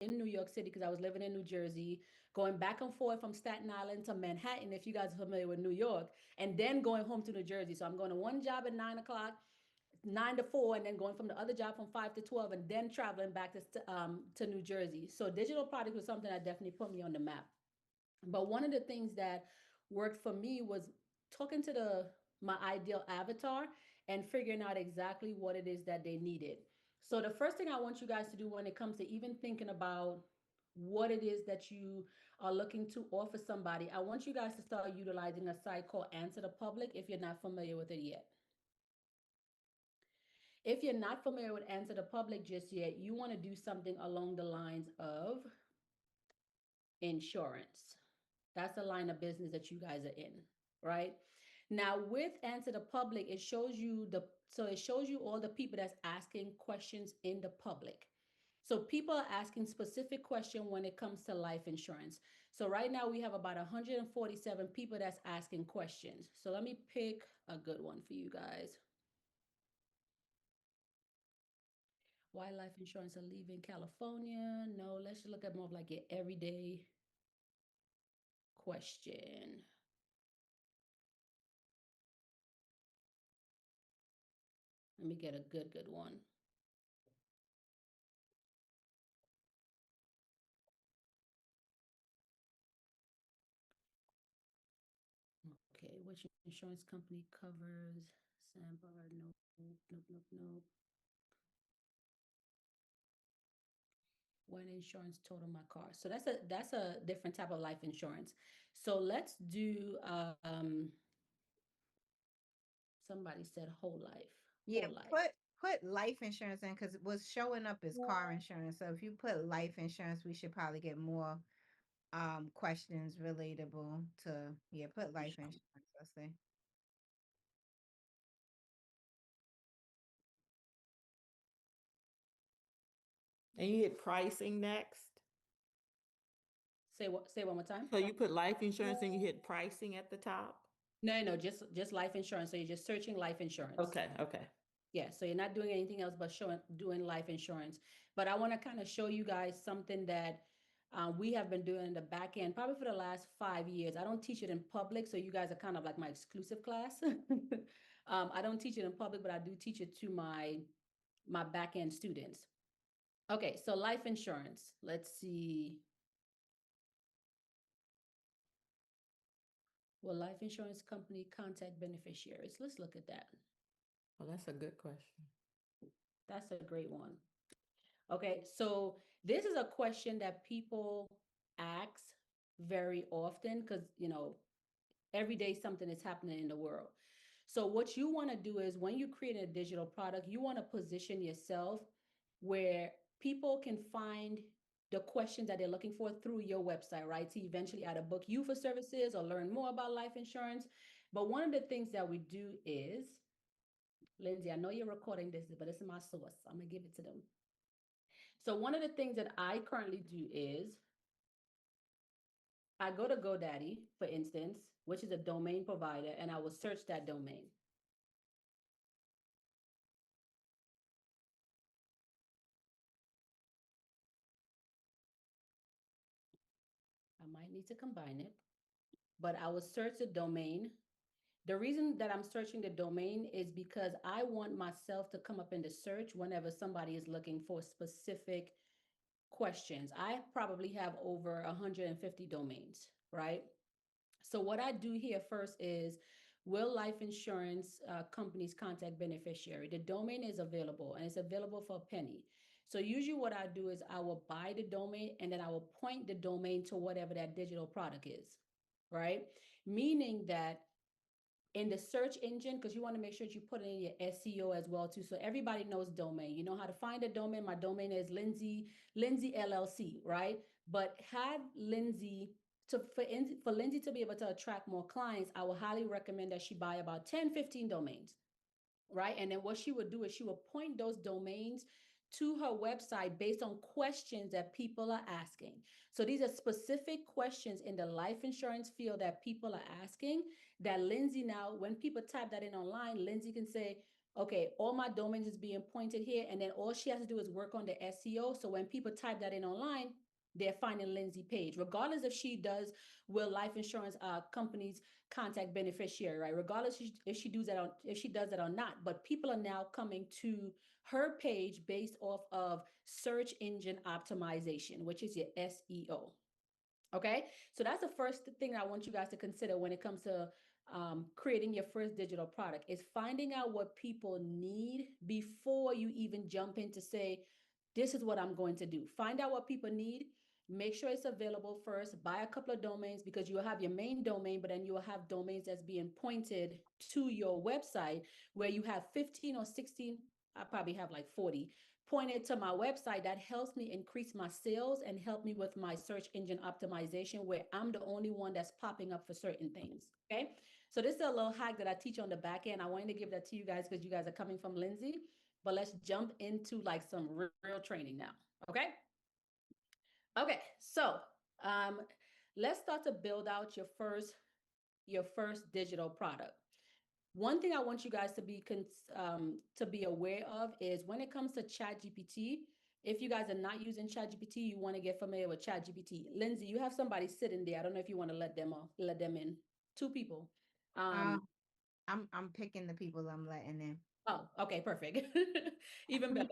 in New York City because I was living in New Jersey, going back and forth from Staten Island to Manhattan, if you guys are familiar with New York, and then going home to New Jersey. So I'm going to one job at 9 o'clock, 9 to 4, and then going from the other job from 5 to 12, and then traveling back to New Jersey. So digital product was something that definitely put me on the map. But one of the things that worked for me was talking to the my ideal avatar and figuring out exactly what it is that they needed. So the first thing I want you guys to do when it comes to even thinking about what it is that you are looking to offer somebody, I want you guys to start utilizing a site called Answer the Public if you're not familiar with it yet. If you're not familiar with Answer the Public just yet, you want to do something along the lines of insurance. That's the line of business that you guys are in, right? Now with Answer the Public, it shows you all the people that's asking questions in the public. So people are asking specific questions when it comes to life insurance. So right now we have about 147 people that's asking questions. So let me pick a good one for you guys. Why life insurance are leaving California? No, let's just look at more of like your everyday question. Let me get a good one. Okay, which insurance company covers Sandbar? Nope, nope. When insurance total my car. So that's a different type of life insurance. So let's do somebody said whole life. Yeah, Whole life. put life insurance in because what's showing up is car insurance. So if you put life insurance, we should probably get more questions relatable to, yeah, put life insurance, let's say. And you hit pricing next. Say one more time. So you put life insurance and you hit pricing at the top. No, just life insurance. So you're just searching life insurance. Okay, okay. Yeah, so you're not doing anything else but showing doing life insurance. But I want to kind of show you guys something that we have been doing in the back end probably for the last 5 years. I don't teach it in public, so you guys are kind of like my exclusive class. I don't teach it in public, but I do teach it to my back end students. Okay, so life insurance. Let's see. Will life insurance company contact beneficiaries? Let's look at that. Well, that's a good question. That's a great one. Okay, so this is a question that people ask very often because, every day something is happening in the world. So, what you want to do is when you create a digital product, you want to position yourself where people can find the questions that they're looking for through your website, right? To eventually either book you for services or learn more about life insurance. But one of the things that we do is, Lindsay, I know you're recording this, but this is my source. I'm going to give it to them. So one of the things that I currently do is I go to GoDaddy, for instance, which is a domain provider, and I will search that domain. I might need to combine it, but I will search the domain. The reason that I'm searching the domain is because I want myself to come up in the search whenever somebody is looking for specific questions. I probably have over 150 domains, right? So what I do here first is, will life insurance companies contact beneficiary? The domain is available and it's available for a penny. So usually what I do is I will buy the domain and then I will point the domain to whatever that digital product is, right? Meaning that in the search engine, because you want to make sure that you put it in your SEO as well too. So everybody knows domain. You know how to find a domain. My domain is Lindsay LLC, right? But had Lindsay for Lindsay to be able to attract more clients, I would highly recommend that she buy about 10, 15 domains, right? And then what she would do is she would point those domains to her website based on questions that people are asking. So these are specific questions in the life insurance field that people are asking that Lindsay now, when people type that in online, Lindsay can say, okay, all my domains is being pointed here, and then all she has to do is work on the SEO. So when people type that in online, they're finding Lindsay Page, regardless if she does will life insurance companies contact beneficiary, right? Regardless if she does that or not. But people are now coming to her page based off of search engine optimization, which is your SEO. Okay, so that's the first thing I want you guys to consider when it comes to creating your first digital product is finding out what people need before you even jump in to say, this is what I'm going to do. Find out what people need. Make sure it's available first. Buy a couple of domains because you will have your main domain, but then you will have domains that's being pointed to your website where you have 15 or 16. I probably have like 40 pointed to my website. That helps me increase my sales and help me with my search engine optimization where I'm the only one that's popping up for certain things. Okay. So this is a little hack that I teach on the back end. I wanted to give that to you guys because you guys are coming from Lindsay, but let's jump into like some real training now. Okay. Okay. So um, let's start to build out your first digital product. One thing I want you guys to be aware of is when it comes to ChatGPT. If you guys are not using ChatGPT, you want to get familiar with ChatGPT. Lindsay, you have somebody sitting there. I don't know if you want to let them in. Two people. Uh, Um, I'm picking the people I'm letting in. Oh, okay, perfect. Even better.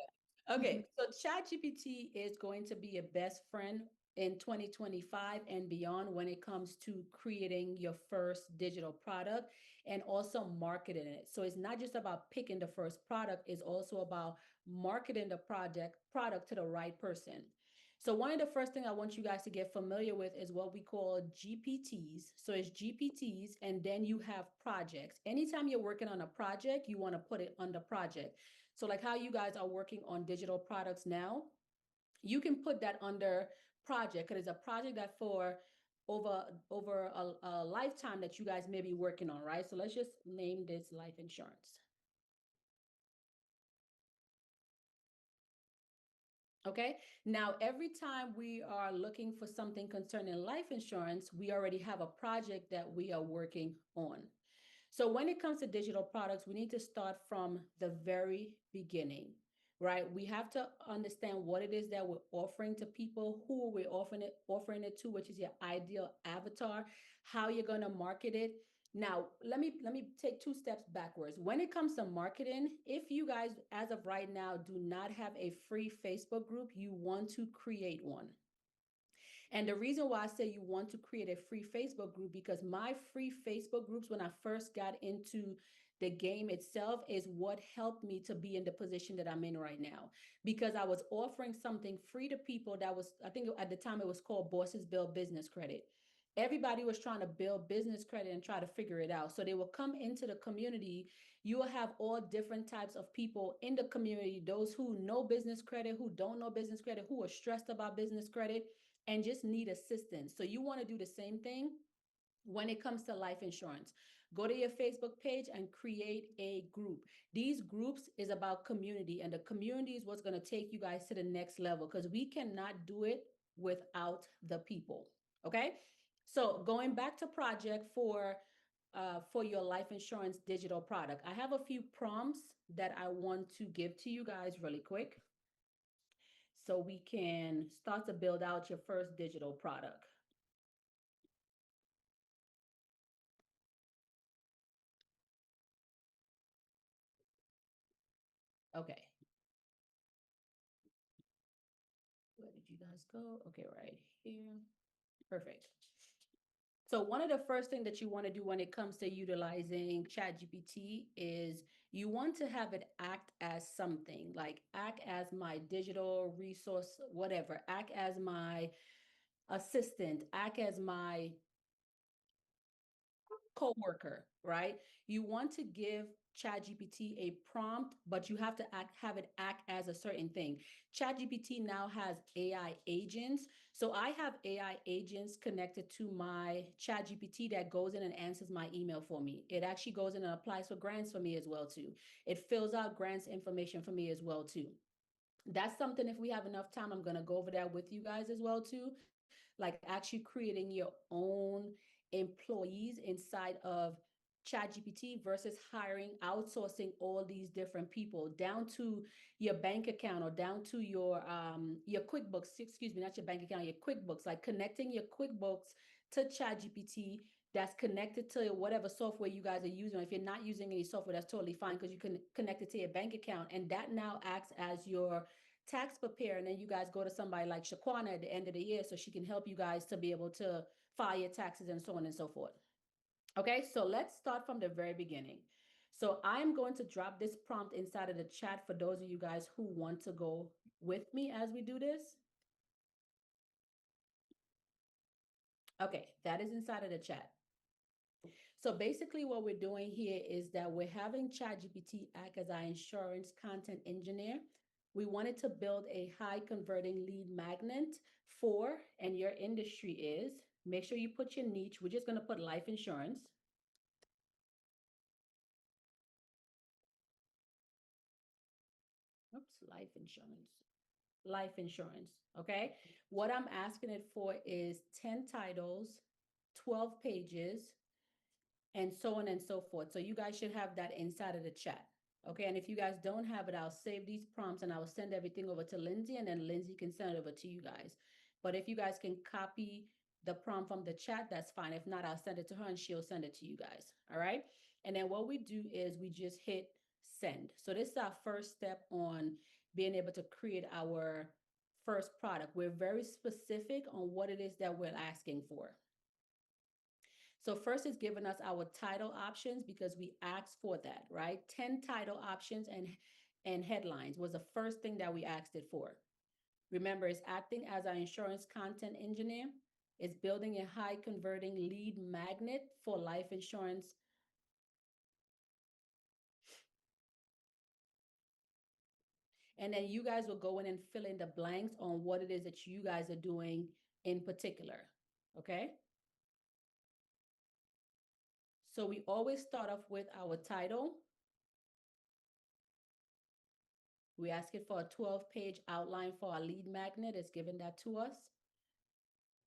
Okay, so ChatGPT is going to be your best friend in 2025 and beyond when it comes to creating your first digital product and also marketing it. So it's not just about picking the first product, it's also about marketing the product to the right person. So one of the first thing I want you guys to get familiar with is what we call GPTs. So it's GPTs, and then you have projects. Anytime you're working on a project, you want to put it under project. So like how you guys are working on digital products now, you can put that under project because it's a project that for over a lifetime that you guys may be working on, right? So let's just name this life insurance. Okay. Now, every time we are looking for something concerning life insurance, we already have a project that we are working on. So when it comes to digital products, we need to start from the very beginning, right? We have to understand what it is that we're offering to people, who we're offering it to, which is your ideal avatar, how you're going to market it. Now, let me take two steps backwards. When it comes to marketing, if you guys as of right now do not have a free Facebook group, you want to create one. And the reason why I say you want to create a free Facebook group, because my free Facebook groups, when I first got into the game itself, is what helped me to be in the position that I'm in right now. Because I was offering something free to people that was, I think at the time it was called Bosses Build Business Credit. Everybody was trying to build business credit and try to figure it out. So they will come into the community. You will have all different types of people in the community, those who know business credit, who don't know business credit, who are stressed about business credit and just need assistance. So you want to do the same thing when it comes to life insurance. Go to your Facebook page and create a group. These groups is about community, and the community is what's going to take you guys to the next level because we cannot do it without the people. Okay. So going back to project for your life insurance digital product, I have a few prompts that I want to give to you guys really quick so we can start to build out your first digital product. Okay. Where did you guys go? Okay, right here. Perfect. So one of the first thing that you want to do when it comes to utilizing ChatGPT is you want to have it act as something, like act as my digital resource, whatever, act as my assistant, act as my coworker, right? You want to give ChatGPT a prompt, but you have to have it act as a certain thing. ChatGPT now has AI agents. So I have AI agents connected to my ChatGPT that goes in and answers my email for me. It actually goes in and applies for grants for me as well too. It fills out grants information for me as well too. That's something, if we have enough time, I'm going to go over that with you guys as well too, like actually creating your own employees inside of ChatGPT versus hiring, outsourcing all these different people down to your bank account or down to your QuickBooks, excuse me, not your bank account, your QuickBooks, like connecting your QuickBooks to ChatGPT that's connected to whatever software you guys are using. If you're not using any software, that's totally fine because you can connect it to your bank account, and that now acts as your tax preparer. And then you guys go to somebody like Shaquana at the end of the year so she can help you guys to be able to file your taxes and so on and so forth. Okay, so let's start from the very beginning. So I'm going to drop this prompt inside of the chat for those of you guys who want to go with me as we do this. Okay, that is inside of the chat. So basically what we're doing here is that we're having ChatGPT act as our insurance content engineer. We wanted to build a high converting lead magnet for, and your industry is, make sure you put your niche. We're just going to put life insurance. Oops, life insurance. Life insurance. Okay. What I'm asking it for is 10 titles, 12 pages, and so on and so forth. So you guys should have that inside of the chat. Okay. And if you guys don't have it, I'll save these prompts and I will send everything over to Lindsay, and then Lindsay can send it over to you guys. But if you guys can copy the prompt from the chat, that's fine. If not, I'll send it to her and she'll send it to you guys. All right. And then what we do is we just hit send. So this is our first step on being able to create our first product. We're very specific on what it is that we're asking for. So first it's giving us our title options because we asked for that, right? 10 title options and headlines was the first thing that we asked it for. Remember, it's acting as our insurance content engineer. It's building a high converting lead magnet for life insurance. And then you guys will go in and fill in the blanks on what it is that you guys are doing in particular. Okay. So we always start off with our title. We ask it for a 12-page outline for our lead magnet. It's given that to us.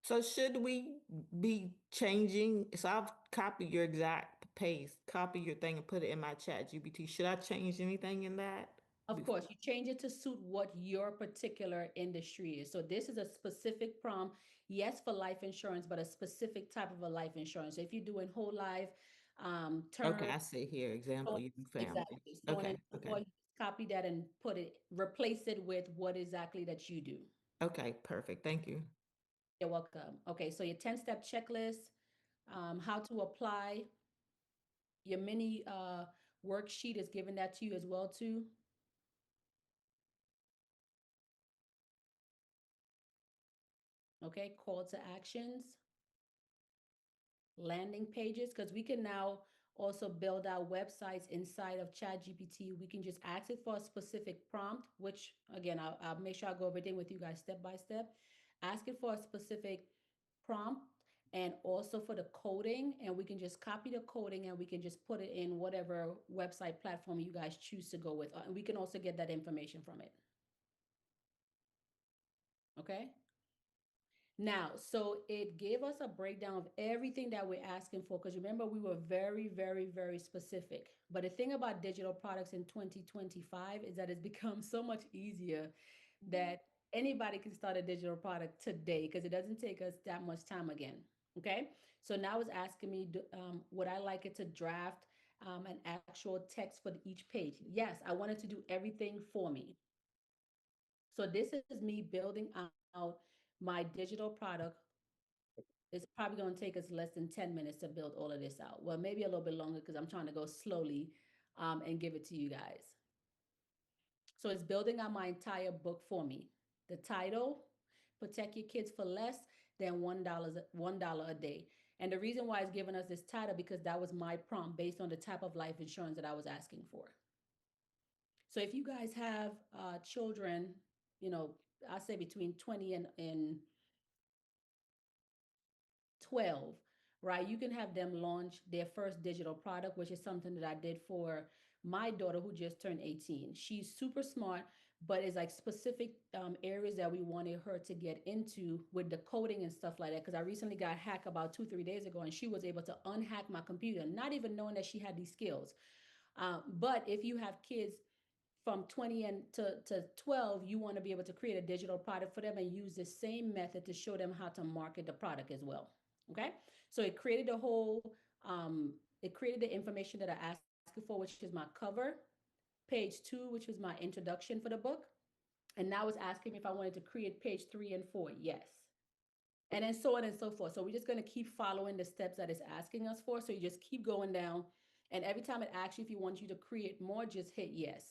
So should we be changing? So I've copied your exact paste, copy your thing and put it in my ChatGPT. Should I change anything in that? Of course, you change it to suit what your particular industry is. So this is a specific prompt, yes, for life insurance, but a specific type of a life insurance. So if you're doing whole life, term. Okay, I see here, example, young family. Exactly. So Okay, okay. Copy that and replace it with what exactly that you do. Okay, perfect. Thank you. You're welcome. Okay, so your 10-step checklist, how to apply. Your mini worksheet is giving that to you as well too. Okay, call to actions, landing pages, because we can now also build our websites inside of ChatGPT. We can just ask it for a specific prompt, which again, I'll make sure I go over everything with you guys step by step. Ask it for a specific prompt and also for the coding, and we can just copy the coding and we can just put it in whatever website platform you guys choose to go with. And we can also get that information from it. Okay. Now, so it gave us a breakdown of everything that we're asking for, because remember, we were very, very, very specific. But the thing about digital products in 2025 is that it's become so much easier that anybody can start a digital product today because it doesn't take us that much time again. Okay. So now it's asking me, would I like it to draft an actual text for each page? Yes, I wanted to do everything for me. So this is me building out my digital product. It's probably going to take us less than 10 minutes to build all of this out. Well, maybe a little bit longer because I'm trying to go slowly and give it to you guys. So it's building out my entire book for me. The title, Protect Your Kids for Less Than $1 a day. And the reason why it's giving us this title, because that was my prompt based on the type of life insurance that I was asking for. So if you guys have children, you know, I say between 20 and 12, right? You can have them launch their first digital product, which is something that I did for my daughter who just turned 18. She's super smart, but it's like specific areas that we wanted her to get into with the coding and stuff like that. Because I recently got hacked about 2, 3 days ago, and she was able to unhack my computer, not even knowing that she had these skills. But if you have kids from 20 and to 12, you want to be able to create a digital product for them and use the same method to show them how to market the product as well. Okay. So it created the whole, it created the information that I asked you for, which is my cover, page 2, which was my introduction for the book. And now it's asking me if I wanted to create page 3 and 4. Yes. And then so on and so forth. So we're just going to keep following the steps that it's asking us for. So you just keep going down. And every time it asks you if you want you to create more, just hit yes.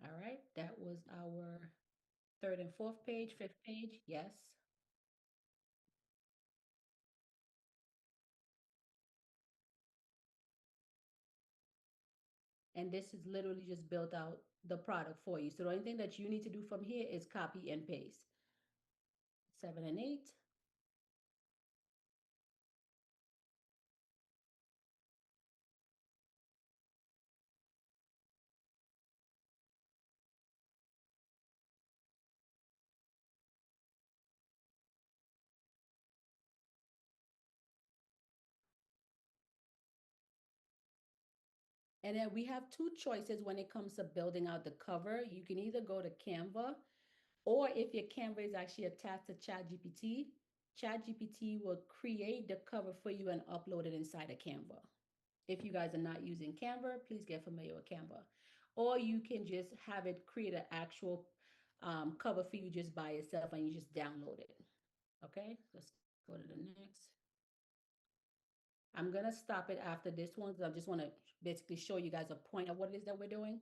All right, that was our third and fourth page, fifth page, yes. And this is literally just built out the product for you. So the only thing that you need to do from here is copy and paste. 7 and 8. And then we have two choices when it comes to building out the cover. You can either go to Canva, or if your Canva is actually attached to ChatGPT, ChatGPT will create the cover for you and upload it inside of Canva. If you guys are not using Canva, please get familiar with Canva. Or you can just have it create an actual cover for you just by itself and you just download it. Okay, let's go to the next. I'm gonna stop it after this one because I just want to basically show you guys a point of what it is that we're doing.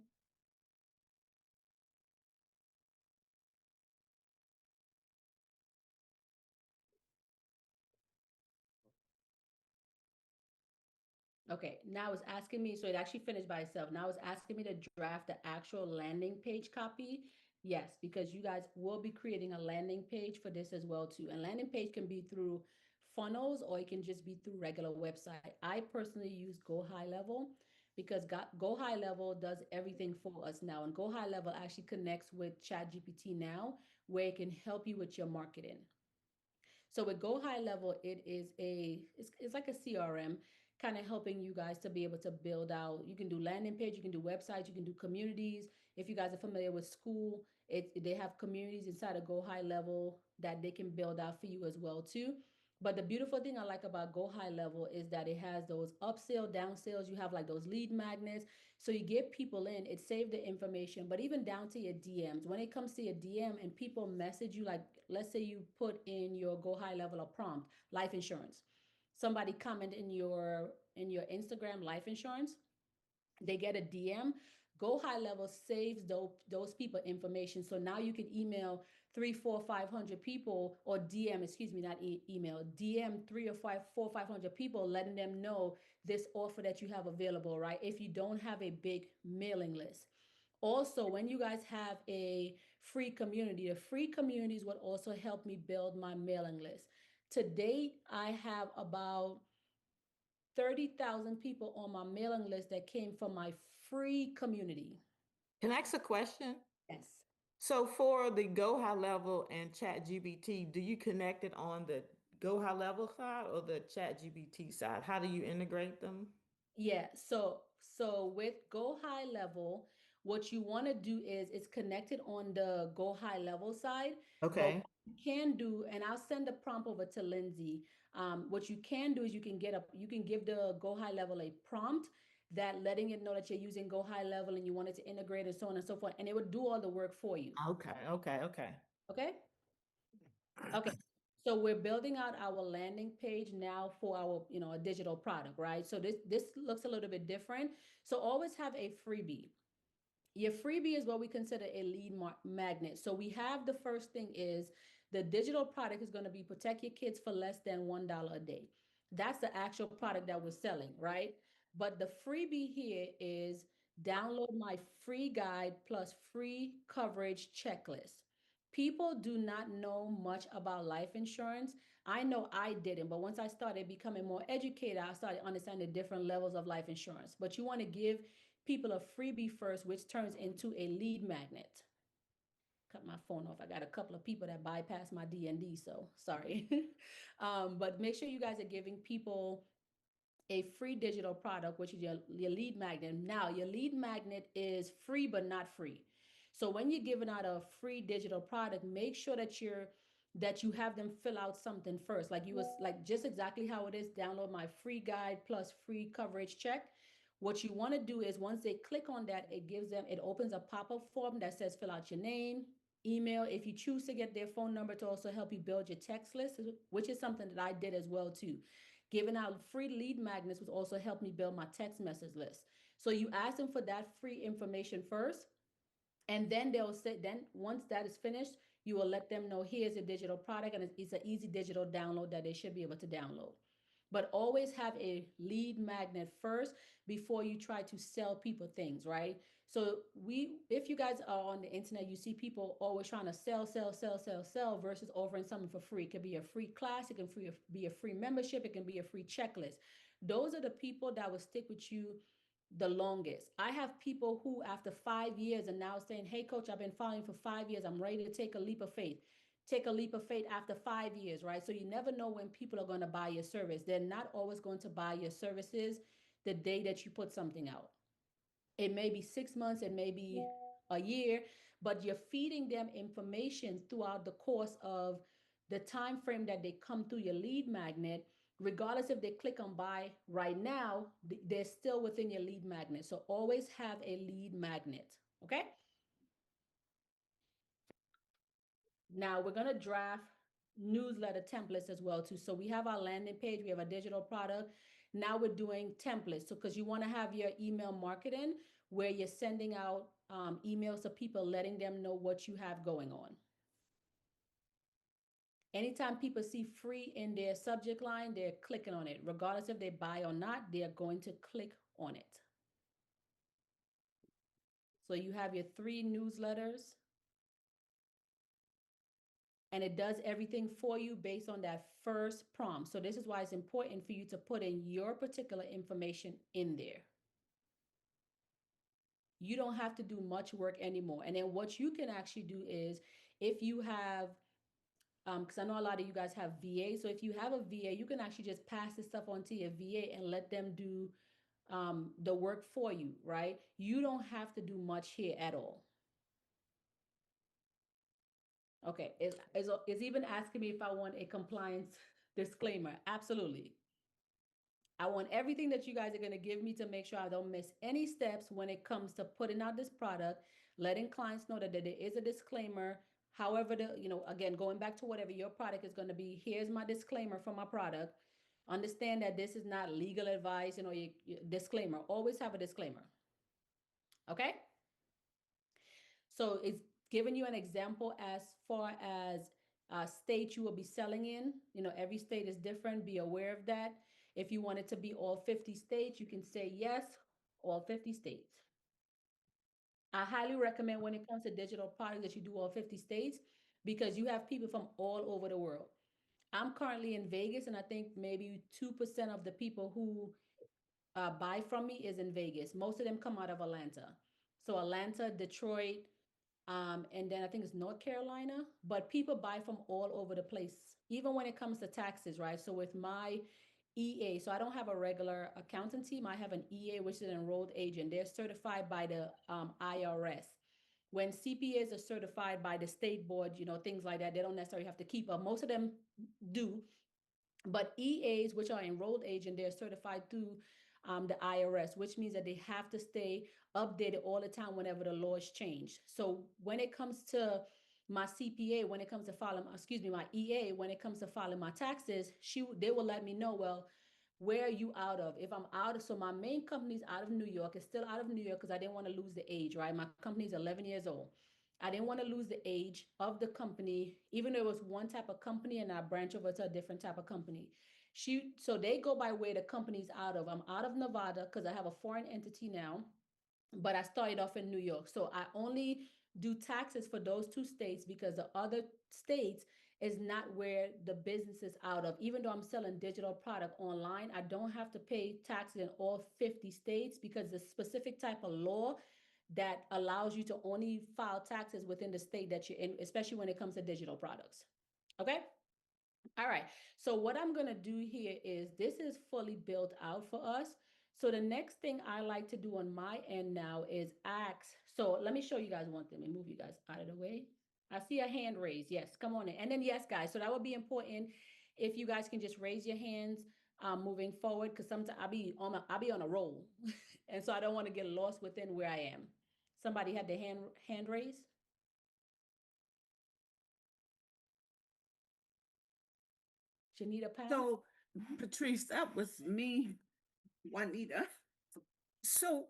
Okay, now it's asking me, so it actually finished by itself. Now it's asking me to draft the actual landing page copy. Yes, because you guys will be creating a landing page for this as well too. And landing page can be through funnels or it can just be through regular website. I personally use Go High Level because Go High Level does everything for us now. And Go High Level actually connects with ChatGPT now, where it can help you with your marketing. So with Go High Level, it's like a CRM, kind of helping you guys to be able to build out. You can do landing page, you can do websites, you can do communities. If you guys are familiar with School, they have communities inside of Go High Level that they can build out for you as well too. But the beautiful thing I like about Go High Level is that it has those upsell, downsales. You have like those lead magnets. So you get people in, it saved the information, but even down to your DMs. When it comes to your DM and people message you, like let's say you put in your Go High Level a prompt, life insurance. Somebody comment in your Instagram life insurance, they get a DM. Go High Level saves those people information. So now you can email 3, 4, 500 people, or DM, excuse me, not email, DM 3 or 4, 500 people, letting them know this offer that you have available, right? If you don't have a big mailing list. Also, when you guys have a free community, the free communities would also help me build my mailing list. To date, I have about 30,000 people on my mailing list that came from my free community. Can I ask a question? Yes. So for the Go High Level and Chat GBT, do you connect it on the Go High Level side or the Chat GBT side? How do you integrate them? Yeah. So with Go High Level, what you want to do is it's connected on the Go High Level side. But Okay. what you can do, and I'll send the prompt over to Lindsay. What you can do is you can give the Go High Level a prompt that letting it know that you're using Go High Level and you want it to integrate and so on and so forth, and it would do all the work for you. Okay. Okay. Okay. So we're building out our landing page now for our, a digital product, right? So this looks a little bit different. So always have a freebie. Your freebie is what we consider a lead magnet. So we have the first thing is the digital product is going to be protect your kids for less than $1 a day. That's the actual product that we're selling, right? But the freebie here is download my free guide plus free coverage checklist. People do not know much about life insurance. I know I didn't, but once I started becoming more educated, I started understanding different levels of life insurance. But you want to give people a freebie first, which turns into a lead magnet. Cut my phone off. I got a couple of people that bypass my DND, so sorry. But make sure you guys are giving people a free digital product, which is your lead magnet. Now, your lead magnet is free, but not free. So when you're giving out a free digital product, make sure that you have them fill out something first. Like you was like just exactly how it is, download my free guide plus free coverage check. What you want to do is once they click on that, it opens a pop-up form that says fill out your name, email, if you choose to get their phone number to also help you build your text list, which is something that I did as well too. Giving out free lead magnets was also helped me build my text message list. So you ask them for that free information first, and then they'll say, then once that is finished, you will let them know here's a digital product, and it's an easy digital download that they should be able to download. But always have a lead magnet first before you try to sell people things, right? So if you guys are on the internet, you see people always trying to sell versus offering something for free. It could be a free class, it can be a free membership, it can be a free checklist. Those are the people that will stick with you the longest. I have people who, after 5 years, are now saying, "Hey, coach, I've been following for 5 years. I'm ready to take a leap of faith." Take a leap of faith after 5 years, right? So you never know when people are going to buy your service. They're not always going to buy your services the day that you put something out. It may be 6 months, it may be a year, but you're feeding them information throughout the course of the time frame that they come through your lead magnet. Regardless if they click on buy right now, they're still within your lead magnet. So always have a lead magnet. Okay. Now we're going to draft newsletter templates as well too. So we have our landing page, we have a digital product. Now we're doing templates. So because you want to have your email marketing where you're sending out emails to people, letting them know what you have going on. Anytime people see free in their subject line, they're clicking on it. Regardless if they buy or not, they're going to click on it. So you have your 3 newsletters, and it does everything for you based on that first prompt. So this is why it's important for you to put in your particular information in there. You don't have to do much work anymore. And then what you can actually do is, if you have, because I know a lot of you guys have VA. So if you have a VA, you can actually just pass this stuff on to your VA and let them do the work for you, right? You don't have to do much here at all. Okay, it's even asking me if I want a compliance disclaimer. Absolutely. I want everything that you guys are going to give me to make sure I don't miss any steps when it comes to putting out this product, letting clients know that there is a disclaimer. However, again, going back to whatever your product is going to be, here's my disclaimer for my product. Understand that this is not legal advice, your disclaimer. Always have a disclaimer. Okay? So it's giving you an example as far as state you will be selling in. Every state is different. Be aware of that. If you want it to be all 50 states, you can say yes, all 50 states. I highly recommend when it comes to digital products that you do all 50 states, because you have people from all over the world. I'm currently in Vegas, and I think maybe 2% of the people who buy from me is in Vegas. Most of them come out of Atlanta. So Atlanta, Detroit, and then I think it's North Carolina, but people buy from all over the place, even when it comes to taxes, right? So with my EA, so I don't have a regular accounting team. I have an EA, which is an enrolled agent. They're certified by the IRS. When CPAs are certified by the state board, things like that, they don't necessarily have to keep up. Most of them do, but EAs, which are enrolled agent, they're certified through the IRS, which means that they have to stay updated all the time whenever the laws change. So when it comes to my CPA, when it comes to filing, my EA, when it comes to filing my taxes, they will let me know, well, where are you out of? If I'm out of, so my main company's out of New York, it's still out of New York because I didn't want to lose the age, right? My company's 11 years old. I didn't want to lose the age of the company, even though it was one type of company and I branch over to a different type of company. So they go by where the company's out of. I'm out of Nevada because I have a foreign entity now, but I started off in New York. So I only do taxes for those 2 states because the other states, is not where the business is out of. Even though I'm selling digital product online, I don't have to pay taxes in all 50 states because the specific type of law that allows you to only file taxes within the state that you're in, especially when it comes to digital products. Okay? All right. So what I'm going to do here is this is fully built out for us. So the next thing I like to do on my end now is ask. So let me show you guys one thing. Let me move you guys out of the way. I see a hand raised. Yes, come on in. And then yes, guys. So that would be important if you guys can just raise your hands moving forward, because sometimes I'll be on a roll, and so I don't want to get lost within where I am. Somebody had their hand raised. Janita Pass. So, Patrice, that was me, Juanita. So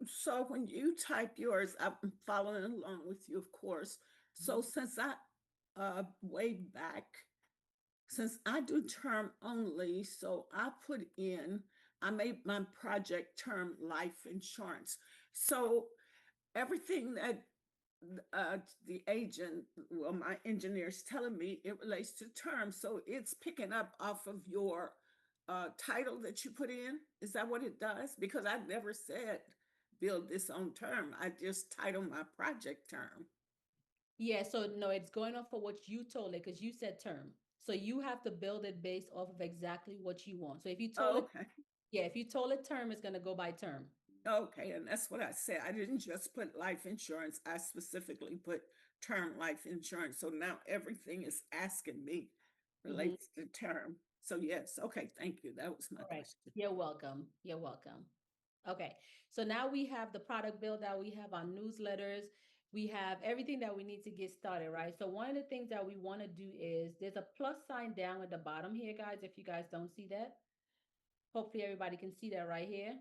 when you type yours, I'm following along with you, of course. So since I, way back, since I do term only, so I made my project term life insurance. So everything that the agent, well, my engineer's telling me it relates to term. So it's picking up off of your title that you put in. Is that what it does? Because I never said build this on term. I just title my project term. Yeah, so no, it's going off of what you told it because you said term. So you have to build it based off of exactly what you want. So if you told it, Okay. yeah, if you told it term, it's gonna go by term. Okay. And that's what I said. I didn't just put life insurance. I specifically put term life insurance. So now everything is asking me relates to term. So yes. Okay. Thank you. That was my All right. question. You're welcome. You're welcome. Okay, so now we have the product build out, we have our newsletters, we have everything that we need to get started, right? So one of the things that we want to do is there's a plus sign down at the bottom here, guys, if you guys don't see that. Hopefully everybody can see that right here.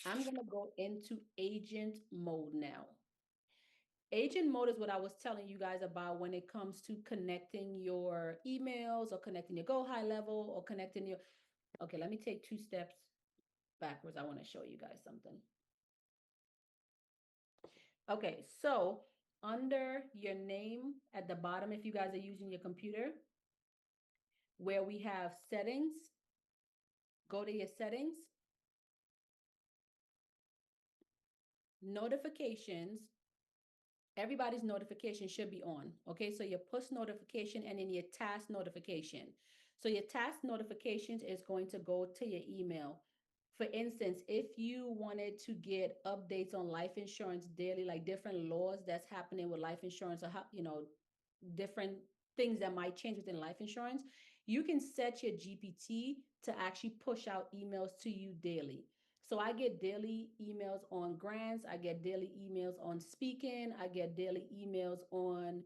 I'm going to go into agent mode now. Agent mode is what I was telling you guys about when it comes to connecting your emails or connecting your Go High Level or connecting your, okay, let me take 2 steps backwards. I want to show you guys something. Okay, so under your name at the bottom, if you guys are using your computer, where we have settings, go to your settings, notifications, everybody's notification should be on. Okay, so your push notification and then your task notification. So your task notifications is going to go to your email. For instance, if you wanted to get updates on life insurance daily, like different laws that's happening with life insurance or how, different things that might change within life insurance, you can set your GPT to actually push out emails to you daily. So I get daily emails on grants, I get daily emails on speaking, I get daily emails on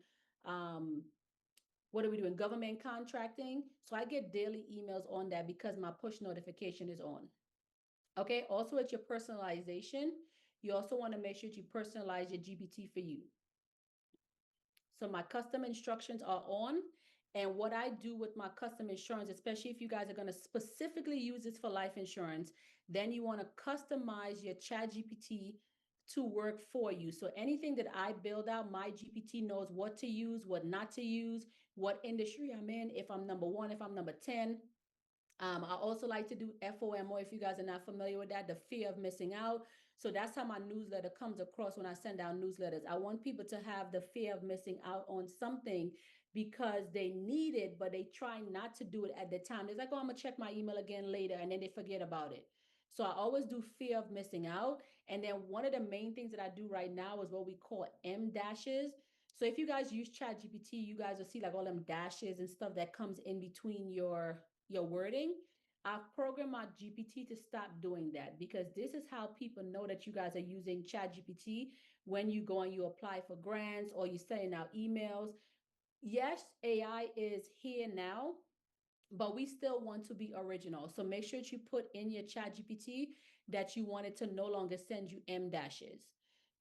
what are we doing? Government contracting. So I get daily emails on that because my push notification is on. Okay. Also, it's your personalization. You also want to make sure you personalize your GPT for you. So my custom instructions are on. And what I do with my custom insurance, especially if you guys are going to specifically use this for life insurance, then you want to customize your chat GPT to work for you. So anything that I build out, my GPT knows what to use, what not to use, what industry I'm in, if I'm number 1, if I'm number 10. I also like to do FOMO, if you guys are not familiar with that, the fear of missing out. So that's how my newsletter comes across when I send out newsletters. I want people to have the fear of missing out on something because they need it, but they try not to do it at the time. It's like, oh, I'm gonna check my email again later, and then they forget about it. So I always do fear of missing out. And then one of the main things that I do right now is what we call M dashes. So if you guys use ChatGPT, you guys will see like all them dashes and stuff that comes in between your wording. I've programmed my GPT to stop doing that because this is how people know that you guys are using ChatGPT when you go and you apply for grants or you're sending out emails. Yes, AI is here now, but we still want to be original. So make sure that you put in your ChatGPT that you want it to no longer send you M dashes.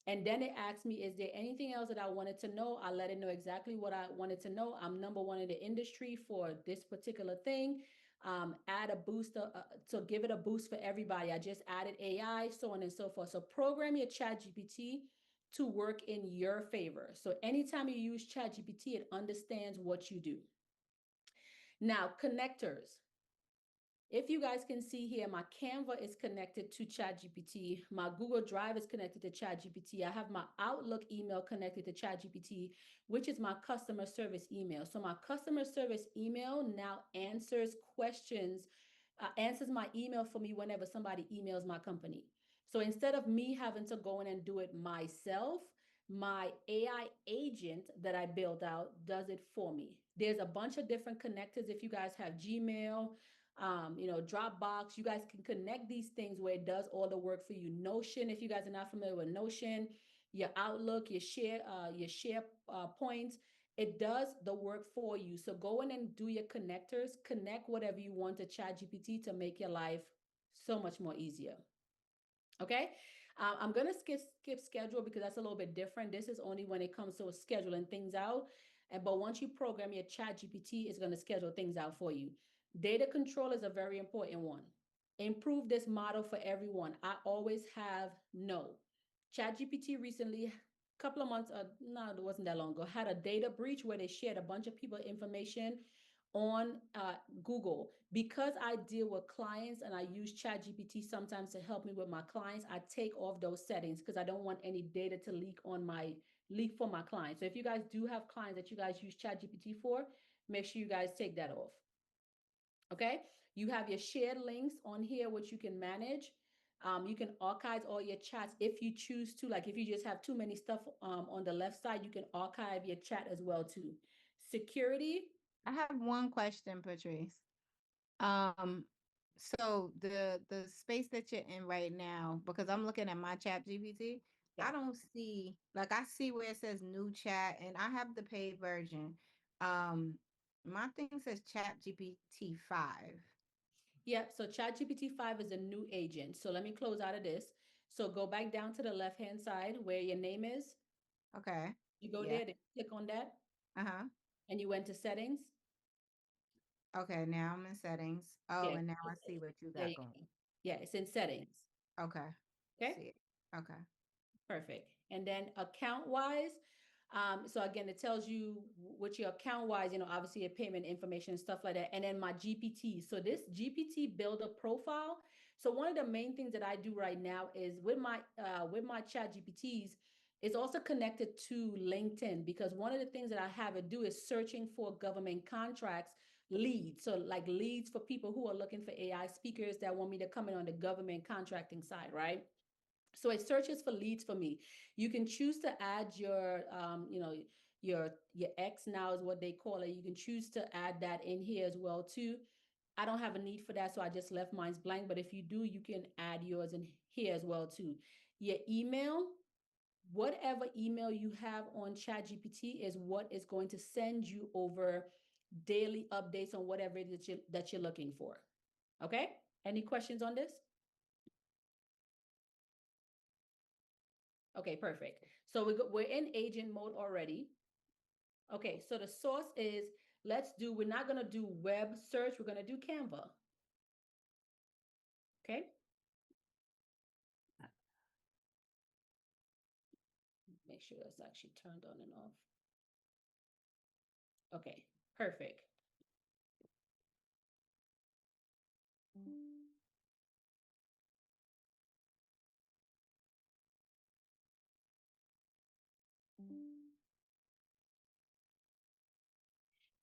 And then it asked me, is there anything else that I wanted to know? I let it know exactly what I wanted to know. I'm number 1 in the industry for this particular thing. Add a booster, so give it a boost for everybody. I just added AI, so on and so forth. So program your chat GPT to work in your favor. So anytime you use chat GPT, it understands what you do. Now, connectors. If you guys can see here, my Canva is connected to ChatGPT. My Google Drive is connected to ChatGPT. I have my Outlook email connected to ChatGPT, which is my customer service email. So my customer service email now answers questions, answers my email for me whenever somebody emails my company. So instead of me having to go in and do it myself, my AI agent that I built out does it for me. There's a bunch of different connectors. If you guys have Gmail, Dropbox, you guys can connect these things where it does all the work for you. Notion, if you guys are not familiar with Notion, your Outlook, your share points, it does the work for you. So go in and do your connectors, connect whatever you want to ChatGPT to make your life so much more easier. Okay. I'm going to skip schedule because that's a little bit different. This is only when it comes to scheduling things out. But once you program your ChatGPT, it's going to schedule things out for you. Data control is a very important one. Improve this model for everyone. I always have no. ChatGPT recently, a couple of months, no, it wasn't that long ago, had a data breach where they shared a bunch of people information on Google. Because I deal with clients and I use ChatGPT sometimes to help me with my clients, I take off those settings because I don't want any data to leak for my clients. So if you guys do have clients that you guys use ChatGPT for, make sure you guys take that off. Okay, you have your shared links on here, which you can manage. You can archive all your chats if you choose to. Like if you just have too many stuff on the left side, you can archive your chat as well too. Security. I have one question, Patrice. So the space that you're in right now, because I'm looking at my chat GPT, Yeah. I don't see, like I see where it says new chat and I have the paid version. My thing says chat GPT 5. Yep. So ChatGPT 5 is a new agent. So let me close out of this. So go back down to the left-hand side where your name is. Okay. You go Yeah. there, then click on that, Uh-huh. and you went to settings. Okay, now I'm in settings. Oh, Yeah. and now I see what you There got you going. go. Yeah, it's in settings. Okay. Okay. See it. Okay. Perfect. And then account wise, so again, it tells you what your account wise, obviously your payment information and stuff like that. And then my GPT. So this GPT builder profile. So one of the main things that I do right now is with my chat GPTs, it's also connected to LinkedIn because one of the things that I have it do is searching for government contracts leads. So like leads for people who are looking for AI speakers that want me to come in on the government contracting side, right? So it searches for leads for me. You can choose to add your X now is what they call it. You can choose to add that in here as well too. I don't have a need for that, so I just left mine blank. But if you do, you can add yours in here as well too. Your email, whatever email you have on ChatGPT is what is going to send you over daily updates on whatever it is that you're looking for. Okay? Any questions on this? Okay, perfect. So we're in agent mode already. Okay, so the source is, we're not going to do web search. We're going to do Canva. Okay. Make sure that's actually turned on and off. Okay, perfect.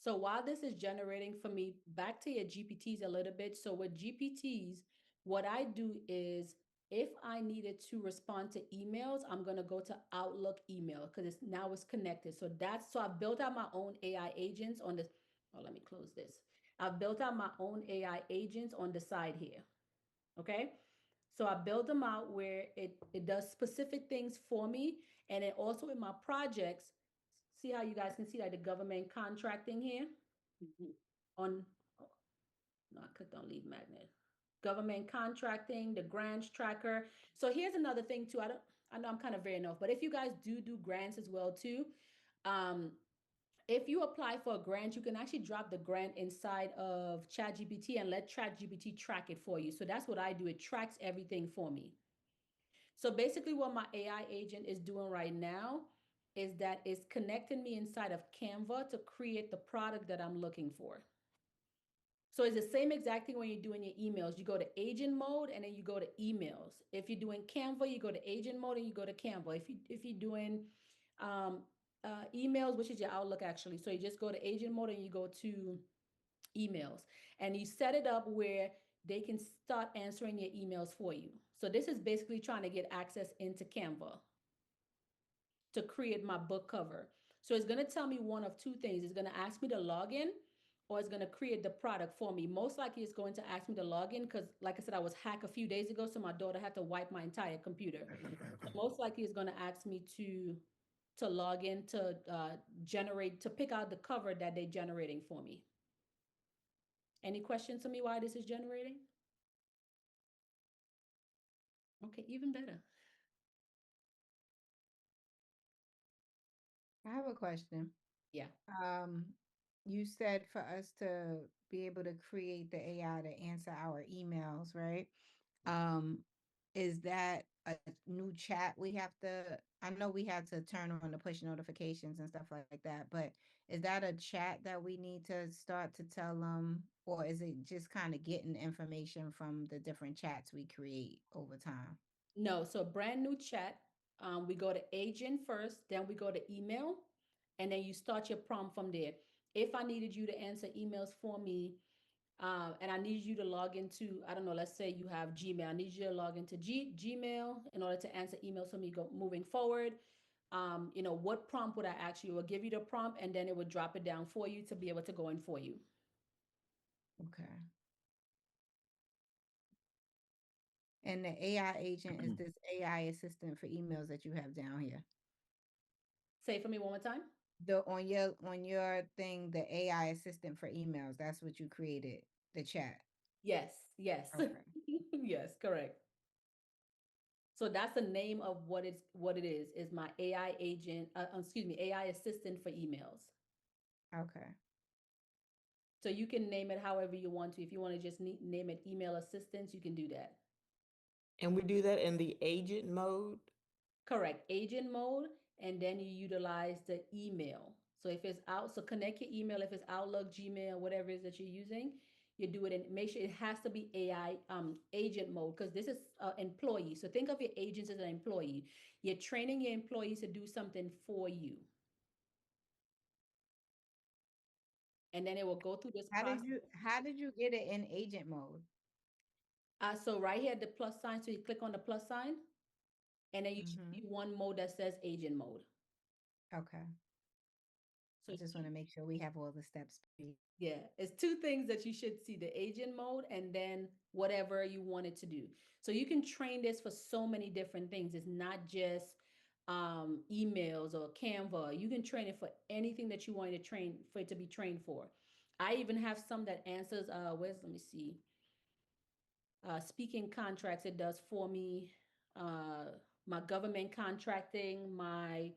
So while this is generating for me, back to your GPTs a little bit. So with GPTs, what I do is if I needed to respond to emails, I'm going to go to Outlook email because it's connected. So I've built out my own AI agents on this. Oh, let me close this. I've built out my own AI agents on the side here. Okay. So I build them out where it does specific things for me. And then also in my projects, see how you guys can see like the government contracting here on, oh, no, I clicked on lead magnet. Government contracting, the grants tracker. So here's another thing too. I know I'm kind of veering off, but if you guys do grants as well too, if you apply for a grant, you can actually drop the grant inside of ChatGPT and let ChatGPT track it for you. So that's what I do. It tracks everything for me. So basically what my AI agent is doing right now is that it's connecting me inside of Canva to create the product that I'm looking for. So it's the same exact thing when you're doing your emails. You go to agent mode and then you go to emails. If you're doing Canva, you go to agent mode and you go to Canva. If you're doing um, emails, which is your Outlook actually, so you just go to agent mode and you go to emails, and you set it up where they can start answering your emails for you. So this is basically trying to get access into Canva to create my book cover. So it's going to tell me one of two things. It's going to ask me to log in, or it's going to create the product for me. Most likely it's going to ask me to log in because, like I said, I was hacked a few days ago, so my daughter had to wipe my entire computer. So most likely it's going to ask me to log in to generate, to pick out the cover that they're generating for me. Any questions to me why this is generating? Okay, even better. I have a question. Yeah. Um, you said for us to be able to create the AI to answer our emails, right? Um, is that a new chat we have to, I know we had to turn on the push notifications and stuff like that, but is that a chat that we need to start to tell them, or is it just kind of getting information from the different chats we create over time? No, so brand new chat. We go to agent first, then we go to email, and then you start your prompt from there. If I needed you to answer emails for me, and I need you to log into, I don't know, let's say you have Gmail. I need you to log into Gmail in order to answer emails for me moving forward. What prompt would I ask you? It will give you the prompt and then it would drop it down for you to be able to go in for you. Okay. And the AI agent is this AI assistant for emails that you have down here. Say it for me one more time. The on your thing, the AI assistant for emails, that's what you created, the chat. Yes, yes. Okay. Yes, correct. So that's the name of what it is my AI agent, excuse me, AI assistant for emails. Okay. So you can name it however you want to. If you want to just name it email assistance, you can do that. And we do that in the agent mode? Correct, agent mode, and then you utilize the email. So if it's out, so connect your email, if it's Outlook, Gmail, whatever it is that you're using, you do it and make sure it has to be AI agent mode because this is employee. So think of your agents as an employee. You're training your employees to do something for you. And then it will go through this process. How did you get it in agent mode? So right here, the plus sign, so you click on the plus sign, and then you Mhm. choose one mode that says agent mode. Okay. So I just want to make sure we have all the steps. yeah, it's two things that you should see, the agent mode and then whatever you want it to do. So you can train this for so many different things. It's not just emails or Canva. You can train it for anything that you want it to train for it to be trained for. I even have some that answers let me see. Speaking contracts, it does for me. My government contracting, my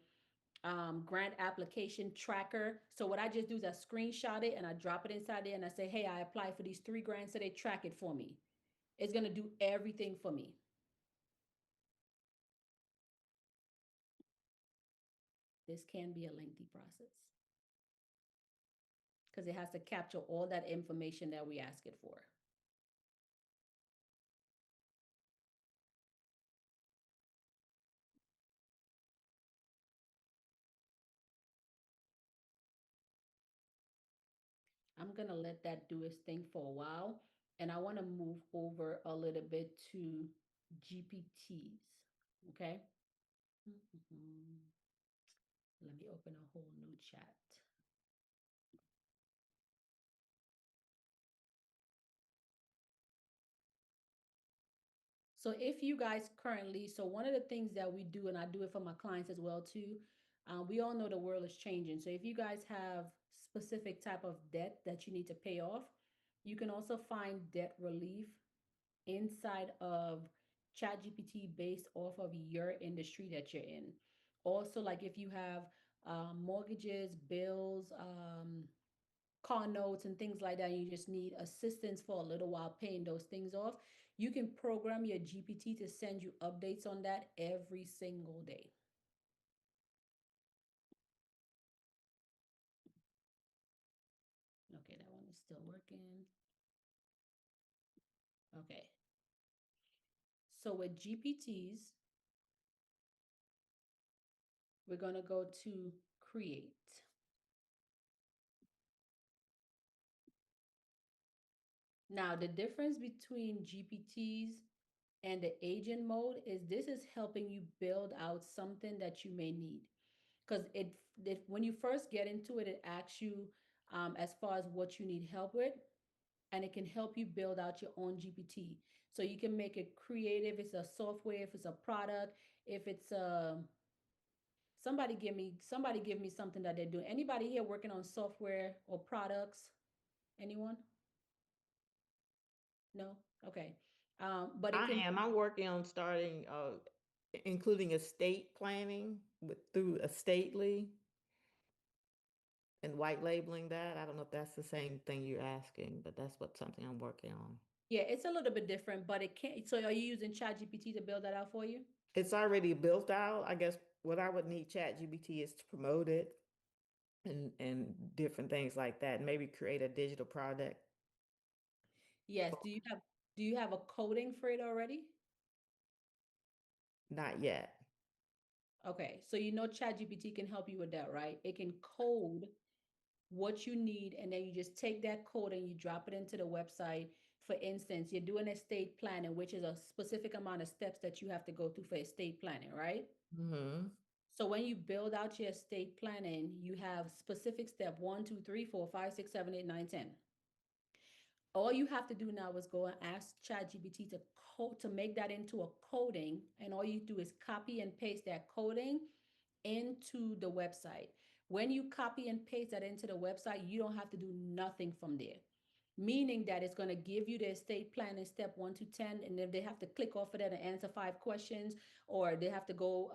grant application tracker. So what I just do is I screenshot it and I drop it inside there and I say, hey, I applied for these 3 grants, so they track it for me. It's going to do everything for me. This can be a lengthy process because it has to capture all that information that we ask it for. I'm going to let that do its thing for a while. And I want to move over a little bit to GPTs. Okay. Let me open a whole new chat. So if you guys currently, so one of the things that we do, and I do it for my clients as well too, we all know the world is changing. So if you guys have specific type of debt that you need to pay off, you can also find debt relief inside of ChatGPT based off of your industry that you're in. Also, like if you have mortgages, bills, car notes and things like that, and you just need assistance for a little while paying those things off, you can program your GPT to send you updates on that every single day. Okay, that one is still working. So with GPTs, we're gonna go to create. Now, the difference between GPTs and the agent mode is this is helping you build out something that you may need. Because when you first get into it, it asks you as far as what you need help with, and it can help you build out your own GPT. So you can make it creative. If it's a software, if it's a product, if it's a somebody give me something that they're doing. Anybody here working on software or products? Anyone? No? Okay. But it can I'm working on starting, including estate planning through Estately and white labeling that. I don't know if that's the same thing you're asking, but that's something I'm working on. yeah, it's a little bit different, but it can't. So are you using ChatGPT to build that out for you? It's already built out. I guess what I would need ChatGPT is to promote it and different things like that. Maybe create a digital product. Yes. Do you have a coding for it already? Not yet. Okay, so you know ChatGPT can help you with that, right? It can code what you need, and then you just take that code and you drop it into the website. For instance, you're doing estate planning, which is a specific amount of steps that you have to go through for estate planning, right? Mm-hmm. So when you build out your estate planning, you have specific step 1, 2, 3, 4, 5, 6, 7, 8, 9, 10. All you have to do now is go and ask ChatGPT to code to make that into a coding, and all you do is copy and paste that coding into the website. When you copy and paste that into the website, you don't have to do nothing from there. Meaning that it's going to give you the estate plan in step 1 to 10. And if they have to click off of that and answer 5 questions, or they have to go,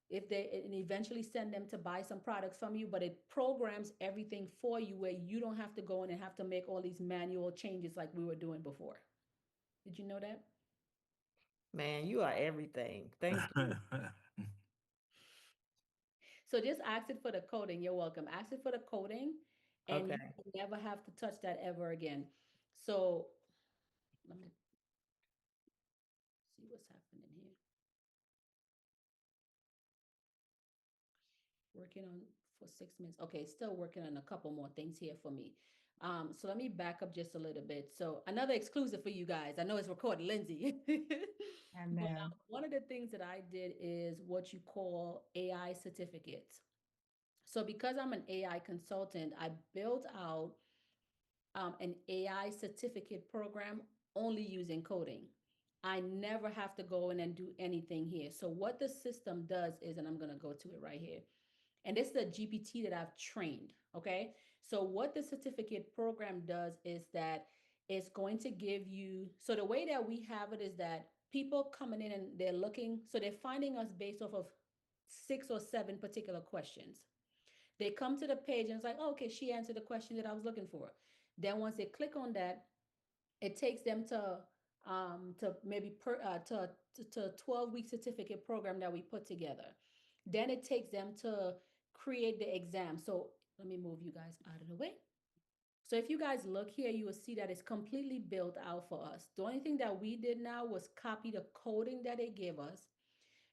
if they and eventually send them to buy some products from you, but it programs everything for you where you don't have to go in and have to make all these manual changes like we were doing before. Did you know that? Man, you are everything. Thank you. So just ask it for the coding. You're welcome. Ask it for the coding, and Okay. you will never have to touch that ever again. So let me see what's happening here. Working on for 6 minutes. Okay, still working on a couple more things here for me. So let me back up just a little bit. So another exclusive for you guys. I know it's recorded, Lindsay. And But then, one of the things that I did is what you call AI certificates. So because I'm an AI consultant, I built out an AI certificate program only using coding. I never have to go in and do anything here. So what the system does is, and I'm going to go to it right here. And this is a GPT that I've trained. Okay. So what the certificate program does is that it's going to give you, so the way that we have it is that people coming in and they're looking, so they're finding us based off of 6 or 7 particular questions. They come to the page and it's like, oh, okay, she answered the question that I was looking for. Then once they click on that, it takes them to maybe to a 12-week certificate program that we put together. Then it takes them to create the exam. So let me move you guys out of the way. So if you guys look here, you will see that it's completely built out for us. The only thing that we did now was copy the coding that they gave us,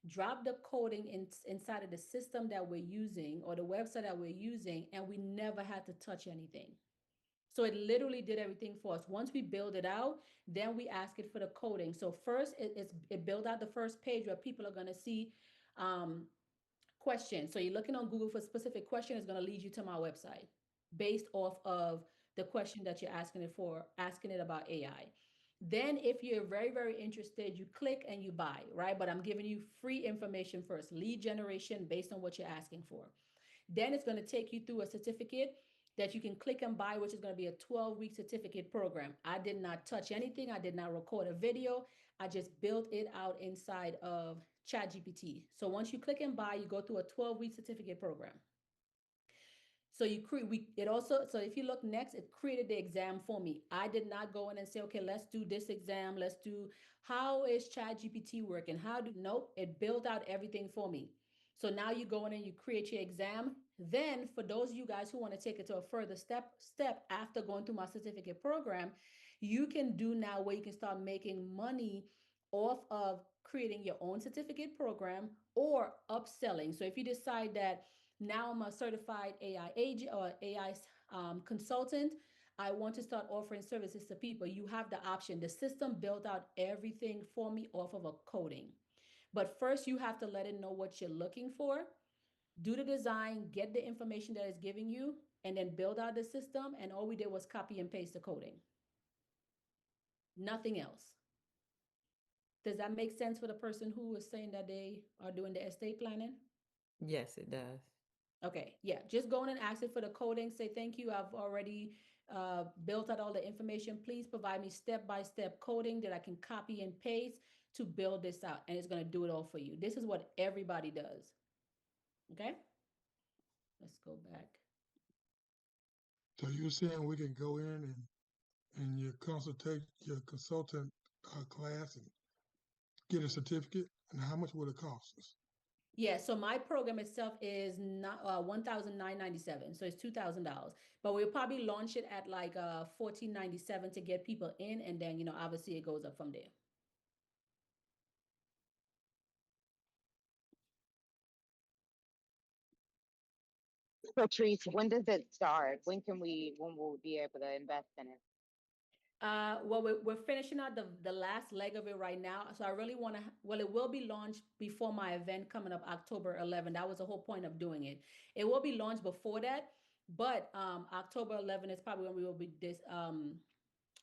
drop the coding inside of the system that we're using or the website that we're using, and we never had to touch anything. So it literally did everything for us. Once we build it out, then we ask it for the coding. So first, it built out the first page where people are going to see questions. So you're looking on Google for a specific question, it's going to lead you to my website based off of the question that you're asking it for, asking it about AI. Then, if you're very, very interested, you click and you buy, right? But I'm giving you free information first, lead generation based on what you're asking for. Then it's going to take you through a certificate that you can click and buy, which is going to be a 12-week certificate program. I did not touch anything. I did not record a video. I just built it out inside of ChatGPT. So once you click and buy, you go through a 12-week certificate program. So you create, it also, so if you look next, it created the exam for me. I did not go in and say, okay, let's do this exam. Let's do, how is ChatGPT working? Nope, it built out everything for me. So now you go in and you create your exam. Then for those of you guys who want to take it to a further step after going through my certificate program, you can do now where you can start making money off of creating your own certificate program or upselling. So if you decide that now I'm a certified AI agent or AI consultant, I want to start offering services to people, you have the option. The system built out everything for me off of a coding. But first, you have to let it know what you're looking for, do the design, get the information that it's giving you, and then build out the system. And all we did was copy and paste the coding. Nothing else. Does that make sense for the person who was saying that they are doing the estate planning? Yes, it does. Okay, yeah, just go in and ask it for the coding, say, thank you, I've already built out all the information. Please provide me step-by-step coding that I can copy and paste to build this out, and it's gonna do it all for you. This is what everybody does. Okay? Let's go back. So you're saying we can go in and your consultant class and get a certificate, and how much would it cost us? Yeah, so my program itself is not $1,997, so it's $2,000. But we'll probably launch it at like $1,497 to get people in, and then obviously it goes up from there. Patrice, when does it start? When will we be able to invest in it? Well, we're finishing out the last leg of it right now. So I really want to, well, it will be launched before my event coming up October 11th. That was the whole point of doing it. It will be launched before that, but October 11th is probably when we will be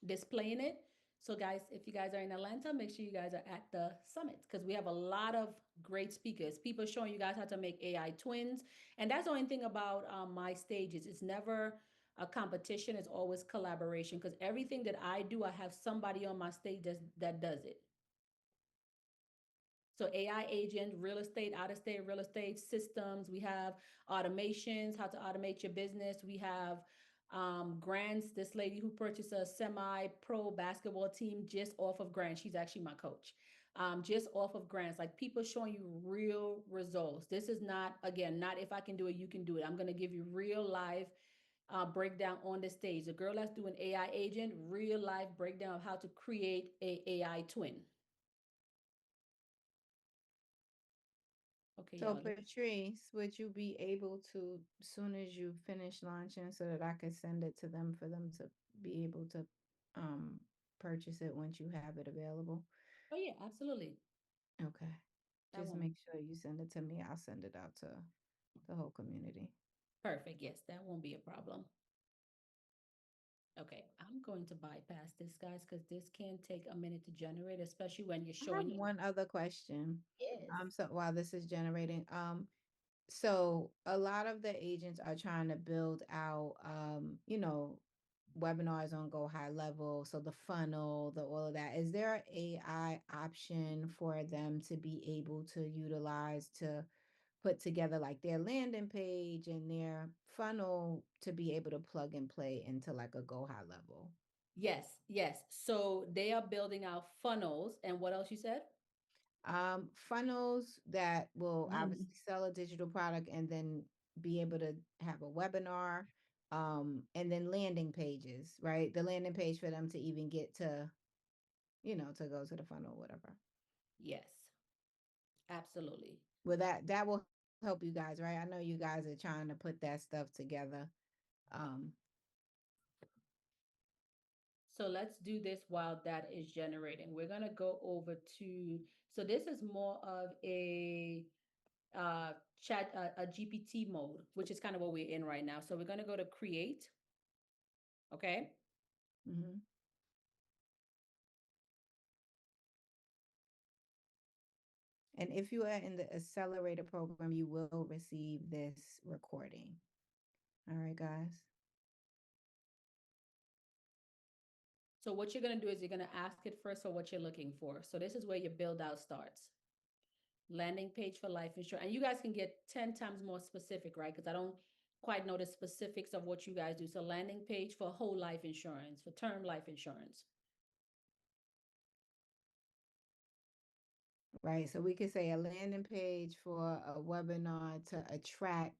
displaying it. So guys, if you guys are in Atlanta, make sure you guys are at the summit, because we have a lot of great speakers, people showing you guys how to make AI twins. And that's the only thing about my stages. It's never a competition, it's always collaboration, because everything that I do, I have somebody on my stage that does it. So AI agent, real estate, out of state real estate systems. We have automations, how to automate your business. We have grants. This lady who purchased a semi-pro basketball team just off of grants. She's actually my coach. Just off of grants, like people showing you real results. This is not, again, not if I can do it, you can do it. I'm going to give you real life breakdown on the stage. The girl that's doing AI agent, real life breakdown of how to create a AI twin. Okay, So y'all. Patrice, would you be able to, as soon as you finish launching, so that I could send it to them for them to be able to purchase it once you have it available? Oh yeah, absolutely. Okay. That Just won't- make sure you send it to me. I'll send it out to the whole community. Perfect. Yes, that won't be a problem. Okay, I'm going to bypass this, guys, because this can take a minute to generate, especially when you're I showing have you. one other question. Yes. So while this is generating, so a lot of the agents are trying to build out, webinars on Go High Level. So the funnel, all of that. Is there an AI option for them to be able to utilize to put together like their landing page and their funnel to be able to plug and play into like a Go High Level? Yes, yes. So they are building out funnels, and what else you said? Funnels that will Mhm. obviously sell a digital product and then be able to have a webinar, and then landing pages, right? The landing page for them to even get to, to go to the funnel, whatever. Yes, absolutely. Well, that will help you guys, right? I know you guys are trying to put that stuff together. So let's do this while that is generating. We're gonna go over to, so this is more of a chat, a GPT mode, which is kind of what we're in right now. So we're gonna go to create. Okay. Mm-hmm. And if you are in the accelerator program, you will receive this recording. All right, guys. So what you're gonna do is you're gonna ask it first for what you're looking for. So this is where your build out starts. Landing page for life insurance. And you guys can get 10 times more specific, right? Because I don't quite know the specifics of what you guys do. So landing page for whole life insurance, for term life insurance. Right. So we could say a landing page for a webinar to attract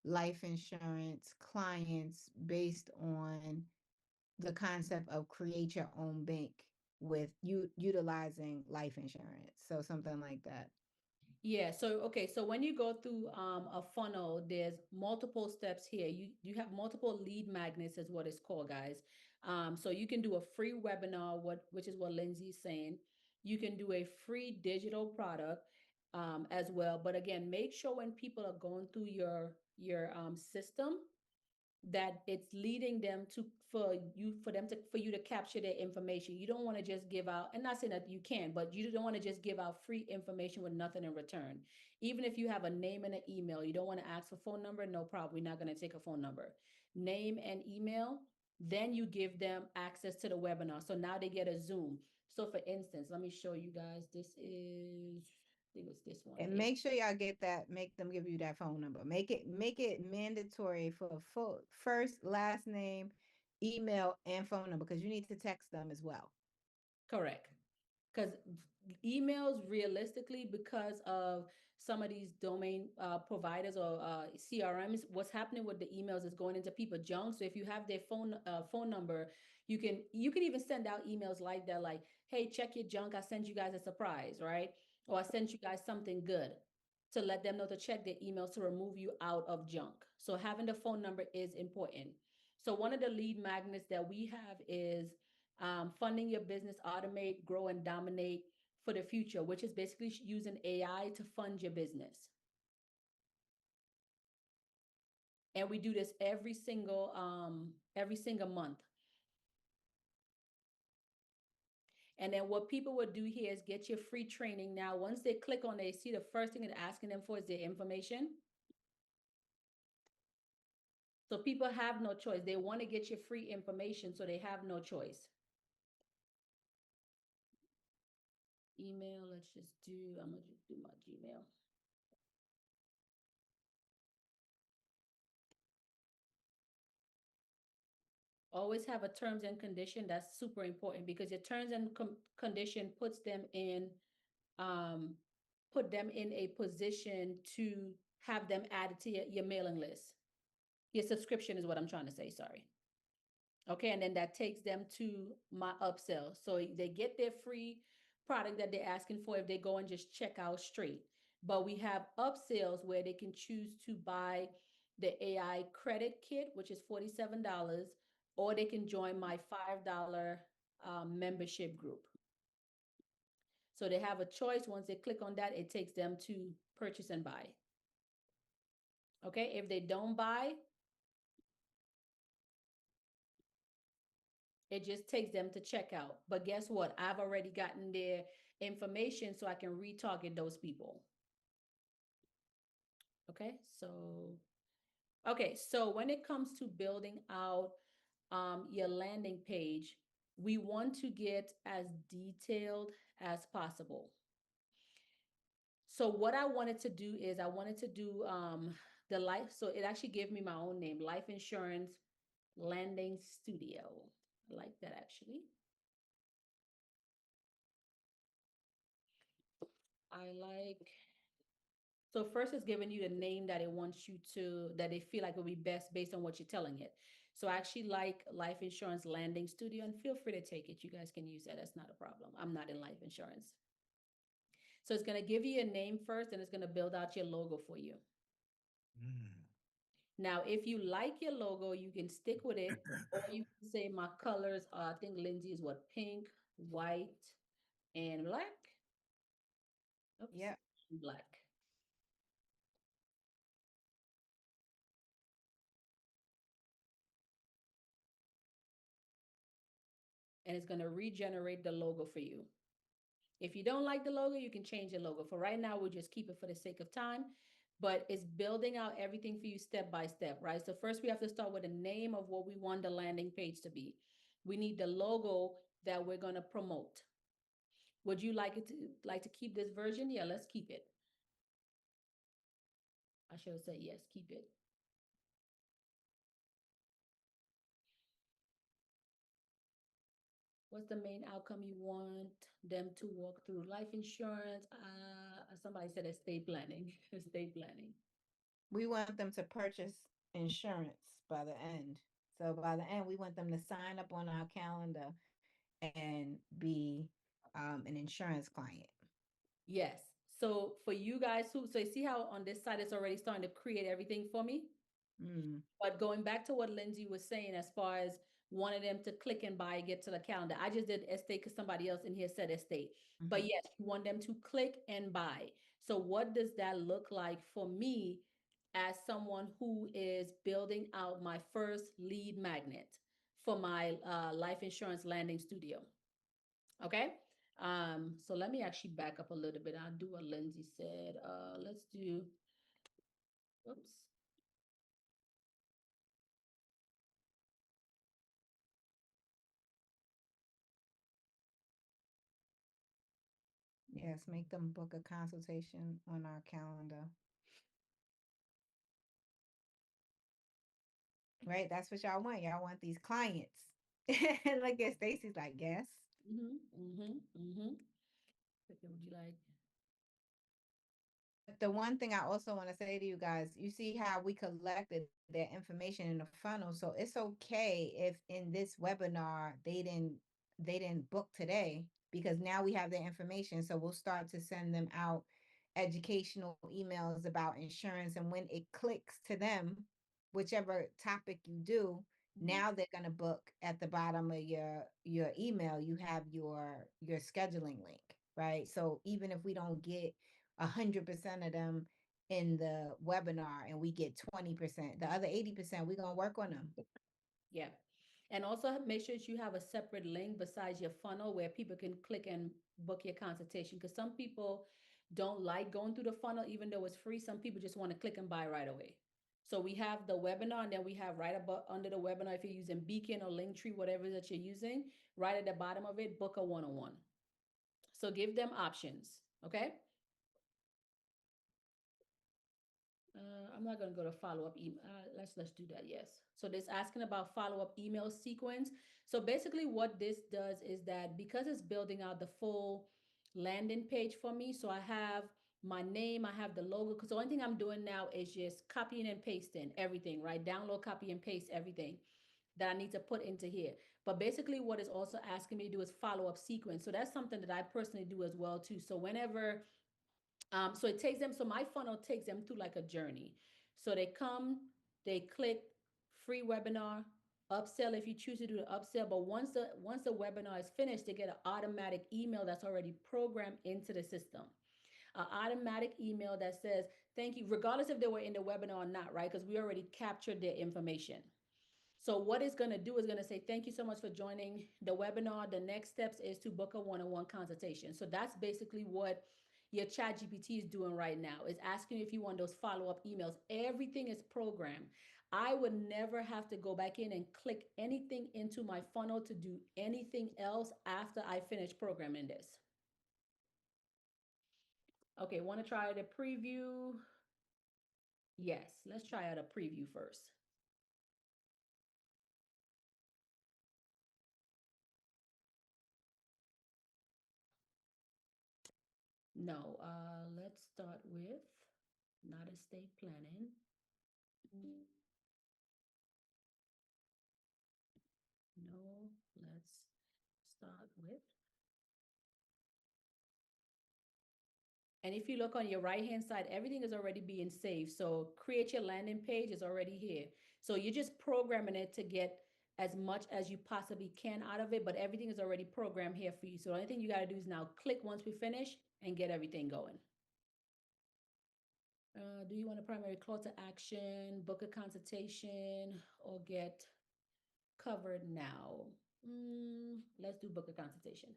life insurance clients based on the concept of create your own bank with you utilizing life insurance. So something like that. Yeah, so okay, so when you go through a funnel, there's multiple steps here. You have multiple lead magnets is what it's called, guys. So you can do a free webinar, which is what Lindsay's saying. You can do a free digital product as well. But again, make sure when people are going through your system that it's leading them to for you to capture their information. You don't want to just give out, and not saying that you can, but you don't want to just give out free information with nothing in return. Even if you have a name and an email, you don't want to ask for phone number, no problem. We're not going to take a phone number. Name and email, then you give them access to the webinar. So now they get a Zoom. So for instance, let me show you guys. This is, I think it's this one And here. make sure y'all get that, make them give you that phone number. Make it mandatory for full first, last name, email, and phone number, because you need to text them as well. Correct. Because emails realistically, because of some of these domain providers or CRMs, what's happening with the emails is going into people's junk. So if you have their phone number, you can even send out emails like that, like, hey, check your junk. I sent you guys a surprise, right? Or I sent you guys something good, to let them know to check their emails to remove you out of junk. So having the phone number is important. So one of the lead magnets that we have is funding your business, automate, grow, and dominate for the future, which is basically using AI to fund your business. And we do this every single month. And then what people would do here is get your free training. Now, once they click on, they see the first thing it's asking them for is their information. So people have no choice. They want to get your free information, so they have no choice. Email, let's just do, I'm gonna just do my Gmail. Always have a terms and condition. That's super important, because your terms and condition puts them in a position to have them added to your mailing list. Your subscription is what I'm trying to say, sorry. Okay, and then that takes them to my upsell. So they get their free product that they're asking for if they go and just check out straight. But we have upsells where they can choose to buy the AI credit kit, which is $47, or they can join my $5 membership group. So they have a choice. Once they click on that, it takes them to purchase and buy. Okay, if they don't buy, it just takes them to checkout. But guess what? I've already gotten their information, so I can retarget those people. Okay, so when it comes to building out your landing page, we want to get as detailed as possible. So what I wanted to do is I wanted to do the life. So it actually gave me my own name, Life Insurance Landing Studio. I like that actually. So first it's giving you the name that it wants you to, that they feel like will be best based on what you're telling it. So I actually like Life Insurance Landing Studio, and feel free to take it. You guys can use that. That's not a problem. I'm not in life insurance. So it's going to give you a name first, and it's going to build out your logo for you. Now, if you like your logo, you can stick with it, or you can say my colors are, I think Lindsay is what, pink, white, and black? Oops, Yeah. black. And it's going to regenerate the logo for you. If you don't like the logo, you can change the logo. For right now, we'll just keep it for the sake of time, but it's building out everything for you step by step, right? So first we have to start with the name of what we want the landing page to be. We need the logo that we're going to promote. Would you like to keep this version? Yeah, let's keep it. I should have said yes, keep it. What's the main outcome you want them to walk through? Life insurance. Somebody said estate planning. Estate planning. We want them to purchase insurance by the end. So by the end, we want them to sign up on our calendar and be an insurance client. Yes. So for you guys so you see how on this side it's already starting to create everything for me? Mm, But going back to what Lindsay was saying, as far as wanting them to click and buy, get to the calendar. I just did estate because somebody else in here said estate. But mhm. yes, you want them to click and buy. So what does that look like for me as someone who is building out my first lead magnet for my life insurance landing studio? Okay. So let me actually back up a little bit. I'll do what Lindsay said. Let's do, oops. Yes, make them book a consultation on our calendar. Right? That's what y'all want. Y'all want these clients. Look at Stacy's like, yes. Okay, would you like? But the one thing I also want to say to you guys, you see how we collected their information in the funnel. So it's okay if in this webinar they didn't book today, because now we have their information. So we'll start to send them out educational emails about insurance. And when it clicks to them, whichever topic you do, now they're going to book at the bottom of your email. You have your scheduling link, right? So even if we don't get 100% of them in the webinar and we get 20%, the other 80%, we're going to work on them. Yeah. And also make sure that you have a separate link besides your funnel where people can click and book your consultation. Because some people don't like going through the funnel, even though it's free. Some people just want to click and buy right away. So we have the webinar, and then we have right above under the webinar, if you're using Beacon or Linktree, whatever that you're using, right at the bottom of it, book a one-on-one. So give them options. Okay. I'm not going to go to follow-up email. Let's do that. Yes. So this asking about follow-up email sequence. So basically what this does is that because it's building out the full landing page for me, so I have my name, I have the logo, because the only thing I'm doing now is just copying and pasting everything, right? Download, copy, and paste everything that I need to put into here. But basically what it's also asking me to do is follow-up sequence. So that's something that I personally do as well too. So whenever so it takes them, so my funnel takes them through like a journey. So they come, they click free webinar, upsell if you choose to do the upsell. But once the webinar is finished, they get an automatic email that's already programmed into the system. An automatic email that says, thank you, regardless if they were in the webinar or not, right? Because we already captured their information. So what it's going to do is going to say, thank you so much for joining the webinar. The next steps is to book a one-on-one consultation. So that's basically what your chat GPT is doing right now, is asking if you want those follow-up emails. Everything is programmed. I would never have to go back in and click anything into my funnel to do anything else after I finish programming this. Okay, want to try the preview? Yes, let's try out a preview first. No, let's start with not estate planning. No, let's start with. And if you look on your right-hand side, everything is already being saved. So create your landing page is already here. So you're just programming it to get as much as you possibly can out of it, but everything is already programmed here for you. So the only thing you got to do is now click once we finish and get everything going. Do you want a primary call to action, book a consultation, or get covered now? Let's do book a consultation.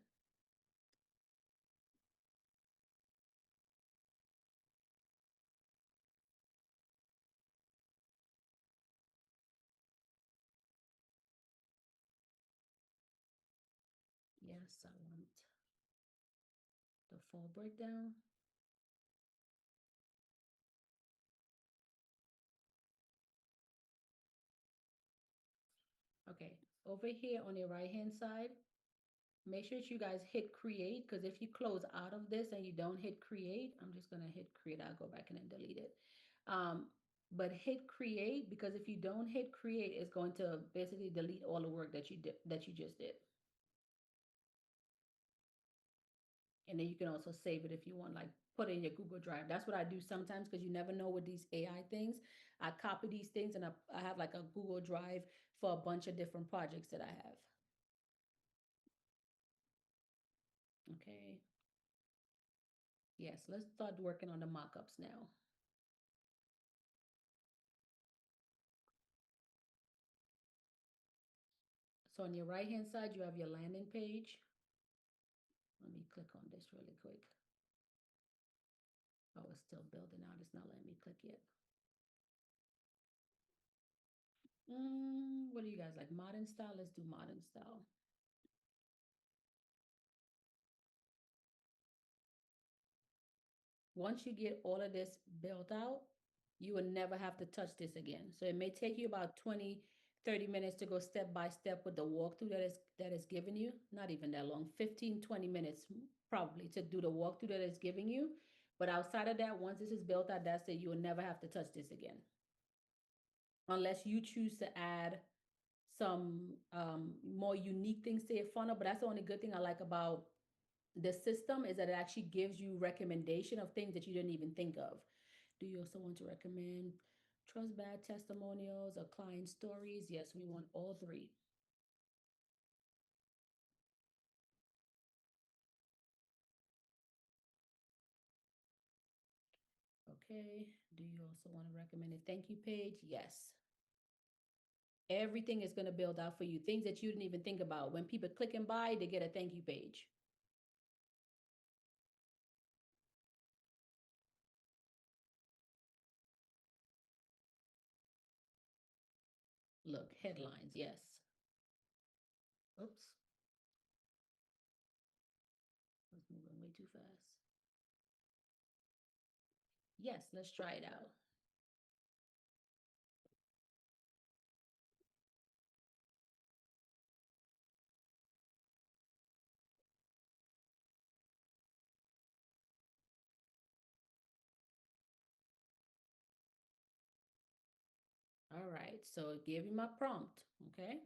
Yes, I want the full breakdown. Okay, over here on your right-hand side, make sure that you guys hit create, because if you close out of this and you don't hit create, I'm just gonna hit create, I'll go back and then delete it. But hit create, because if you don't hit create, it's going to basically delete all the work that you just did. And then you can also save it if you want, like put it in your Google Drive. That's what I do sometimes because you never know with these AI things. I copy these things and I have like a Google Drive for a bunch of different projects that I have. Okay. Yes, let's start working on the mock-ups now. So on your right-hand side, you have your landing page. Let me click on this really quick. Oh, it's still building out. It's not letting me click yet. What do you guys like? Modern style? Let's do modern style. Once you get all of this built out, you will never have to touch this again. So it may take you about 20, 30 minutes to go step by step with the walkthrough that is given you. Not even that long, 15, 20 minutes probably to do the walkthrough that it's giving you. But outside of that, once this is built out, that's it. You will never have to touch this again. Unless you choose to add some more unique things to your funnel. But that's the only good thing I like about the system is that it actually gives you recommendation of things that you didn't even think of. Do you also want to recommend trust bad testimonials or client stories? Yes, we want all three. Okay. Do you also want to recommend a thank you page? Yes. Everything is going to build out for you. Things that you didn't even think about. When people click and buy, they get a thank you page. Look, headlines, yes. Oops. I was moving way too fast. Yes, let's try it out. All right, so it gave you my prompt, okay?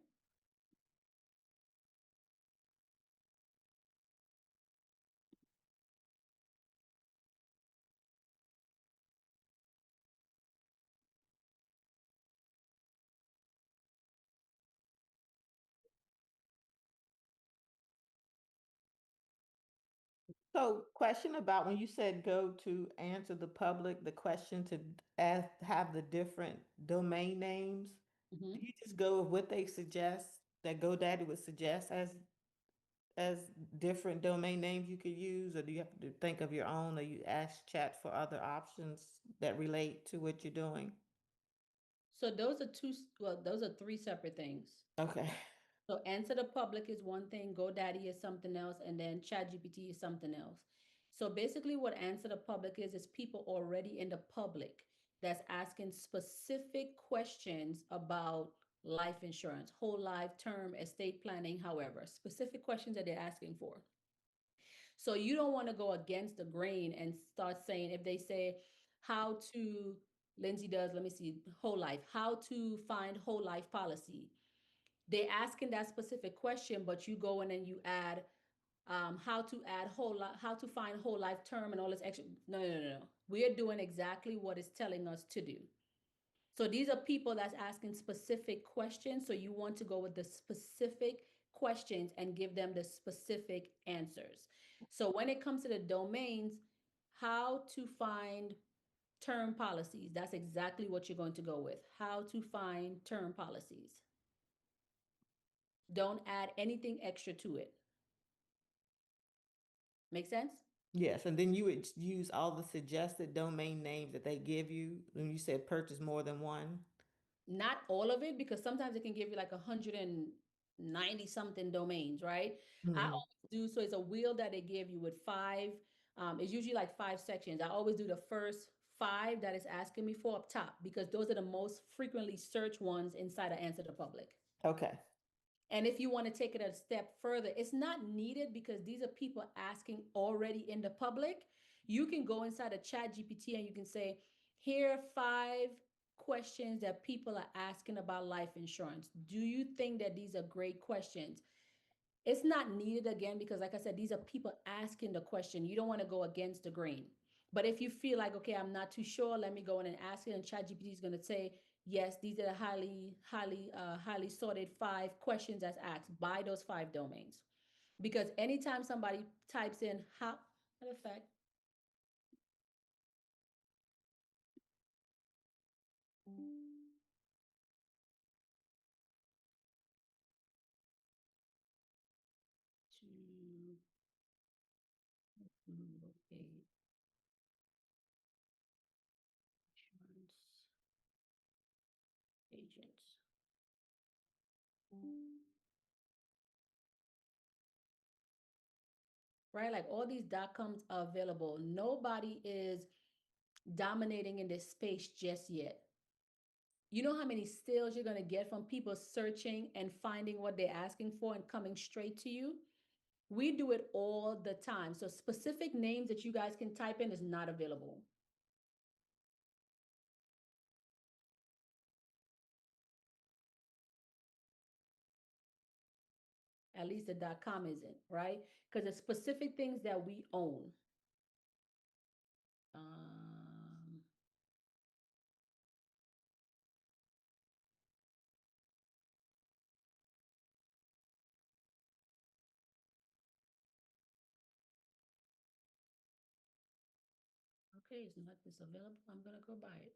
So question about when you said go to answer the public, the question to ask, have the different domain names. Mhm. Do you just go with what they suggest, that GoDaddy would suggest as different domain names you could use, or do you have to think of your own, or you ask chat for other options that relate to what you're doing? So those are those are three separate things. Okay. So answer the public is one thing, GoDaddy is something else, and then ChatGPT is something else. So basically what answer the public is people already in the public that's asking specific questions about life insurance, whole life, term, estate planning, however, specific questions that they're asking for. So you don't want to go against the grain and start saying, if they say how to, Lindsay does, let me see, whole life, how to find whole life policy. They asking that specific question, but you go in and you add how to add how to find whole life term and all this extra. No, no, no, no. We are doing exactly what it's telling us to do. So these are people that's asking specific questions. So you want to go with the specific questions and give them the specific answers. So when it comes to the domains, how to find term policies, that's exactly what you're going to go with. How to find term policies. Don't add anything extra to it. Make sense? Yes, and then you would use all the suggested domain names that they give you when you said purchase more than one. Not all of it, because sometimes it can give you like 190 something domains, right? I Mhm. always do, so it's a wheel that they give you with five, it's usually like 5 sections. I always do the first 5 that is asking me for up top, because those are the most frequently searched ones inside of Answer the Public. Okay. And if you want to take it a step further, it's not needed because these are people asking already in the public. You can go inside a ChatGPT and you can say, here are 5 questions that people are asking about life insurance. Do you think that these are great questions? It's not needed again, because like I said, these are people asking the question. You don't want to go against the grain. But if you feel like, okay, I'm not too sure, let me go in and ask it, and ChatGPT is going to say, yes, these are the highly sorted 5 questions that's asked by those 5 domains. Because anytime somebody types in how, matter of fact, to locate insurance agents. Right? Like all these .coms are available. Nobody is dominating in this space just yet. You know how many sales you're going to get from people searching and finding what they're asking for and coming straight to you? We do it all the time. So specific names that you guys can type in is not available. At least the .com isn't, right? Because it's specific things that we own. Okay, it's not this available. I'm gonna go buy it.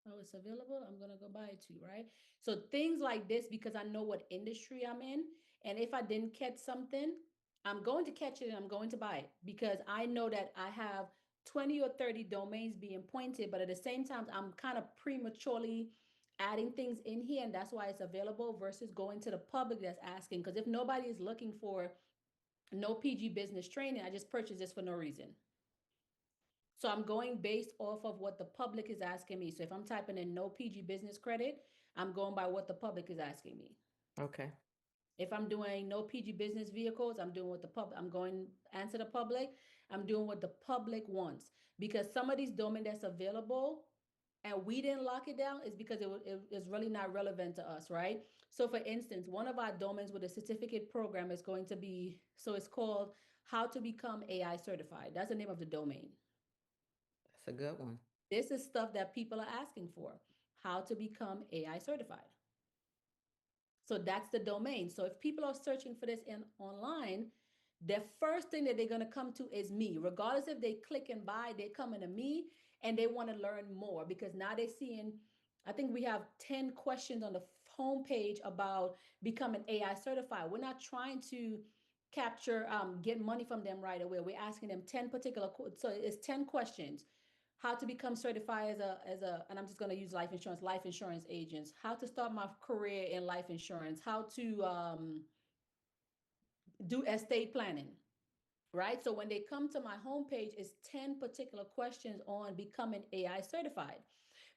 Oh, it's available. I'm gonna go buy it too, right? So things like this, because I know what industry I'm in, and if I didn't catch something, I'm going to catch it and I'm going to buy it, because I know that I have 20 or 30 domains being pointed, but at the same time, I'm kind of prematurely adding things in here, and that's why it's available versus going to the public that's asking. Because if nobody is looking for no PG business training, I just purchased this for no reason. So I'm going based off of what the public is asking me. So if I'm typing in no PG business credit, I'm going by what the public is asking me. Okay. If I'm doing no PG business vehicles, I'm doing what the public, I'm going answer the public. I'm doing what the public wants, because some of these domain that's available and we didn't lock it down is because it is really not relevant to us, right? So for instance, one of our domains with a certificate program is going to be, so it's called How to Become AI Certified. That's the name of the domain. That's a good one. This is stuff that people are asking for. How to become AI certified. So that's the domain. So if people are searching for this online, the first thing that they're going to come to is me. Regardless if they click and buy, they're coming to me and they want to learn more, because now they're seeing, I think we have 10 questions on the homepage about becoming AI certified. We're not trying to capture, get money from them right away. We're asking them 10 particular, so it's 10 questions. How to become certified and I'm just going to use life insurance agents, how to start my career in life insurance, how to do estate planning, right? So when they come to my homepage, it's 10 particular questions on becoming AI certified,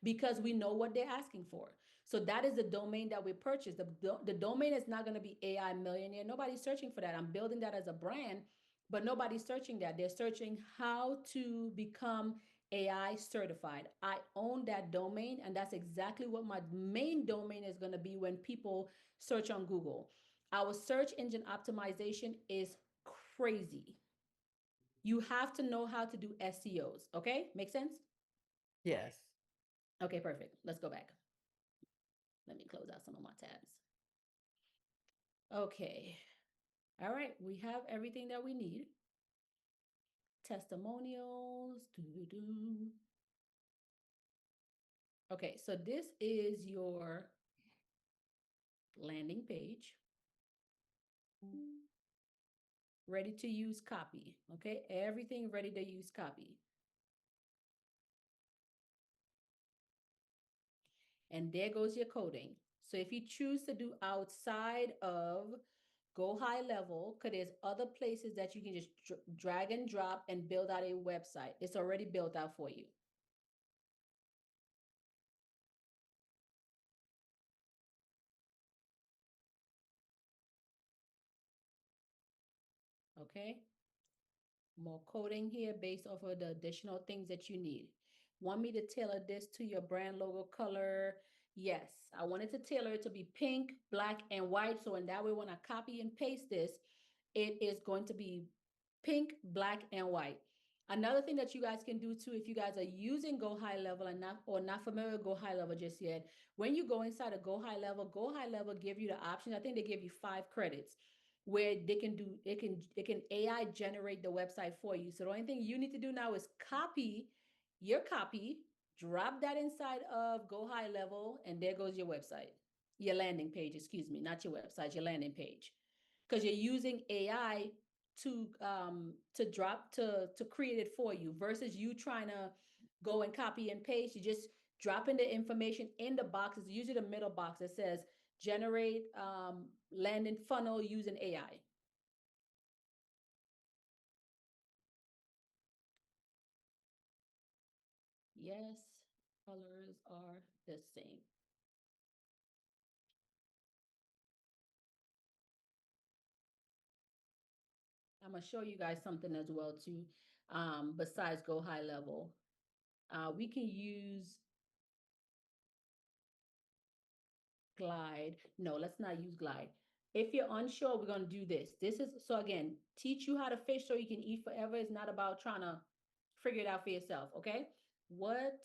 because we know what they're asking for. So that is the domain that we purchased. The domain is not going to be AI millionaire. Nobody's searching for that. I'm building that as a brand, but nobody's searching that. They're searching how to become AI certified. I own that domain, and that's exactly what my main domain is going to be when people search on Google. Our search engine optimization is crazy. You have to know how to do SEOs, okay? Make sense? Yes. Okay, perfect. Let's go back. Let me close out some of my tabs. Okay. All right, we have everything that we need. Testimonials. Doo-doo-doo. Okay, so this is your landing page. Ready to use copy. Okay, everything ready to use copy. And there goes your coding. So if you choose to do outside of Go High Level, because there's other places that you can just drag and drop and build out a website. It's already built out for you. Okay. More coding here based off of the additional things that you need. Want me to tailor this to your brand logo color? Yes, I wanted to tailor it to be pink, black, and white. So in that way, when I copy and paste this, it is going to be pink, black, and white. Another thing that you guys can do too, if you guys are using Go High Level and not familiar with Go High Level just yet, when you go inside of Go High Level give you the option. I think they give you 5 credits where they can do it can AI generate the website for you. So the only thing you need to do now is copy your copy, drop that inside of Go High Level, and there goes your website, your landing page. Excuse me, not your website, your landing page, because you're using AI to create it for you versus you trying to go and copy and paste. You just drop in the information in the boxes, usually the middle box that says generate landing funnel using AI. Yes, colors are the same. I'm gonna show you guys something as well too. Besides Go High Level, we can use Glide. No, let's not use Glide. If you're unsure, we're gonna do this. This is so again, teach you how to fish so you can eat forever. It's not about trying to figure it out for yourself. Okay, what?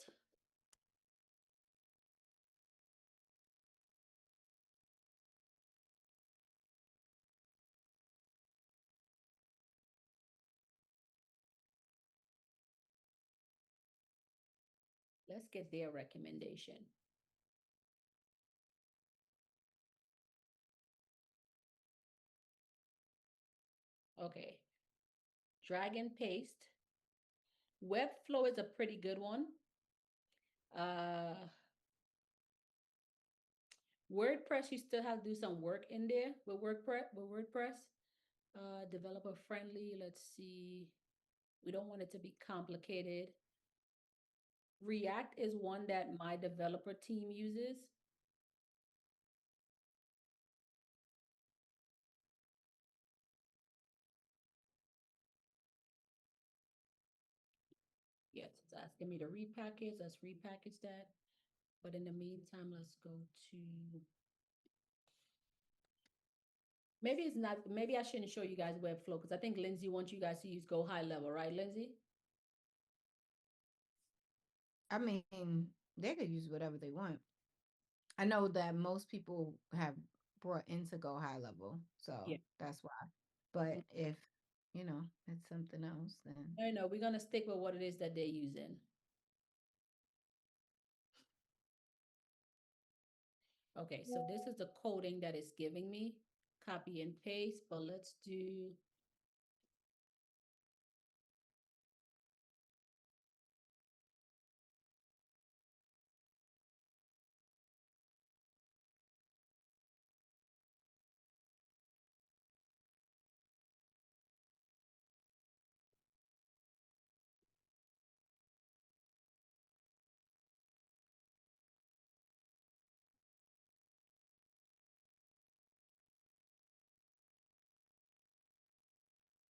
Let's get their recommendation. Okay, drag and paste. Webflow is a pretty good one. WordPress, you still have to do some work in there with WordPress. Developer friendly. Let's see. We don't want it to be complicated. React is one that my developer team uses. Yes, it's asking me to repackage. Let's repackage that. But in the meantime, let's go to, maybe it's not, maybe I shouldn't show you guys Webflow because I think Lindsay wants you guys to use Go High Level, right, Lindsay? I mean, they could use whatever they want. I know that most people have brought into Go High Level, so Yeah. that's why. But if it's something else, then No, we're gonna stick with what it is that they're using. Okay, so this is the coding that it's giving me. Copy and paste, but let's do.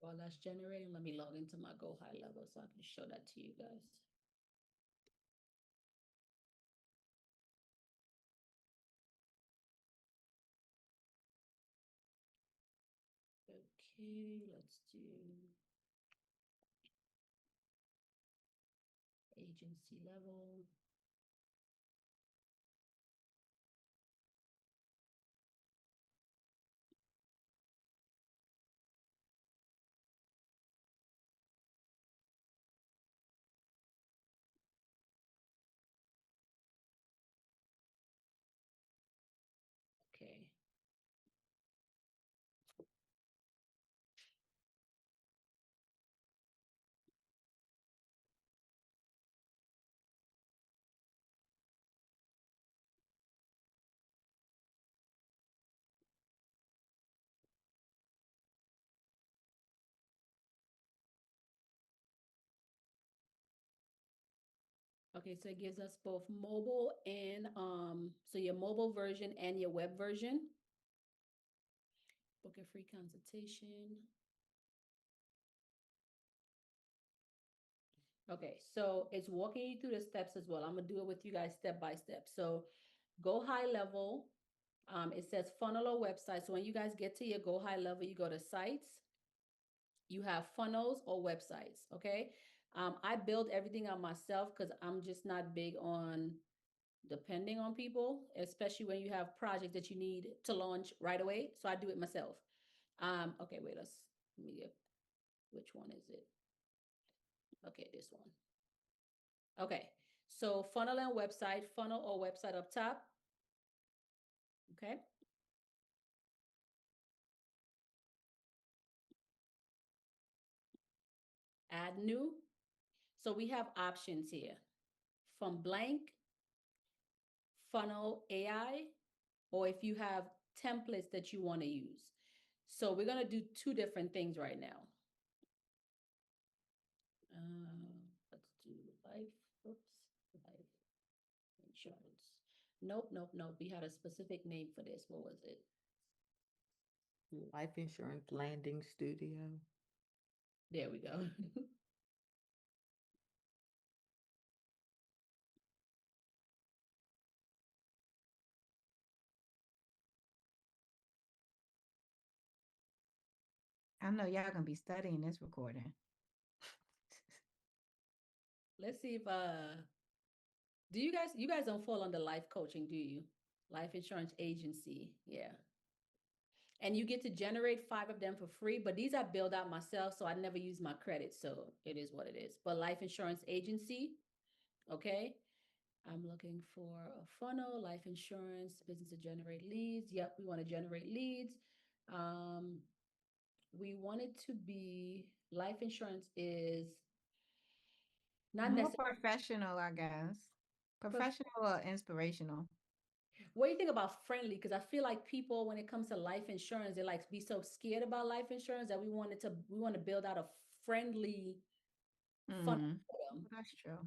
While that's generating, let me log into my Go High Level so I can show that to you guys. Okay, let's do agency level. Okay. Okay, so it gives us both mobile and so your mobile version and your web version. Book a free consultation. Okay, so it's walking you through the steps as well. I'm gonna do it with you guys step by step. So go high level. It says funnel or website. So when you guys get to your go high level, you go to sites. You have funnels or websites. Okay. I build everything out myself because I'm just not big on depending on people, especially when you have projects that you need to launch right away. So I do it myself. Okay, wait, let me get, which one is it? Okay, this one. Okay, so funnel and website, funnel or website up top. Okay. Add new. So we have options here from blank, funnel AI, or if you have templates that you want to use. So we're going to do two different things right now. Let's do life, oops, life insurance. Nope, nope, nope. We had a specific name for this. What was it? Life Insurance Landing Studio. There we go. I know y'all gonna be studying this recording. Let's see if do you guys don't fall under life coaching, do you? Life insurance agency. Yeah. And you get to generate 5 of them for free, but these I build out myself, so I never use my credit, so it is what it is. But life insurance agency, okay? I'm looking for a funnel, life insurance, business to generate leads. Yep, we want to generate leads. We want it to be life insurance is not More necessarily. professional, I guess. Professional or inspirational. What do you think about friendly? Because I feel like people, when it comes to life insurance, they like be so scared about life insurance that we want to build out a friendly funnel Mm, for them. that's true.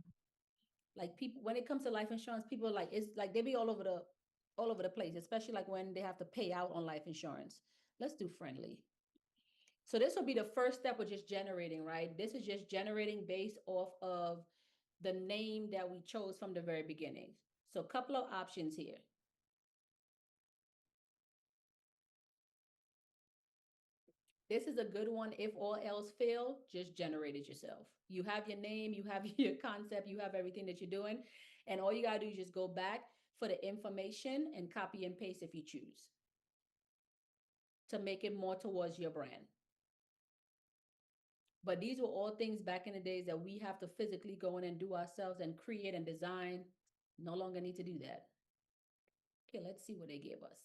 Like people, when it comes to life insurance, people like it's like they be all over the place, especially like when they have to pay out on life insurance. Let's do friendly. So this will be the first step of just generating, right? This is just generating based off of the name that we chose from the very beginning. So a couple of options here. This is a good one. If all else fail, just generate it yourself. You have your name, you have your concept, you have everything that you're doing. And all you got to do is just go back for the information and copy and paste if you choose to make it more towards your brand. But these were all things back in the days that we have to physically go in and do ourselves and create and design. No longer need to do that. Okay, let's see what they gave us.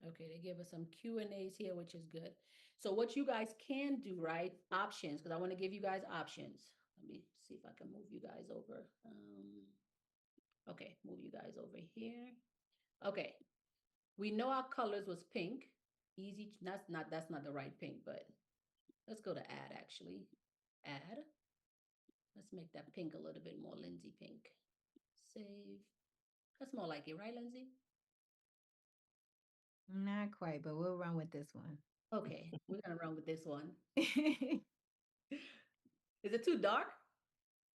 Okay, they gave us some Q&As here, which is good. So what you guys can do, right? Options, because I want to give you guys options. Let me see if I can move you guys over. Okay, move you guys over here. Okay, we know our colors was pink. Easy, that's not the right pink, but let's go to add actually. Add. Let's make that pink a little bit more Lindsay pink. Save. That's more like it, right, Lindsay? Not quite, but we'll run with this one. Okay, we're gonna run with this one. Is it too dark?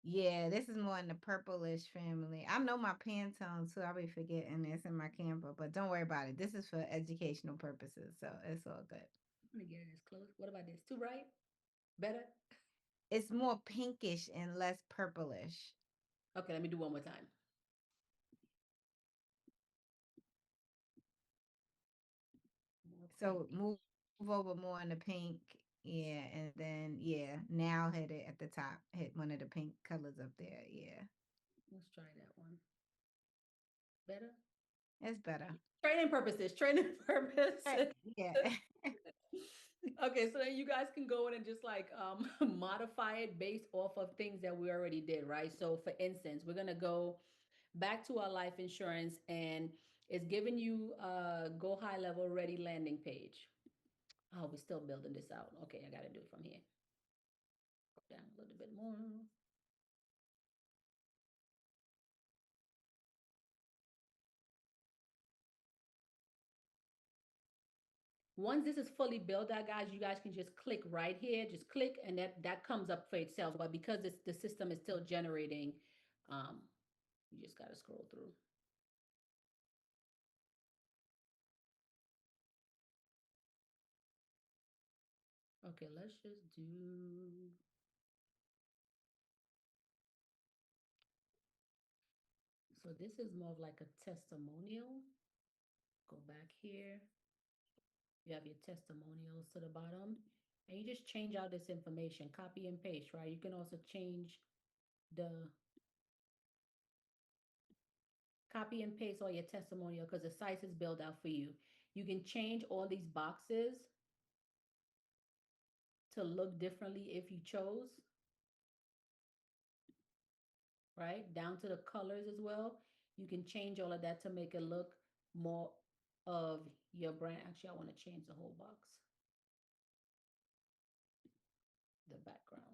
Yeah, this is more in the purplish family. I know my Pantone too. I'll be forgetting this in my camper, but don't worry about it. This is for educational purposes, so it's all good. Let me get it as close. What about this? Too bright? Better? It's more pinkish and less purplish. Okay, let me do one more time. So move over more in the pink. Yeah, and then now hit it at the top. Hit one of the pink colors up there. Yeah. Let's try that one. Better? It's better. Training purposes. Yeah. Okay, so then you guys can go in and just like modify it based off of things that we already did, right? So for instance, we're gonna go back to our life insurance and it's giving you a go high level ready landing page. Oh, we're still building this out. Okay, I gotta do it from here. Go down a little bit more. Once this is fully built out, guys, you guys can just click right here, just click, and that comes up for itself. But because the system is still generating, you just gotta scroll through. Okay, let's just do. So this is more of like a testimonial. Go back here. You have your testimonials to the bottom, and you just change out this information, copy and paste, right? You can also change the copy and paste all your testimonial because the site is built out for you. You can change all these boxes to look differently if you chose, right? Down to the colors as well. You can change all of that to make it look more of your brand. Actually, I want to change the whole box. The background.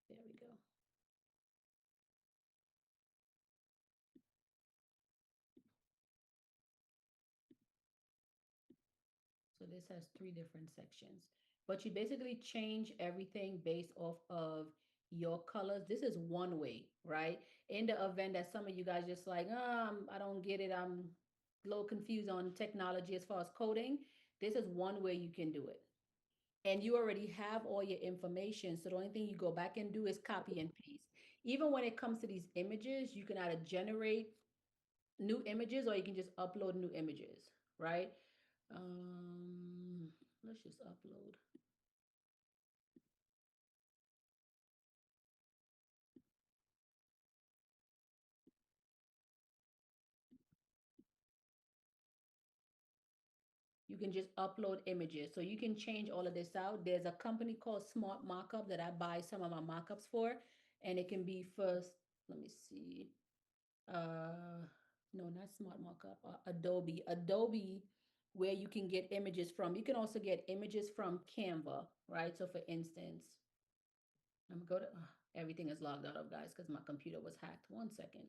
There we go. So this has 3 different sections, but you basically change everything based off of your colors. This is one way, right? In the event that some of you guys just like, I don't get it. I'm a little confused on technology as far as coding. This is one way you can do it. And you already have all your information. So the only thing you go back and do is copy and paste. Even when it comes to these images, you can either generate new images or you can just upload new images, right? Let's just upload. You can just upload images. So you can change all of this out. There's a company called Smart Markup that I buy some of my markups for, and it can be first, let me see. No, not Smart Markup, Adobe. Adobe, where you can get images from. You can also get images from Canva, right? So for instance, I'm gonna go to, everything is logged out of, guys, because my computer was hacked. 1 second.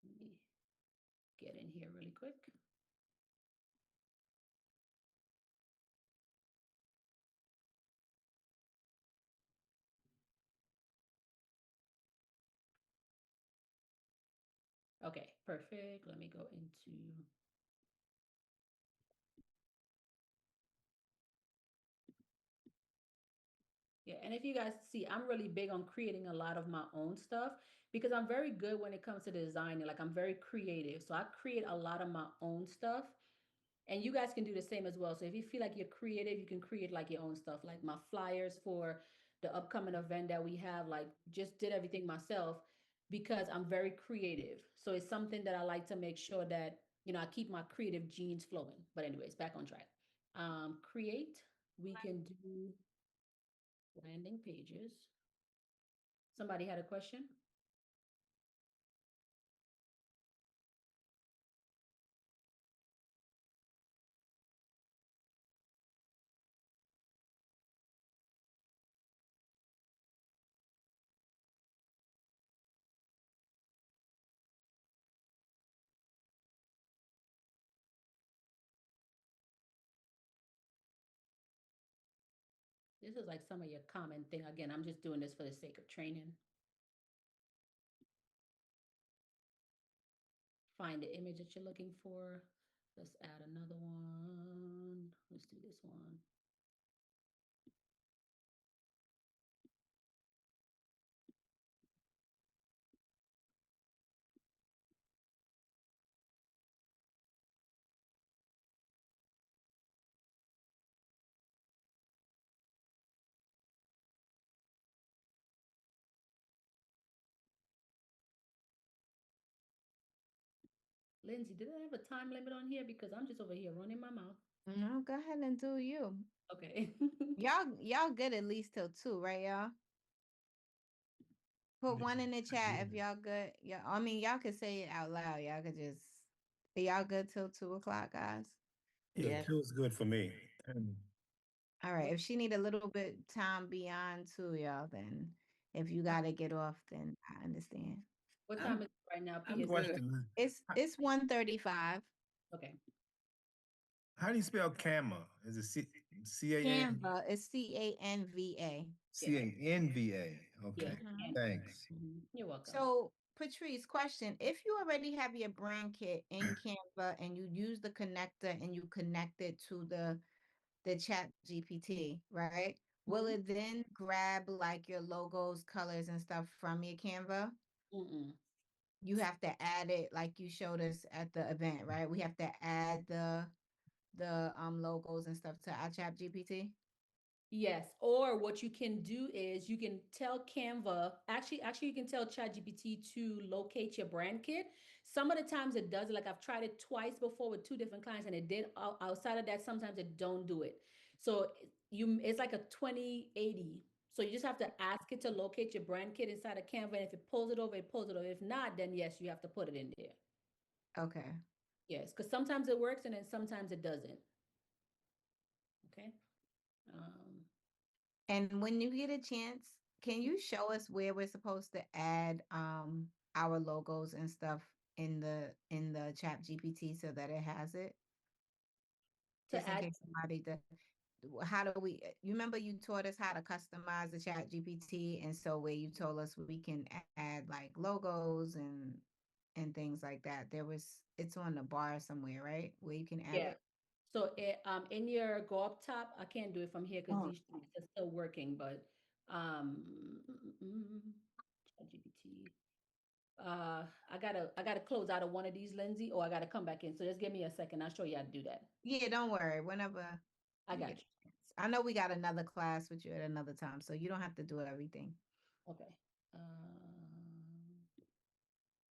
Let me get in here really quick. Okay, perfect. Let me go into. Yeah, and if you guys see, I'm really big on creating a lot of my own stuff because I'm very good when it comes to designing. Like I'm very creative. So I create a lot of my own stuff. And you guys can do the same as well. So if you feel like you're creative, you can create like your own stuff, like my flyers for the upcoming event that we have, like just did everything myself because I'm very creative. So it's something that I like to make sure that, I keep my creative genes flowing. But anyways, back on track. Create, we can do landing pages. Somebody had a question? This is like some of your common thing. Again, I'm just doing this for the sake of training. Find the image that you're looking for. Let's add another one. Let's do this one. Lindsay, did I have a time limit on here? Because I'm just over here running my mouth. No, go ahead and do you. Okay. Y'all good at least till 2, right, y'all? Put one in the chat if y'all good. Yeah, I mean y'all could say it out loud. Y'all could just. Are y'all good till 2 o'clock, guys? Yeah, Yes. 2 is good for me. All right. If she need a little bit time beyond too, y'all, then if you gotta get off, then I understand. What I'm- time is it right now, I'm PSA? good. Question, It's 1:35. Okay, how do you spell Canva? Is it C-A-N? Canva is CANVA. C-A-N-V-A? Okay, Mhm. thanks. you're welcome. So, Patrice, question: if you already have your brand kit in Canva and you use the connector and you connect it to the Chat GPT, right? Will Mhm. it then grab like your logos, colors, and stuff from your Canva? Mm-mm. You have to add it like you showed us at the event, right? We have to add the logos and stuff to our Chat GPT. Yes, or what you can do is you can tell Canva, actually you can tell ChatGPT to locate your brand kit. Some of the times it does, like I've tried it twice before with two different clients and it did. Outside of that, sometimes it don't do it. So it's like a 2080. So you just have to ask it to locate your brand kit inside of Canva. And if it pulls it over, it pulls it over. If not, then yes, you have to put it in there. Okay. Yes, because sometimes it works and then sometimes it doesn't. Okay. Um, And when you get a chance, can you show us where we're supposed to add our logos and stuff in the Chat GPT so that it has it? to Just in add, case somebody does. How do we? You remember you taught us how to customize the Chat GPT, and so where you told us we can add like logos and things like that. It's on the bar somewhere, right? Where you can add yeah. it. So in your go up top, I can't do it from here because Oh. these things are still working, but ChatGPT. I gotta close out of one of these, Lindsay, or I gotta come back in. So just give me a second. I'll show you how to do that. Yeah, don't worry. Whenever I you got get you. a chance. I know we got another class with you at another time, so you don't have to do everything. Okay.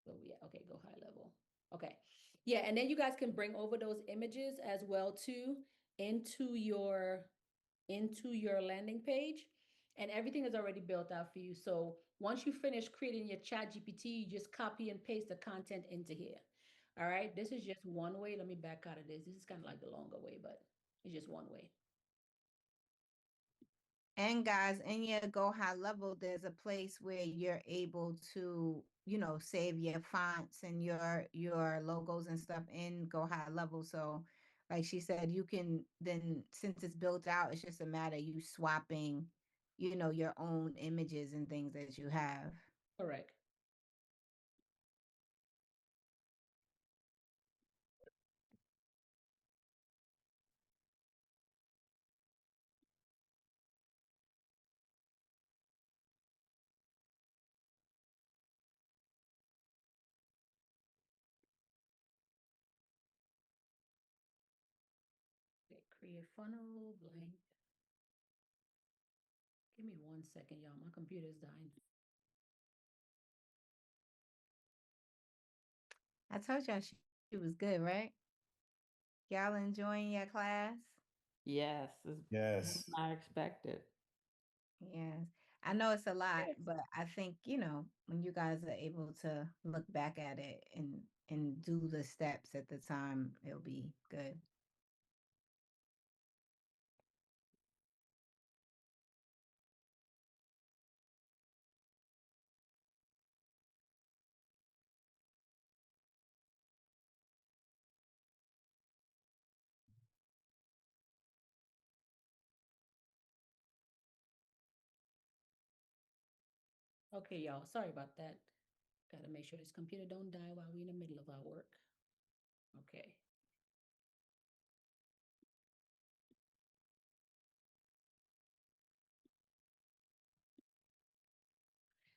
So yeah, okay, go high level. Okay. Yeah, and then you guys can bring over those images as well too into your landing page, and everything is already built out for you. So once you finish creating your Chat GPT, you just copy and paste the content into here. All right, this is just one way. Let me back out of this. This is kind of like the longer way, but it's just one way. And guys, in your Go High Level, there's a place where you're able to, save your fonts and your logos and stuff in Go High Level. So, like she said, you can then, since it's built out, it's just a matter of you swapping, your own images and things that you have. Correct. Okay, create funnel blank. Give me 1 second, y'all. My computer's dying. I told y'all she was good, right? Y'all enjoying your class? Yes, it's Yes. not expected. Yes. I know it's a lot, but I think, when you guys are able to look back at it and do the steps at the time, it'll be good. Okay, y'all. Sorry about that. Gotta make sure this computer don't die while we're in the middle of our work. Okay.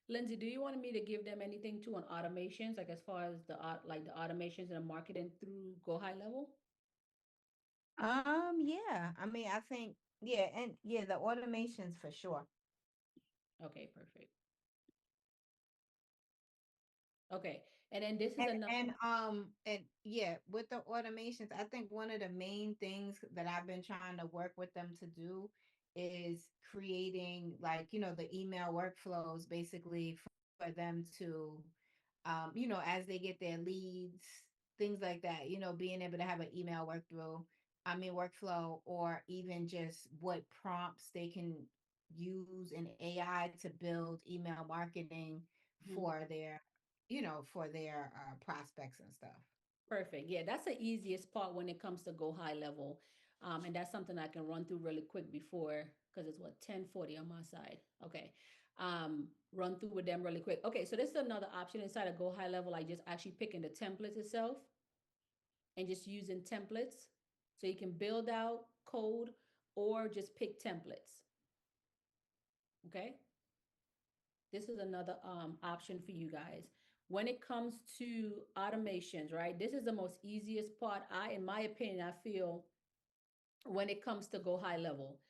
Lindsay, do you want me to give them anything too on automations, like as far as the automations and the marketing through Go High Level? Yeah. I mean, I think, yeah, and yeah, the automations for sure. Okay, perfect. Okay, and then this is And, another. and yeah, with the automations, I think one of the main things that I've been trying to work with them to do is creating like, the email workflows basically for them to, as they get their leads, things like that, being able to have an email workflow workflow, or even just what prompts they can use in AI to build email marketing Mhm. for their, for their prospects and stuff. Perfect. Yeah, that's the easiest part when it comes to go high level. And that's something I can run through really quick before, because it's what, 10:40 on my side. Okay. Run through with them really quick. Okay, so this is another option inside of go high level, like just actually picking the template itself and just using templates. So you can build out code or just pick templates. Okay. This is another option for you guys. When it comes to automations, right? This is the most easiest part. In my opinion, I feel when it comes to go high level.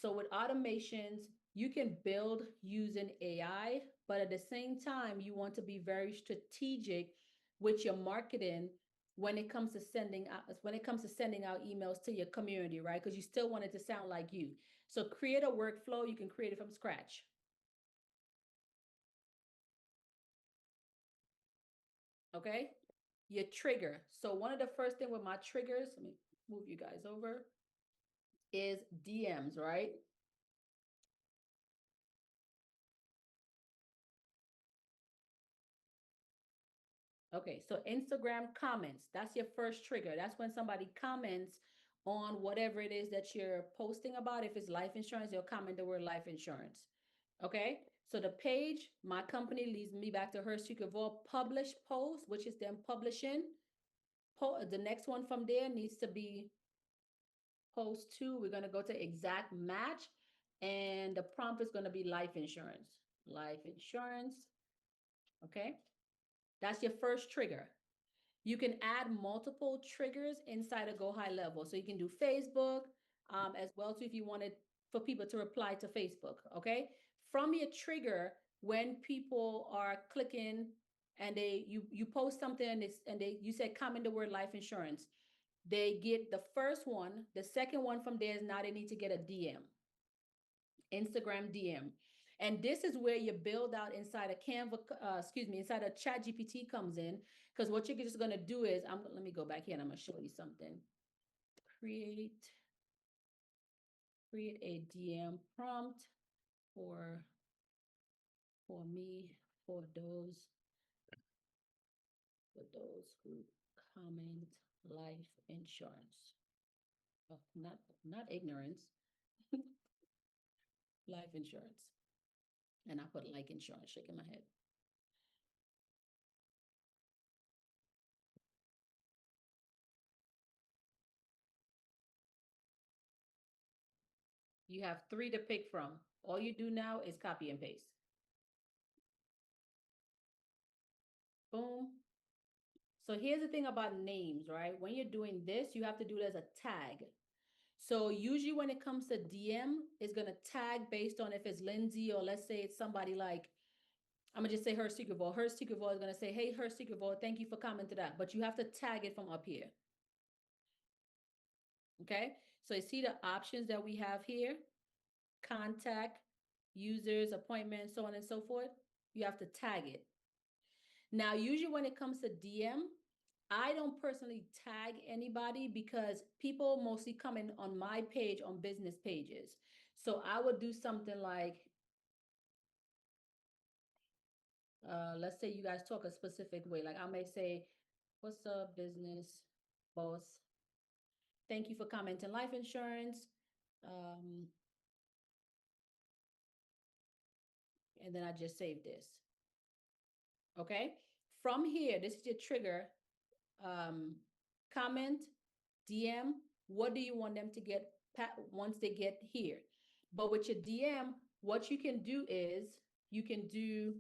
So with automations, you can build using AI, but at the same time, you want to be very strategic with your marketing when it comes to sending out emails to your community, right? Because you still want it to sound like you. So create a workflow. You can create it from scratch. Okay, your trigger. So one of the first thing with my triggers, let me move you guys over, is DMs, right? Okay, so Instagram comments, that's your first trigger. That's when somebody comments on whatever it is that you're posting about. If it's life insurance, they'll comment the word life insurance. Okay, so the page, my company, leads me back to Her Secret Vault publish post, which is them publishing. The next one from there needs to be post 2. We're going to go to exact match, and the prompt is going to be life insurance. Life insurance. Okay, that's your first trigger. You can add multiple triggers inside a go high level. So you can do Facebook as well too if you wanted for people to reply to Facebook. Okay, from your trigger, when people are clicking and you post something and you say comment the word life insurance, they get the first one. The second one from there is now they need to get a DM, Instagram DM. And this is where you build out inside a Canva, inside a ChatGPT comes in. Because what you're just going to do is, let me go back here and I'm going to show you something. Create a DM prompt for me, for those who comment life insurance. Oh, not ignorance. Life insurance. And I put like insurance, shaking my head. You have 3 to pick from. All you do now is copy and paste. Boom. So here's the thing about names, right? When you're doing this, you have to do it as a tag. So usually when it comes to DM, it's going to tag based on if it's Lindsay, or let's say it's somebody like, I'm gonna just say Her Secret Vault. Her Secret Vault is gonna say, hey, Her Secret Vault, thank you for commenting that. But you have to tag it from up here. Okay, so you see the options that we have here: contact, users, appointments, so on and so forth. You have to tag it. Now, usually when it comes to DM, I don't personally tag anybody because people mostly come in on my page on business pages. So I would do something like, let's say you guys talk a specific way. Like I may say, what's up, business boss? Thank you for commenting life insurance. And then I just save this. Okay. From here, this is your trigger. Comment, DM, what do you want them to get once they get here? But with your DM, what you can do is you can do,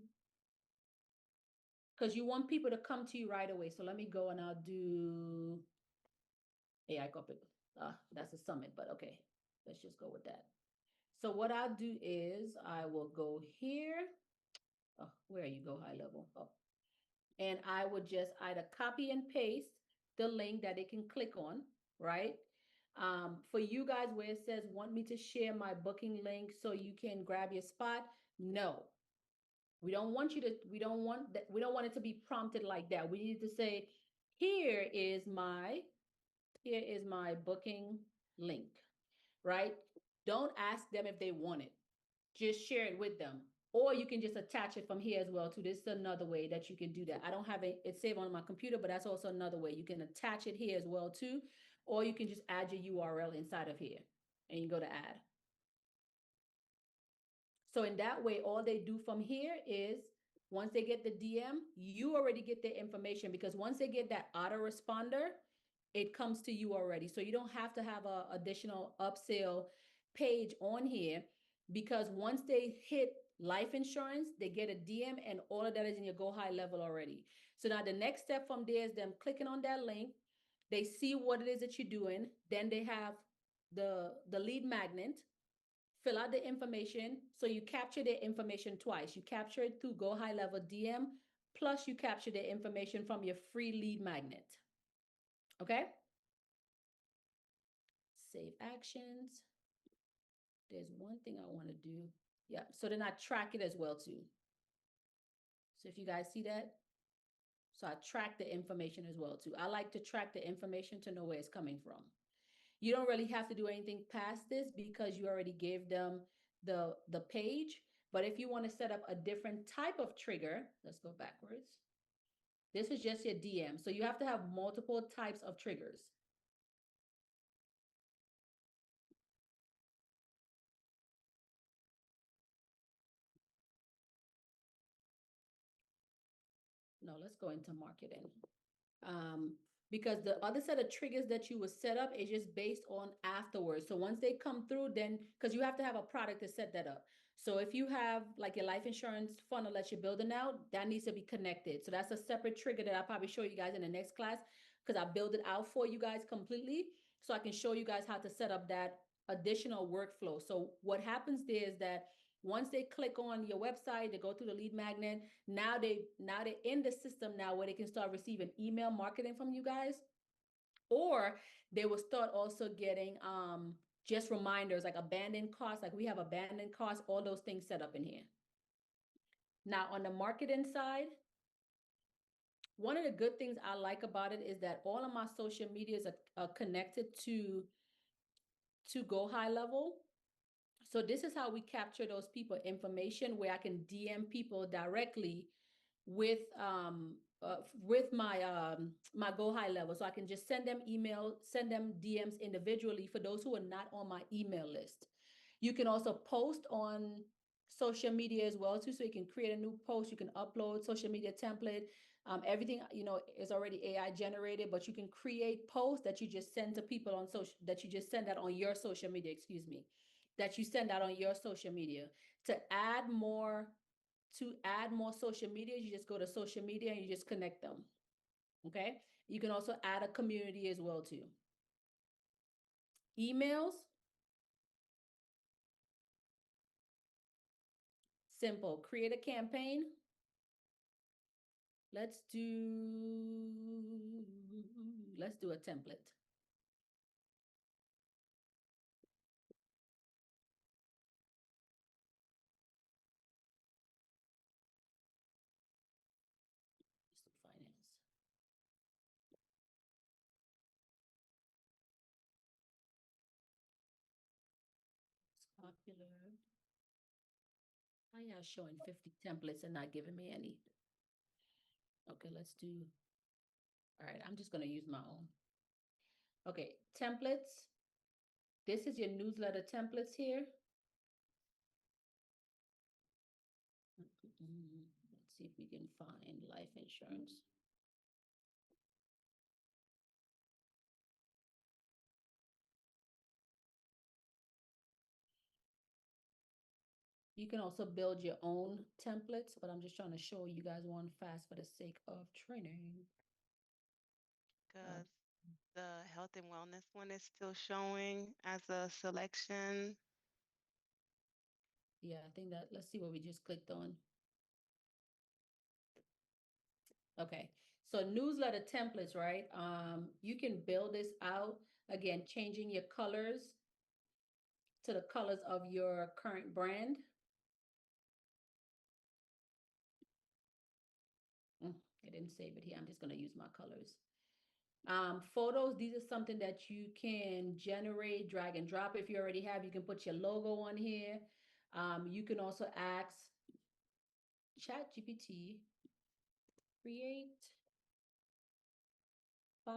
because you want people to come to you right away. So let me go and I'll do AI copy. That's a summit, but okay, let's just go with that. So what I'll do is I will go here. Oh, where you go high level? Oh, and I would just either copy and paste the link that they can click on, right? For you guys where it says, want me to share my booking link so you can grab your spot? No, we don't want you to, we don't want it to be prompted like that. We need to say, here is my here is my booking link, right? Don't ask them if they want it. Just share it with them. Or you can just attach it from here as well too. This is another way that you can do that. I don't have it saved on my computer, but that's also another way. You can attach it here as well too. Or you can just add your URL inside of here and you go to add. So in that way, all they do from here is once they get the DM, you already get their information, because once they get that autoresponder, it comes to you already. So you don't have to have a additional upsell page on here, because once they hit life insurance, they get a DM and all of that is in your Go High level already. So now the next step from there is them clicking on that link. They see what it is that you're doing. Then they have the lead magnet, fill out the information. So you capture their information twice. You capture it through Go High Level DM, plus you capture the information from your free lead magnet. Okay? Save actions. There's one thing I want to do. Yeah, so then I track it as well too. So if you guys see that, so I track the information as well too. I like to track the information to know where it's coming from. You don't really have to do anything past this because you already gave them the page. But if you want to set up a different type of trigger, let's go backwards. This is just your DM. So you have to have multiple types of triggers. No, let's go into marketing. Because the other set of triggers that you would set up is just based on afterwards. So once they come through, then, because you have to have a product to set that up. So if you have like your life insurance funnel that you're building out, that needs to be connected. So that's a separate trigger that I'll probably show you guys in the next class, because I build it out for you guys completely. So I can show you guys how to set up that additional workflow. So what happens there is that once they click on your website, they go through the lead magnet. Now they're in the system now where they can start receiving email marketing from you guys, or they will start also getting just reminders like abandoned costs. Like we have abandoned costs, all those things set up in here. Now on the marketing side, one of the good things I like about it is that all of my social medias are connected to Go High Level. So this is how we capture those people information, where I can DM people directly with my Go High Level. So I can just send them email, send them DMs individually for those who are not on my email list. You can also post on social media as well too. So you can create a new post, you can upload social media template. Everything, is already AI generated, but you can create posts that you just send to people on social, that you just send that on your social media, that you send out on your social media. To add more social media, you just go to social media and you just connect them. Okay. You can also add a community as well too. Emails. Simple. Create a campaign. Let's do a template. Finance. It's popular. Why y'all showing 50 templates and not giving me any? Okay, let's do. All right, I'm just going to use my own. Okay, templates. This is your newsletter templates here. Let's see if we can find life insurance. You can also build your own templates, but I'm just trying to show you guys one fast for the sake of training. Because the health and wellness one is still showing as a selection. Yeah, I think that, let's see what we just clicked on. Okay, so newsletter templates, right? You can build this out, again, changing your colors to the colors of your current brand. I didn't save it here. I'm just going to use my colors. Photos, these are something that you can generate, drag and drop. If you already have, you can put your logo on here. You can also ask ChatGPT, create 5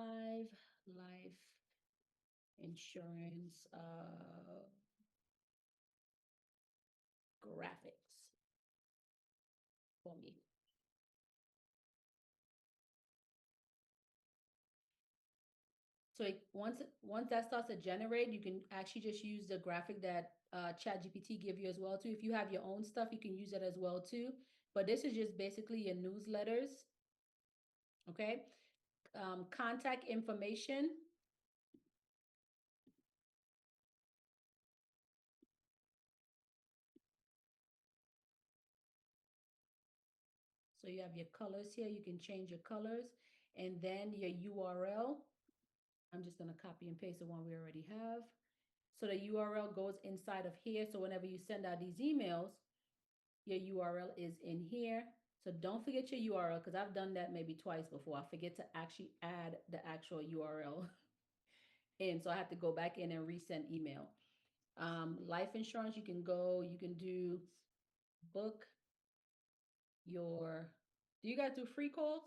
life insurance graphics for me. So once that starts to generate, you can actually just use the graphic that ChatGPT give you as well too. If you have your own stuff, you can use it as well too. But this is just basically your newsletters. Okay. Contact information. So you have your colors here. You can change your colors, and then your URL. I'm just going to copy and paste the one we already have. So the URL goes inside of here. So whenever you send out these emails, your URL is in here. So don't forget your URL, because I've done that maybe twice before. I forget to actually add the actual URL in. So I have to go back in and resend email. Life insurance, you can do book your, do you guys do free calls?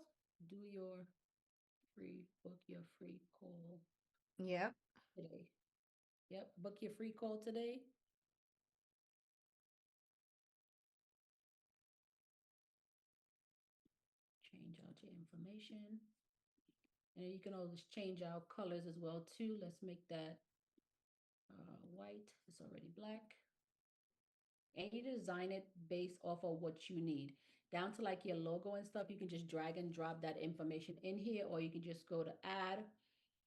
Book your free call Yep. today. Yep, book your free call today. Change out your information. And you can always change out colors as well too. Let's make that white. It's already black. And you design it based off of what you need. Down to like your logo and stuff, you can just drag and drop that information in here, or you can just go to add,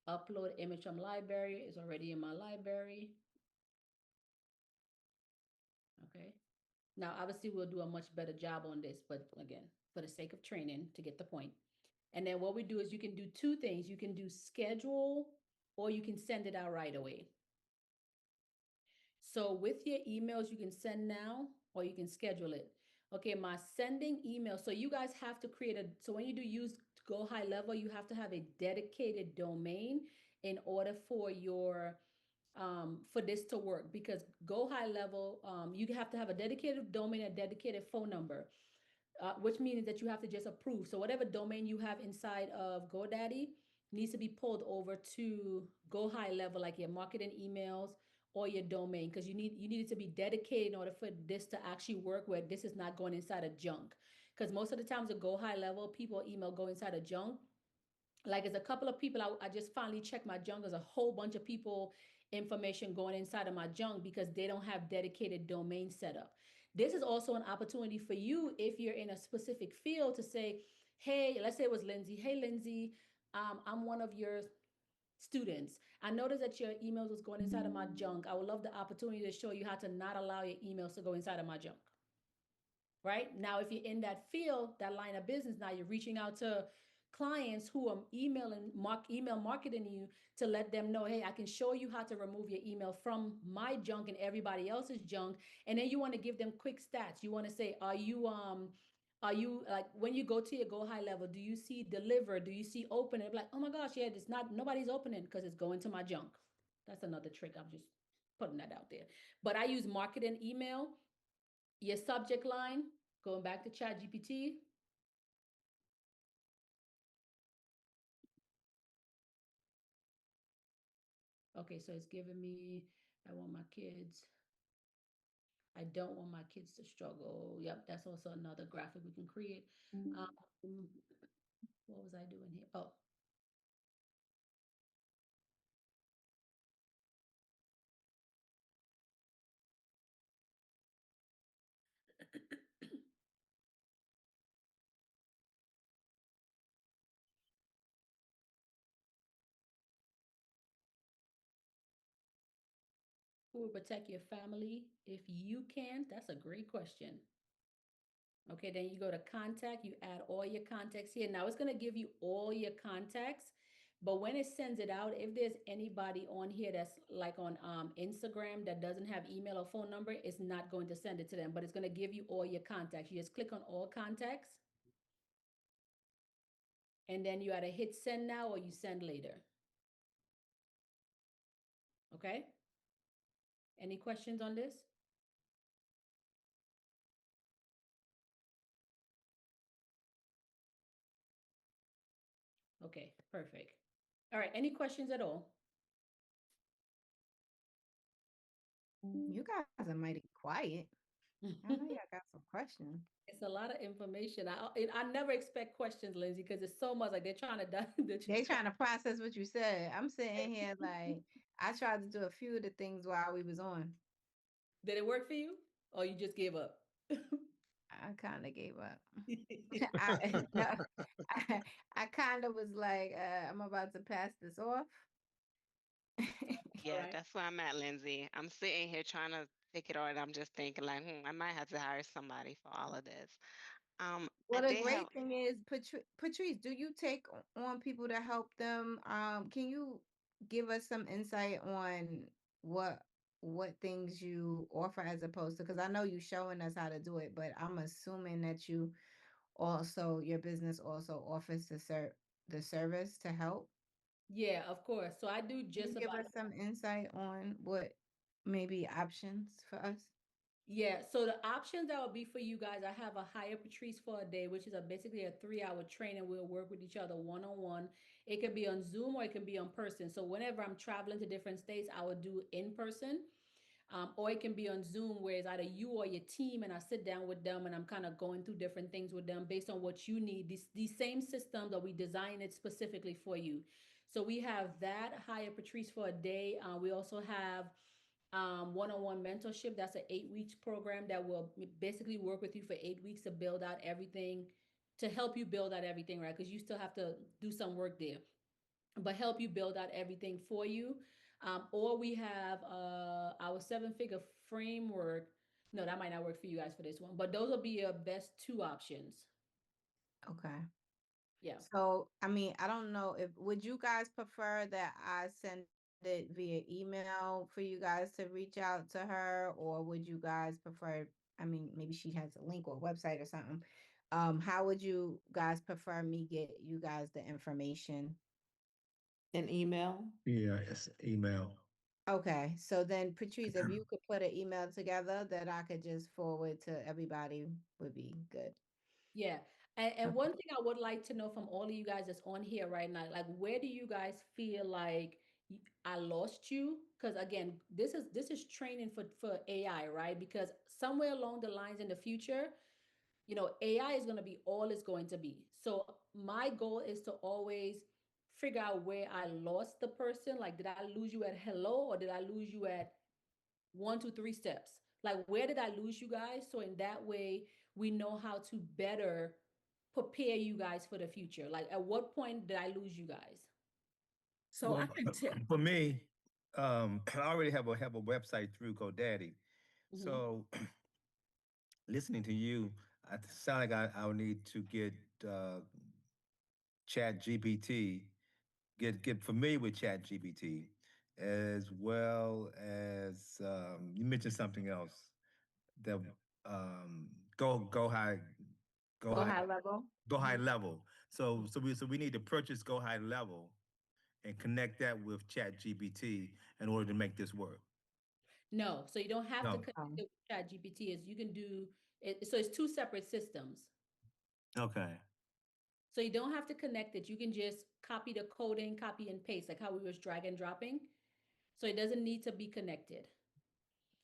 upload image from library. It's already in my library. Okay. Now, obviously, we'll do a much better job on this, but again, for the sake of training, to get the point. And then what we do is you can do two things. You can do schedule, or you can send it out right away. So with your emails, you can send now, or you can schedule it. Okay, my sending email. So you guys have to create so when you do use Go High Level, you have to have a dedicated domain in order for your for this to work, because Go High Level, you have to have a dedicated domain, a dedicated phone number, which means that you have to just approve. So whatever domain you have inside of GoDaddy needs to be pulled over to Go High Level, like your marketing emails or your domain, because you need it to be dedicated in order for this to actually work, where this is not going inside a junk. Because most of the times, the Go High Level people email go inside a junk. Like, there's a couple of people, I just finally checked my junk. There's a whole bunch of people information going inside of my junk because they don't have dedicated domain set up. This is also an opportunity for you, if you're in a specific field, to say, hey, let's say it was Lindsay. Hey, Lindsay, I'm one of your students. I noticed that your emails was going inside of my junk. I would love the opportunity to show you how to not allow your emails to go inside of my junk. Right? Now, if you're in that field, that line of business, now you're reaching out to clients who are email marketing you to let them know, hey, I can show you how to remove your email from my junk and everybody else's junk. And then you want to give them quick stats. You want to say, are you like, when you go to your Go High Level, do you see deliver? Do you see open? And like, oh my gosh, yeah, it's not, nobody's opening because it's going to my junk. That's another trick. I'm just putting that out there. But I use marketing email. Your subject line, going back to ChatGPT. Okay, so it's giving me, I want my kids. I don't want my kids to struggle. Yep, that's also another graphic we can create. What was I doing here? Oh. Who will protect your family if you can? That's a great question. Okay, then you go to contact, you add all your contacts here. Now it's going to give you all your contacts, but when it sends it out, if there's anybody on here that's like on Instagram that doesn't have email or phone number, it's not going to send it to them, but it's going to give you all your contacts. You just click on all contacts. And then you either hit send now or you send later. Okay? Any questions on this? Okay, perfect. All right, any questions at all? You guys are mighty quiet. I know y'all got some questions. It's a lot of information. I never expect questions, Lindsay, because it's so much like they're trying to They trying to process what you said. I'm sitting here like I tried to do a few of the things while we was on. Did it work for you? Or you just gave up? I kind of gave up. I, no, I kind of was like, I'm about to pass this off. Yeah, Alright. that's where I'm at, Lindsay. I'm sitting here trying to pick it all, and I'm just thinking like, I might have to hire somebody for all of this. I Well, the did have. great thing is, Patrice, do you take on people to help them? Can you give us some insight on what what things you offer as opposed to, because I know you showing us how to do it, but I'm assuming that you also your business also offers the service to help. Yeah, of course. So I do Can just you give about us some insight on what maybe options for us? Yeah, so the options that will be for you guys, I have a Hire Patrice for a day, which is basically a 3-hour training. We'll work with each other one-on-one. It can be on Zoom or it can be on person. So whenever I'm traveling to different states, I will do in person. Or it can be on Zoom, where it's either you or your team, and I sit down with them and I'm kind of going through different things with them based on what you need. These same systems that we design it specifically for you. So we have that Hire Patrice for a day. We also have one-on-one mentorship. That's an 8 weeks program that will basically work with you for 8 weeks to build out everything, to help you build out everything, right? Because you still have to do some work there, but help you build out everything for you. Or we have our 7-figure framework. No, that might not work for you guys for this one, but those will be your best 2 options. Okay. Yeah. So, I mean, I don't know if would you guys prefer that I send it via email for you guys to reach out to her, or would you guys prefer, I mean, maybe she has a link or a website or something. How would you guys prefer me get you guys the information? An email? Yeah, it's email. Okay, so then Patrice, if you could put an email together that I could just forward to everybody would be good. Yeah. And Okay. one thing I would like to know from all of you guys that's on here right now, like, where do you guys feel like I lost you? Because again, this is training for AI, right? Because somewhere along the lines in the future, AI is going to be all it's going to be. So my goal is to always figure out where I lost the person. Like, did I lose you at hello, or did I lose you at 1, 2, 3 steps? Like, where did I lose you guys? So in that way, we know how to better prepare you guys for the future. Like, at what point did I lose you guys? So I Well, can tell. for me, I already have a website through GoDaddy. Mhm. So listening to you, I sound like I would need to get Chat GPT, get familiar with Chat GPT, as well as you mentioned something else that go high, go Go high, high level. go high level. So we need to purchase Go High Level and connect that with Chat GPT in order to make this work. No, so you don't have to No. connect it with ChatGPT. Is you can do it. So it's two separate systems. Okay. So you don't have to connect it. You can just copy the coding, copy and paste, like how we was drag and dropping. So it doesn't need to be connected.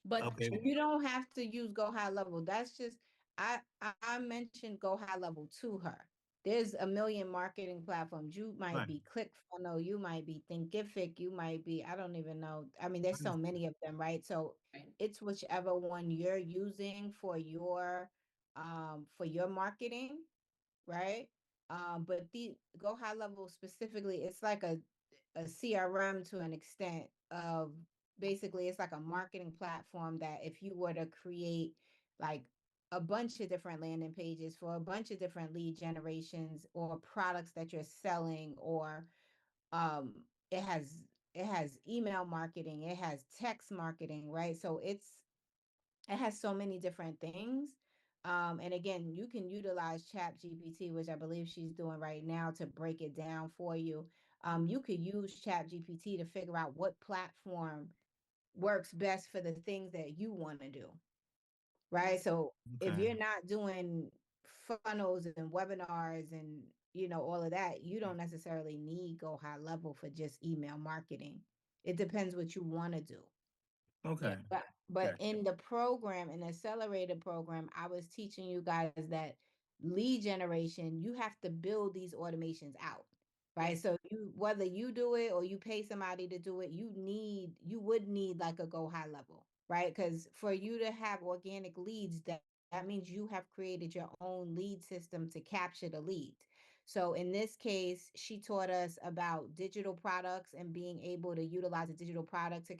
But Okay. You don't have to use Go High Level. That's just I mentioned Go High Level to her. There's a million marketing platforms. You might Right. be ClickFunnels, you might be Thinkific, you might be, I don't even know. I mean, there's so many of them, right? So right. it's whichever one you're using for your marketing, right? But the Go High Level specifically, it's like a CRM to an extent of basically it's like a marketing platform that if you were to create like a bunch of different landing pages for a bunch of different lead generations or products that you're selling, or um it has email marketing, it has text marketing, right? So it has so many different things. And again, you can utilize Chat GPT, which I believe she's doing right now, to break it down for you. You could use Chat GPT to figure out what platform works best for the things that you want to do. Right. So if Okay. you're not doing funnels and webinars and all of that, you don't necessarily need Go High Level for just email marketing. It depends what you want to do. Okay. But Gotcha. in the program, in the accelerated program, I was teaching you guys that lead generation, you have to build these automations out. Right. So whether you do it or you pay somebody to do it, you would need like a Go High Level, right? Because for you to have organic leads, that means you have created your own lead system to capture the leads. So in this case, she taught us about digital products and being able to utilize a digital product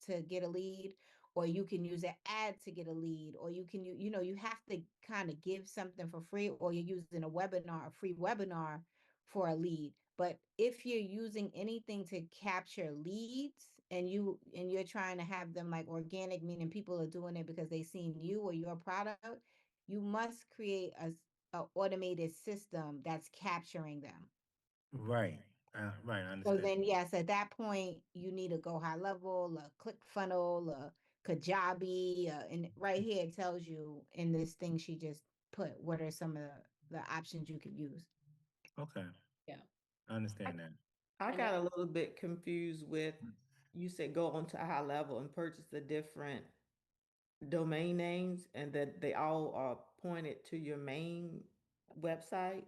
to get a lead, or you can use an ad to get a lead, or you can, you have to kind of give something for free, or you're using a free webinar for a lead. But if you're using anything to capture leads and you're trying to have them like organic, meaning people are doing it because they've seen you or your product, you must create a automated system that's capturing them. Right. Right. I So understand. then, yes, at that point, you need to Go High Level, a ClickFunnels, a Kajabi, and right here it tells you in this thing she just put what are some of the options you could use. Okay. Yeah. I understand that. I And got a little bit confused with, you said go on to a high level and purchase the different domain names and that they all are pointed to your main website.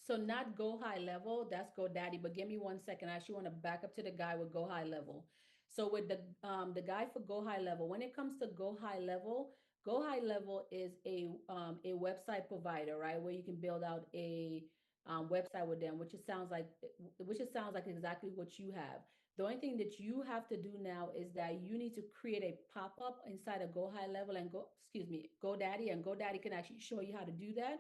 So not Go High Level, that's GoDaddy, but give me 1 second. I actually want to back up to the guy with Go High Level. So with the guy for Go High Level, when it comes to Go High Level is a website provider, right? Where you can build out a website with them, which it sounds like exactly what you have. The only thing that you have to do now is that you need to create a pop-up inside of Go High Level and GoDaddy, and GoDaddy can actually show you how to do that,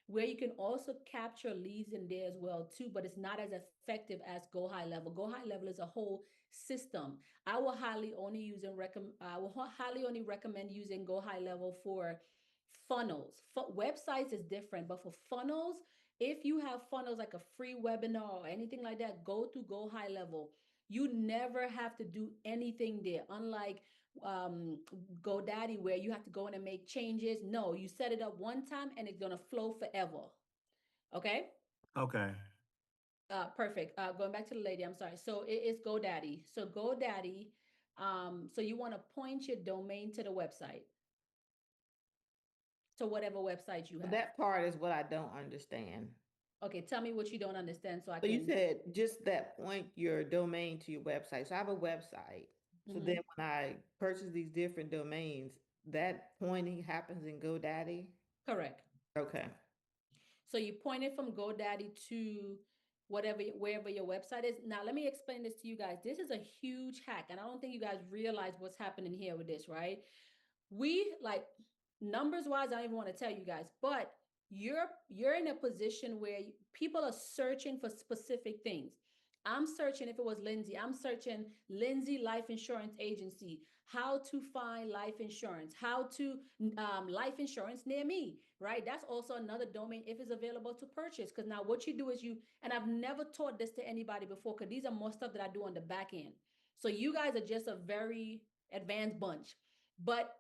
where you can also capture leads in there as well too, but it's not as effective as Go High Level. Go High Level is a whole system. I will highly only recommend using Go High Level for funnels. Websites is different, but for funnels, if you have funnels like a free webinar or anything like that, go to Go High Level. You never have to do anything there. Unlike GoDaddy, where you have to go in and make changes. No, you set it up one time and it's gonna flow forever. Okay. Okay. Perfect. Going back to the lady, I'm sorry. So it is GoDaddy. So GoDaddy, so you want to point your domain to the website. To whatever website you have. That part is what I don't understand. Okay, tell me what you don't understand so I So can. you said just that point your domain to your website. So I have a website. So Mhm. then when I purchase these different domains, that pointing happens in GoDaddy? Correct. Okay. So you point it from GoDaddy to wherever your website is. Now, let me explain this to you guys. This is a huge hack, and I don't think you guys realize what's happening here with this, right? We like numbers wise, I don't even want to tell you guys, but you're in a position where people are searching for specific things. I'm searching, if it was Lindsay, I'm searching Lindsay Life Insurance Agency, how to find life insurance, how to life insurance near me, right? That's also another domain if it's available to purchase. Because now what you do is and I've never taught this to anybody before, because these are more stuff that I do on the back end. So you guys are just a very advanced bunch, but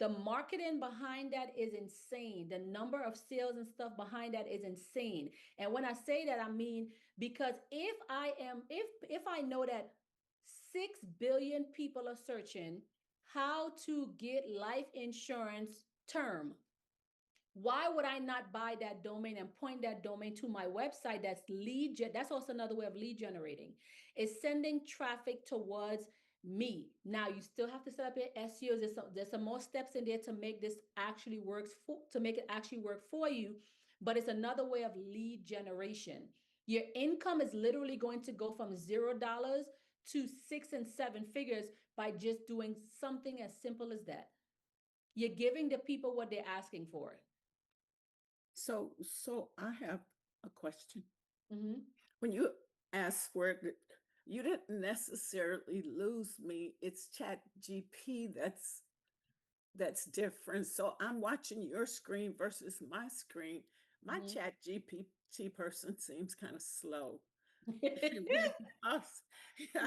the marketing behind that is insane. The number of sales and stuff behind that is insane. And when I say that, I mean, because if I know that 6 billion people are searching how to get life insurance term, why would I not buy that domain and point that domain to my website? That's also another way of lead generating. Is sending traffic towards me. Now you still have to set up your SEOs. There's some more steps in there to make this actually make it actually work for you. But it's another way of lead generation. Your income is literally going to go from $0 to 6 and 7 figures by just doing something as simple as that. You're giving the people what they're asking for. So I have a question. Mm-hmm. When you ask you didn't necessarily lose me. It's Chat GP that's that's different. So I'm watching your screen versus my screen. My Mhm. chat GPT person seems kind of slow. I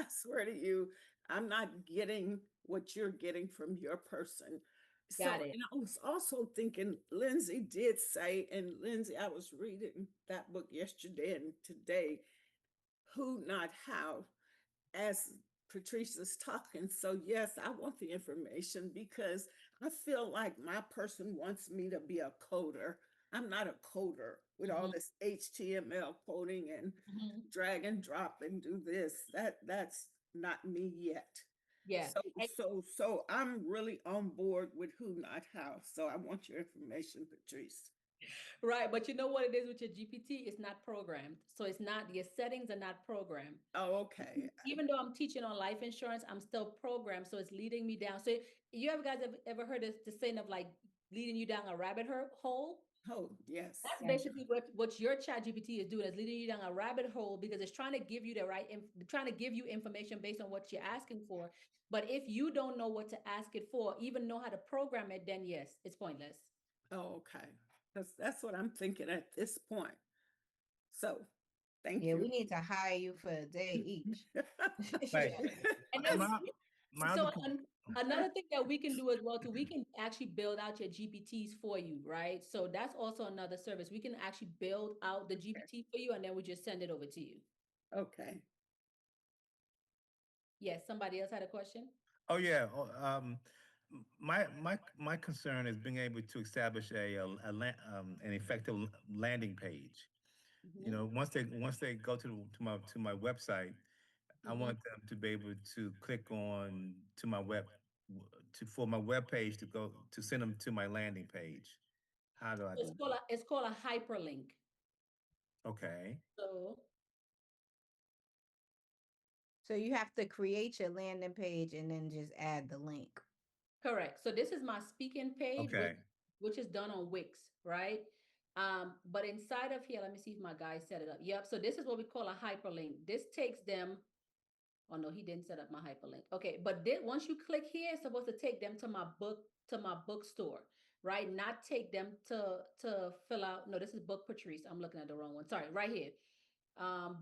swear to you, I'm not getting what you're getting from your person. So, Got it. and I was also thinking, Lindsay did say, and Lindsay, I was reading that book yesterday and today, Who Not How, as Patrice is talking. So, yes, I want the information because I feel like my person wants me to be a coder. I'm not a coder with all Mhm. this HTML coding and Mhm. drag and drop and do this. That's not me yet. Yeah. So I'm really on board with Who Not How. So I want your information, Patrice. Right, but you know what it is with your GPT? It's not programmed. So it's not, your settings are not programmed. Oh, okay. Even though I'm teaching on life insurance, I'm still programmed. So it's leading me down. So you ever guys ever heard the saying of like leading you down a rabbit hole? Oh, yes. That's Yes. basically what your chat GPT is doing, is leading you down a rabbit hole because it's trying to give you the right, trying to give you information based on what you're asking for. But if you don't know what to ask it for, even know how to program it, then yes, it's pointless. Oh, okay. That's what I'm thinking at this point. So thank Yeah, you. we need to hire you for a day each. Right. And then My, my so other point, another thing that we can do as well too, we can actually build out your GPTs for you, right? So that's also another service. We can actually build out the GPT for you and then we just send it over to you. Okay. Yes, somebody else had a question? oh yeah, my concern is being able to establish an effective landing page. You Mhm, know, once they go to my website, I mhm. want them to be able to click on to my for my web page to go to send them to my landing page. How do I do It's called a hyperlink. that? Okay. So So you have to create your landing page and then just add the link. correct. So this is my speaking page, Okay. which is done on Wix, right? But inside of here, let me see if my guy set it up. Yep. So this is what we call a hyperlink. This takes them. Oh no, he didn't set up my hyperlink. Okay, but then once you click here, it's supposed to take them to my bookstore, right? Not take them to fill out. No, this is Book Patrice. I'm looking at the wrong one. Sorry, right here.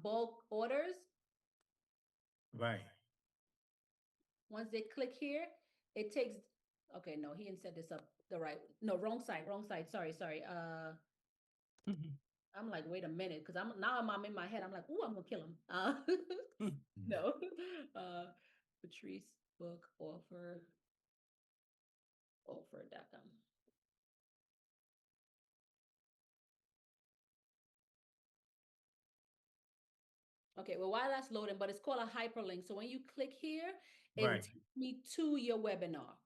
Bulk orders. Right. Once they click here, it takes. Okay, no, he didn't set this up the right. No, wrong side, wrong side. Sorry. I'm like, wait a minute, because I'm in my head. I'm like, ooh, I'm gonna kill him. No. Patrice book offer.com. Okay, well, while that's loading, but it's called a hyperlink. So when you click here, it Right. takes me to your webinar,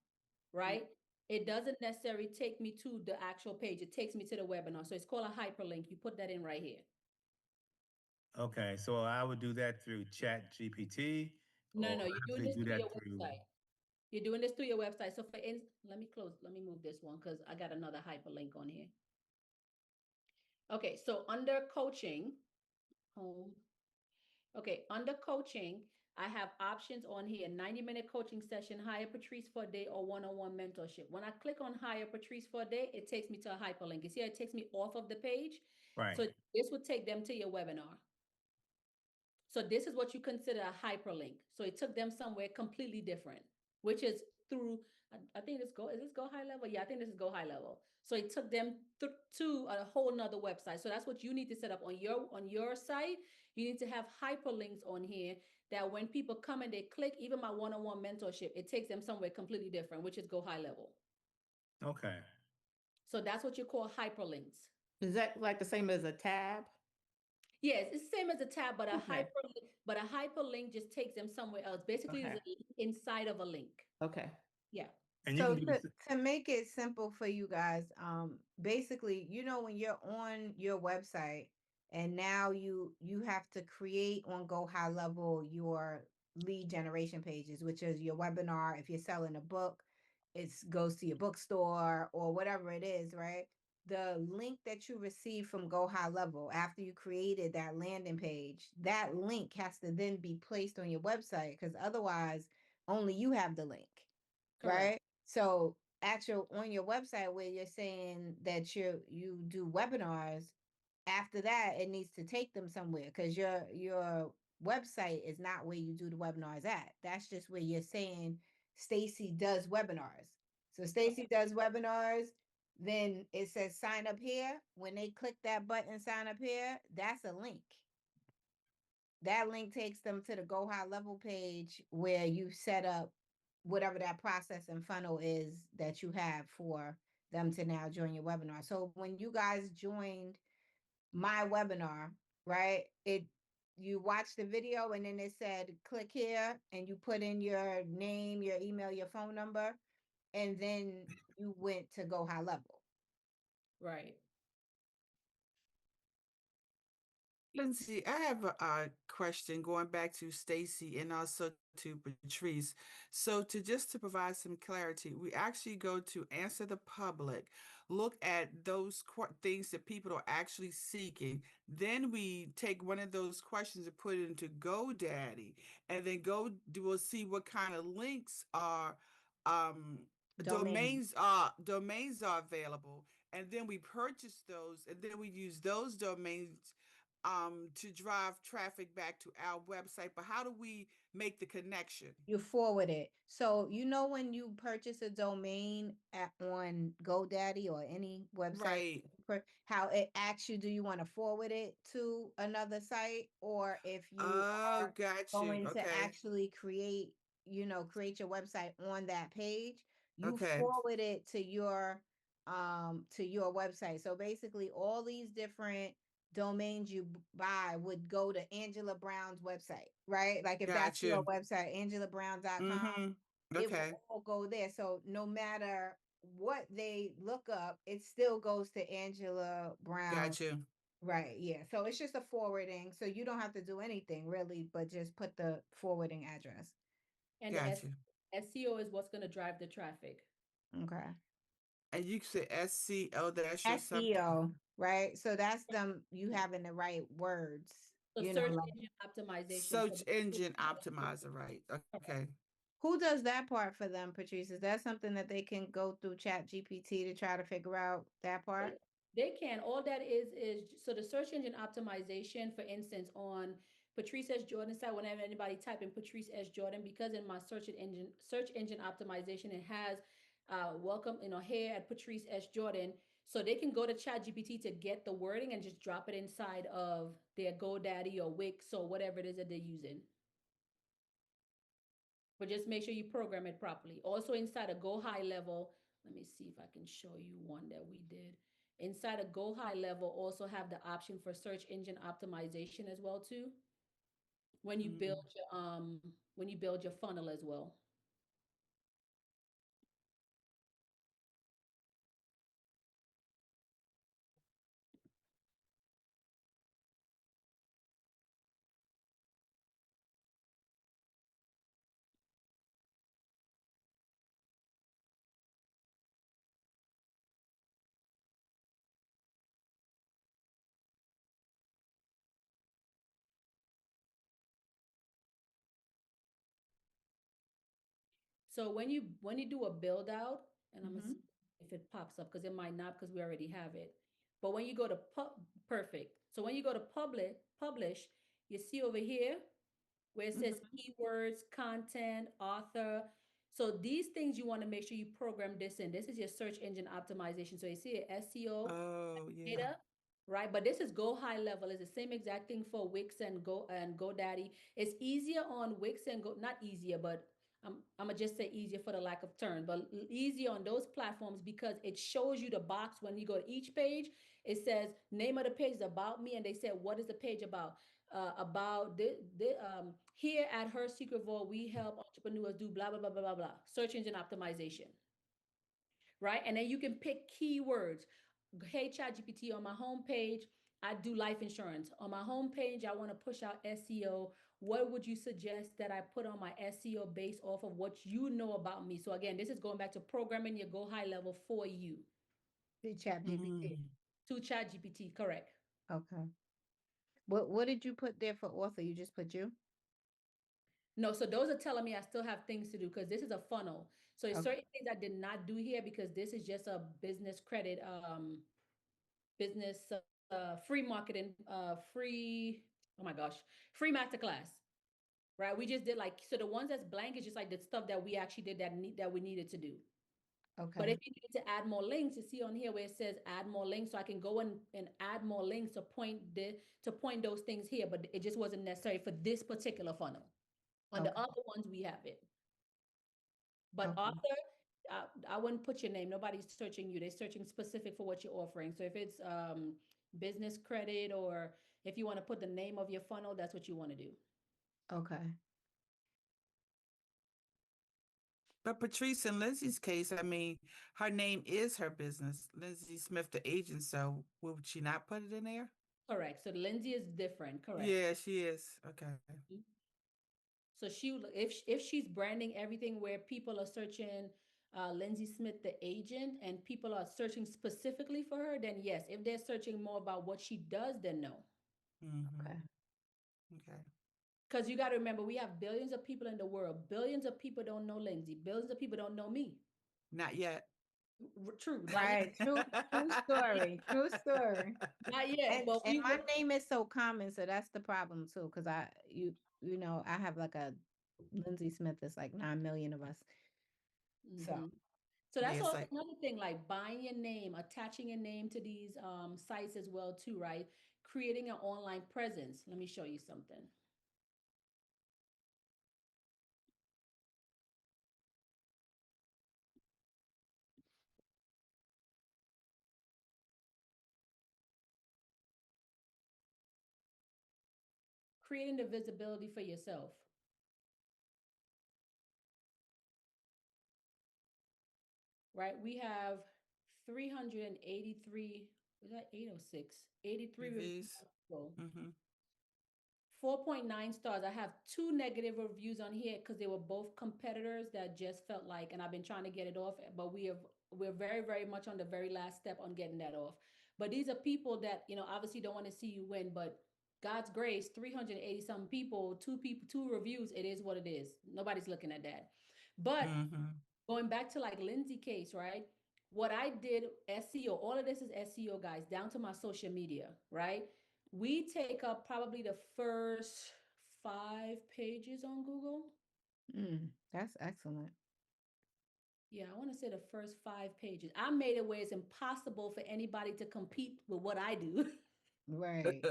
right? It doesn't necessarily take me to the actual page. It takes me to the webinar. So it's called a hyperlink. You put that in right here. Okay. So I would do that through Chat GPT. No, or no, I you're have doing to this do through that your through. website. You're doing this through your website. So let me move this one because I got another hyperlink on here. Okay, so under coaching, home. Okay, under coaching, I have options on here, 90-minute coaching session, hire Patrice for a day or one-on-one mentorship. When I click on hire Patrice for a day, it takes me to a hyperlink. You see, it takes me off of the page. Right. So this would take them to your webinar. So this is what you consider a hyperlink. So it took them somewhere completely different, which is through, I think is this Go High Level? Yeah, I think this is Go High Level. So it took them to a whole nother website. So that's what you need to set up on your site. You need to have hyperlinks on here that when people come and they click, even my one-on-one mentorship, it takes them somewhere completely different, which is Go High Level. Okay. So that's what you call hyperlinks. Is that like the same as a tab? Yes, it's the same as a tab, but Okay. a hyperlink just takes them somewhere else. Basically, Okay. it's a link inside of a link. Okay. Yeah. And you So can do this. to make it simple for you guys, basically, when you're on your website and now you have to create on Go High Level your lead generation pages, which is your webinar. If you're selling a book, it goes to your bookstore or whatever it is, right? The link that you receive from Go High Level after you created that landing page, that link has to then be placed on your website because otherwise only you have the link. Correct. Right? So actual on your website where you're saying that you do webinars, after that it needs to take them somewhere because your website is not where you do the webinars at. That's just where you're saying Stacy does webinars. So Stacy does webinars, then it says sign up here. When they click that button, sign up here, that's a link. That link takes them to the Go High Level page where you set up whatever that process and funnel is that you have for them to now join your webinar. So when you guys joined my webinar, right? You watched the video and then it said click here and you put in your name, your email, your phone number, and then you went to Go High Level. Right. Lindsay, I have a question going back to Stacy and also to Patrice. So to provide some clarity, we actually go to answer the public, look at those things that people are actually seeking. Then we take one of those questions and put it into GoDaddy, and then we'll see what kind of links are um Domains. domains are available, and then we purchase those, and then we use those domains to drive traffic back to our website. But how do we make the connection? You forward it. So you know when you purchase a domain on GoDaddy or any website, Right. how it asks you, do you want to forward it to another site, or if you Oh, are got you. going to Okay. actually create your website on that page, you Okay. forward it to your website. So basically all these different domains you buy would go to Angela Brown's website, right? Like if that's your Gotcha. website, angelabrown.com, Mm-hmm. it Okay. will all go there. So no matter what they look up, it still goes to Angela Brown. Gotcha. Right. Yeah. So it's just a forwarding. So you don't have to do anything really, but just put the forwarding address. And the Gotcha. SEO is what's going to drive the traffic. Okay. And you said SEO, that's your something. SEO, right? So that's them you having the right words. So You know, search like engine optimization. Search engine optimizer, right? Okay. who does that part for them, Patrice? Is that something that they can go through Chat GPT to try to figure out that part? They can. All that is so the search engine optimization, for instance, on Patrice S. Jordan site, whenever anybody type in Patrice S. Jordan, because in my search engine optimization, it has welcome, here at Patrice S. Jordan. So they can go to Chat GPT to get the wording and just drop it inside of their GoDaddy or Wix or whatever it is that they're using. But just make sure you program it properly. Also inside a Go High Level, let me see if I can show you one that we did. Inside a Go High Level also have the option for search engine optimization as well too. When you build your funnel as well. So when you do a build out, and I'm gonna see if it pops up because it might not because we already have it. But when you go to perfect. So when you go to publish, you see over here where it says keywords, content, author. So these things you want to make sure you program this in. This is your search engine optimization. So you see it SEO Oh, yeah. data, right? But this is Go High Level. It's the same exact thing for Wix and GoDaddy. It's easier on Wix and not easier, but I'm gonna just say easier for the lack of term, but easier on those platforms because it shows you the box when you go to each page. It says name of the page is about me, and they said what is the page about? About here at Her Secret Vault, we help entrepreneurs do blah blah blah blah blah blah. Search engine optimization, right? And then you can pick keywords. Hey, ChatGPT, on my homepage, I do life insurance. On my homepage, I want to push out SEO. What would you suggest that I put on my SEO based off of what you know about me? So again, this is going back to programming your Go High Level for you. To Chat GPT. To ChatGPT, correct. Okay. What did you put there for author? You just put you? No, so those are telling me I still have things to do because this is a funnel. So there's Okay. certain things I did not do here because this is just a business credit, business, free marketing, free, oh my gosh, free masterclass, right? We just did like, so the ones that's blank is just like the stuff that we actually did that we needed to do. But Okay. if you need to add more links, you see on here where it says add more links, so I can go and add more links to point those things here, but it just wasn't necessary for this particular funnel. On the Okay. other ones, we have it. But Okay. author, I wouldn't put your name. Nobody's searching you. They're searching specific for what you're offering. So if it's business credit, or if you want to put the name of your funnel, that's what you want to do. Okay. But Patrice, in Lindsay's case, I mean, her name is her business, Lindsay Smith, the agent. So would she not put it in there? Correct. So Lindsay is different. Correct. Yeah, she is. Okay. So if she's branding everything where people are searching Lindsay Smith, the agent, and people are searching specifically for her, then yes. If they're searching more about what she does, then no. Mhm. Okay. Okay. Because you got to remember, we have billions of people in the world. Billions of people don't know Lindsay. Billions of people don't know me. Not yet. True. Not Right. True story. True story. Not yet. And, But and we my will. name is so common, so that's the problem too. Because you know, I have like a Lindsay Smith is like 9 million of us. So Mhm. So that's Yeah, it's also like another thing, like buying your name, attaching your name to these sites as well too, right? Creating an online presence. Let me show you something. Creating the visibility for yourself. Right? We have 383, is that 806? 83 reviews. reviews. Mm-hmm. 4.9 stars. I have 2 negative reviews on here because they were both competitors that just felt like, and I've been trying to get it off, but we're very, very much on the very last step on getting that off. But these are people that, obviously don't want to see you win, but God's grace, 380 some people, 2 reviews, it is what it is. Nobody's looking at that. But Mm-hmm. going back to like Lindsay case, right? What I did, SEO, all of this is SEO, guys, down to my social media, right? We take up probably the first 5 pages on Google. that's excellent. Yeah, I want to say the first 5 pages. I made it where it's impossible for anybody to compete with what I do. Right.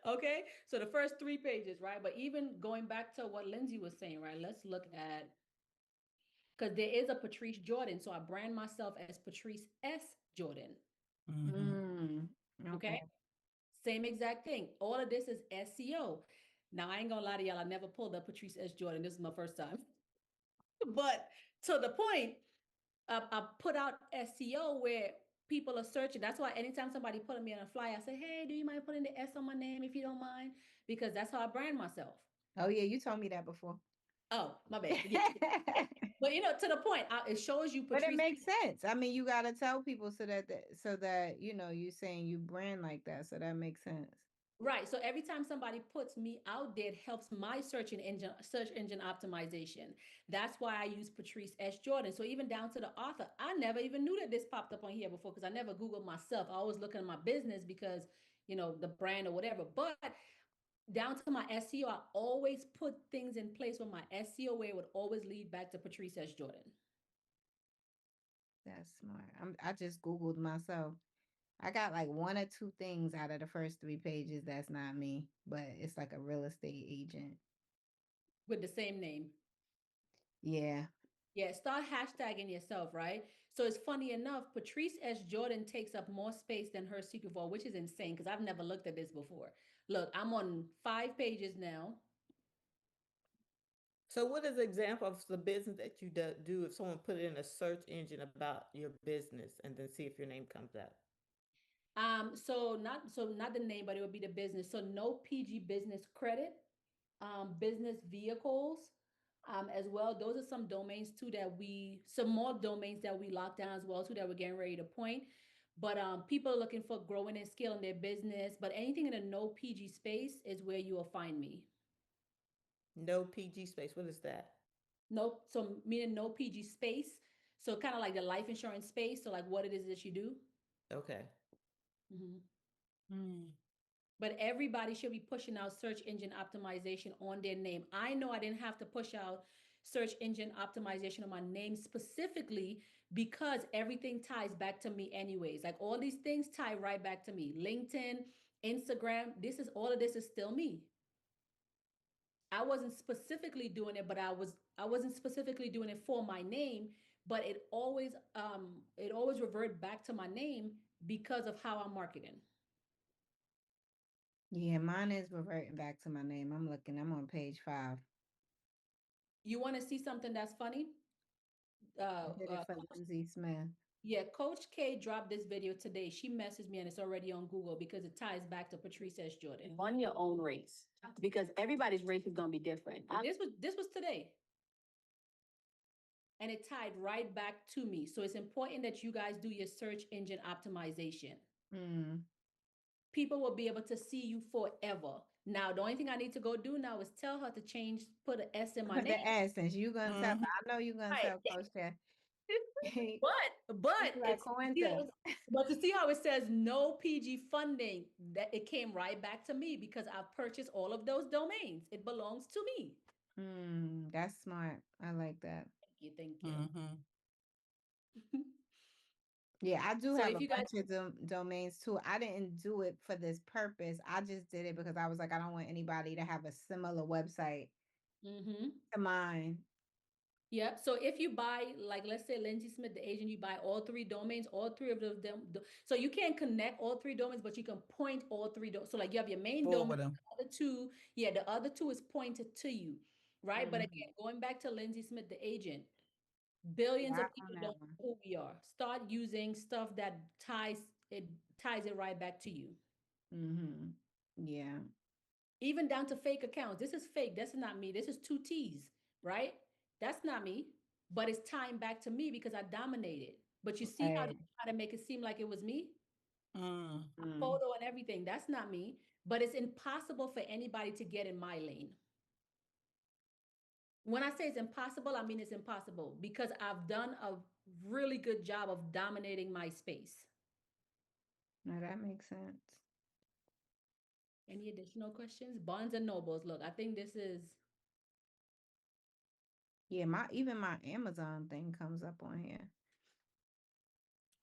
Okay, so the first 3 pages, right? But even going back to what Lindsay was saying, right? Let's look at, because there is a Patrice Jordan. So I brand myself as Patrice S. Jordan. Mm-hmm. Okay. Same exact thing. All of this is SEO. Now, I ain't gonna lie to y'all, I never pulled up Patrice S. Jordan. This is my first time. But to the point, I put out SEO where people are searching. That's why anytime somebody put me on a flyer, I say, hey, do you mind putting the S on my name if you don't mind? Because that's how I brand myself. Oh yeah, you told me that before. Oh, my bad. Yeah. But to the point, it shows you But Patrice. it makes sense. I mean, you got to tell people so that you saying you brand like that, so that makes sense. Right. So every time somebody puts me out there, it helps my search engine optimization. That's why I use Patrice S. Jordan. So even down to the author, I never even knew that this popped up on here before because I never Googled myself. I always look at my business because, the brand or whatever. But down to my SEO, I always put things in place where my SEO way would always lead back to Patrice S. Jordan. That's smart. I just Googled myself. I got like 1 or 2 things out of the first 3 pages. That's not me, but it's like a real estate agent. With the same name. Yeah. Yeah, start hashtagging yourself, right? So it's funny enough, Patrice S. Jordan takes up more space than her secret vault, which is insane because I've never looked at this before. Look, I'm on 5 pages now. So what is an example of the business that you do if someone put it in a search engine about your business and then see if your name comes up? So not the name, but it would be the business. So no PG business credit, business vehicles, as well. Those are some domains too some more domains that we locked down as well too that we're getting ready to point. But people are looking for growing and scaling their business. But anything in a no PG space is where you will find me. No PG space. What is that? No, so meaning no PG space. So kind of like the life insurance space. So like what it is that you do. Okay. Mhm. Mm. But everybody should be pushing out search engine optimization on their name. I know I didn't have to push out search engine optimization on my name specifically because everything ties back to me anyways. Like all these things tie right back to me. LinkedIn, Instagram, this is all of this is still me. I wasn't specifically doing it, but I wasn't specifically doing it for my name, but it always revert back to my name because of how I'm marketing. Yeah, mine is reverting back to my name. I'm looking, I'm on page 5. You want to see something that's funny? I did it for Lindsay Smith. Yeah, Coach K dropped this video today. She messaged me and it's already on Google because it ties back to Patrice S. Jordan. On your own race, because everybody's race is gonna be different. This was today. And it tied right back to me. So it's important that you guys do your search engine optimization. Mm. People will be able to see you forever. Now, the only thing I need to go do now is tell her to change, put an S in my Put name. the S, and you gonna tell. Mhm. I know you gonna Right. tell Coach that. But like it's, but to see how it says no PG funding, that it came right back to me because I've purchased all of those domains. It belongs to me. That's smart. I like that. Thank you. Mhm. Yeah, I do So have if a you guys- bunch of domains too. I didn't do it for this purpose. I just did it because I was like, I don't want anybody to have a similar website to mine. Yeah. So if you buy, like, let's say Lindsay Smith, the agent, you buy all 3 domains, all 3 of them. So you can't connect all 3 domains, but you can point all 3. So like you have your main Forward domain, them. the other 2. Yeah, the other 2 is pointed to you, right? But again, going back to Lindsay Smith, the agent, billions Yeah, of people don't know who we are. Start using stuff that ties it right back to you. Yeah. Even down to fake accounts. This is fake. That's not me. This is 2 T's, right? That's not me, but it's tying back to me because I dominated. But you see how they try to make it seem like it was me? Photo and everything. That's not me, but it's impossible for anybody to get in my lane. When I say it's impossible, I mean it's impossible because I've done a really good job of dominating my space. No, that makes sense. Any additional questions? Barnes and Nobles. Look, I think this is. Yeah, even my Amazon thing comes up on here.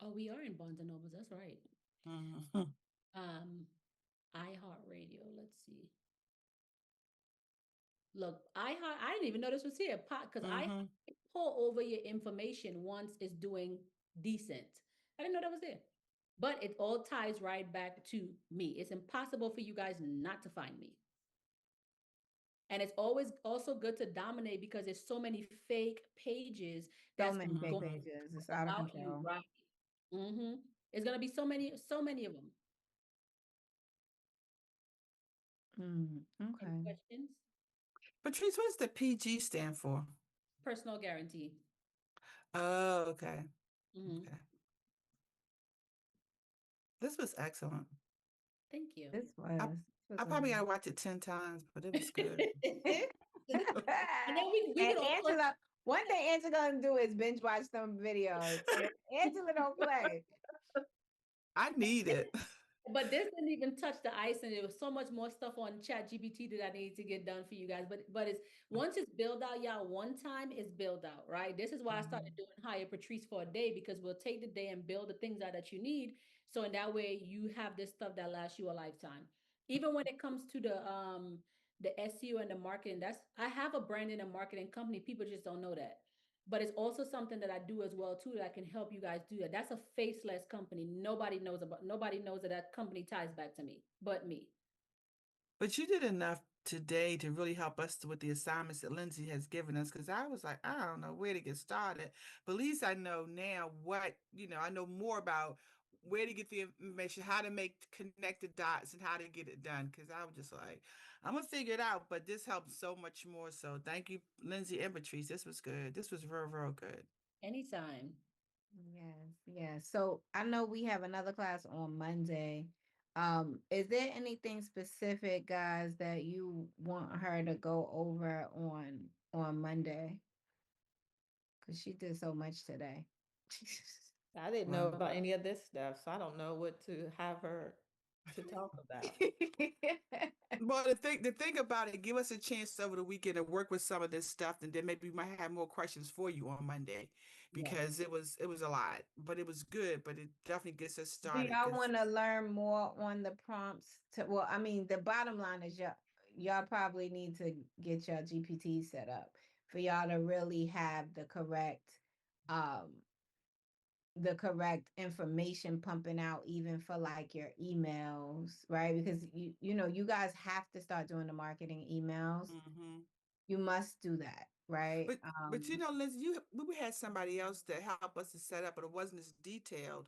Oh, we are in Barnes and Nobles. That's right. Mhm. iHeartRadio. Let's see. Look, I didn't even know this was here. Because I pull over your information once it's doing decent. I didn't know that was there. But it all ties right back to me. It's impossible for you guys not to find me. And it's always also good to dominate because there's so many fake pages. So many fake pages. It's out of control. Right. It's gonna be so many of them. Okay. Any questions? Patrice, what's the PG stand for? Personal guarantee. Oh, okay. Mhm. Okay. This was excellent. Thank you. This was. I probably gotta watch it 10 times, but it was good. And then we And could all put- Angela, one thing Angela gonna do is binge watch some videos. Angela don't play. I need it. But this didn't even touch the ice, and there was so much more stuff on ChatGPT that I need to get done for you guys. But it's once it's built out, y'all, one time it's built out, right? This is why I started doing Hire Patrice for a day, because we'll take the day and build the things out that you need. So in that way, you have this stuff that lasts you a lifetime. Even when it comes to the SEO and the marketing, I have a branding and marketing company. People just don't know that. But it's also something that I do as well too, that I can help you guys do that. That's a faceless company. Nobody knows that company ties back to me, but me. But you did enough today to really help us with the assignments that Lindsay has given us, because I was like, I don't know where to get started. But at least I know now I know more about where to get the information, how to connect the dots and how to get it done. Because I was just like, I'm going to figure it out. But this helps so much more. So thank you, Lindsay and Patrice. This was good. This was real, real good. Anytime. Yes. So I know we have another class on Monday. Is there anything specific, guys, that you want her to go over on Monday? Because she did so much today. I didn't know Wow. about any of this stuff, so I don't know what to have her to talk about. Well, the thing about it, give us a chance over the weekend to work with some of this stuff, and then maybe we might have more questions for you on Monday, Yeah. because it was a lot, but it was good, but it definitely gets us Do started. y'all 'Cause- want to learn more on the prompts? Well, I mean, the bottom line is y'all probably need to get your GPT set up for y'all to really have the correct information pumping out, even for like your emails, right? Because you know, you guys have to start doing the marketing emails. Mhm. You must do that, right? But you know, Liz, we had somebody else to help us to set up, but it wasn't as detailed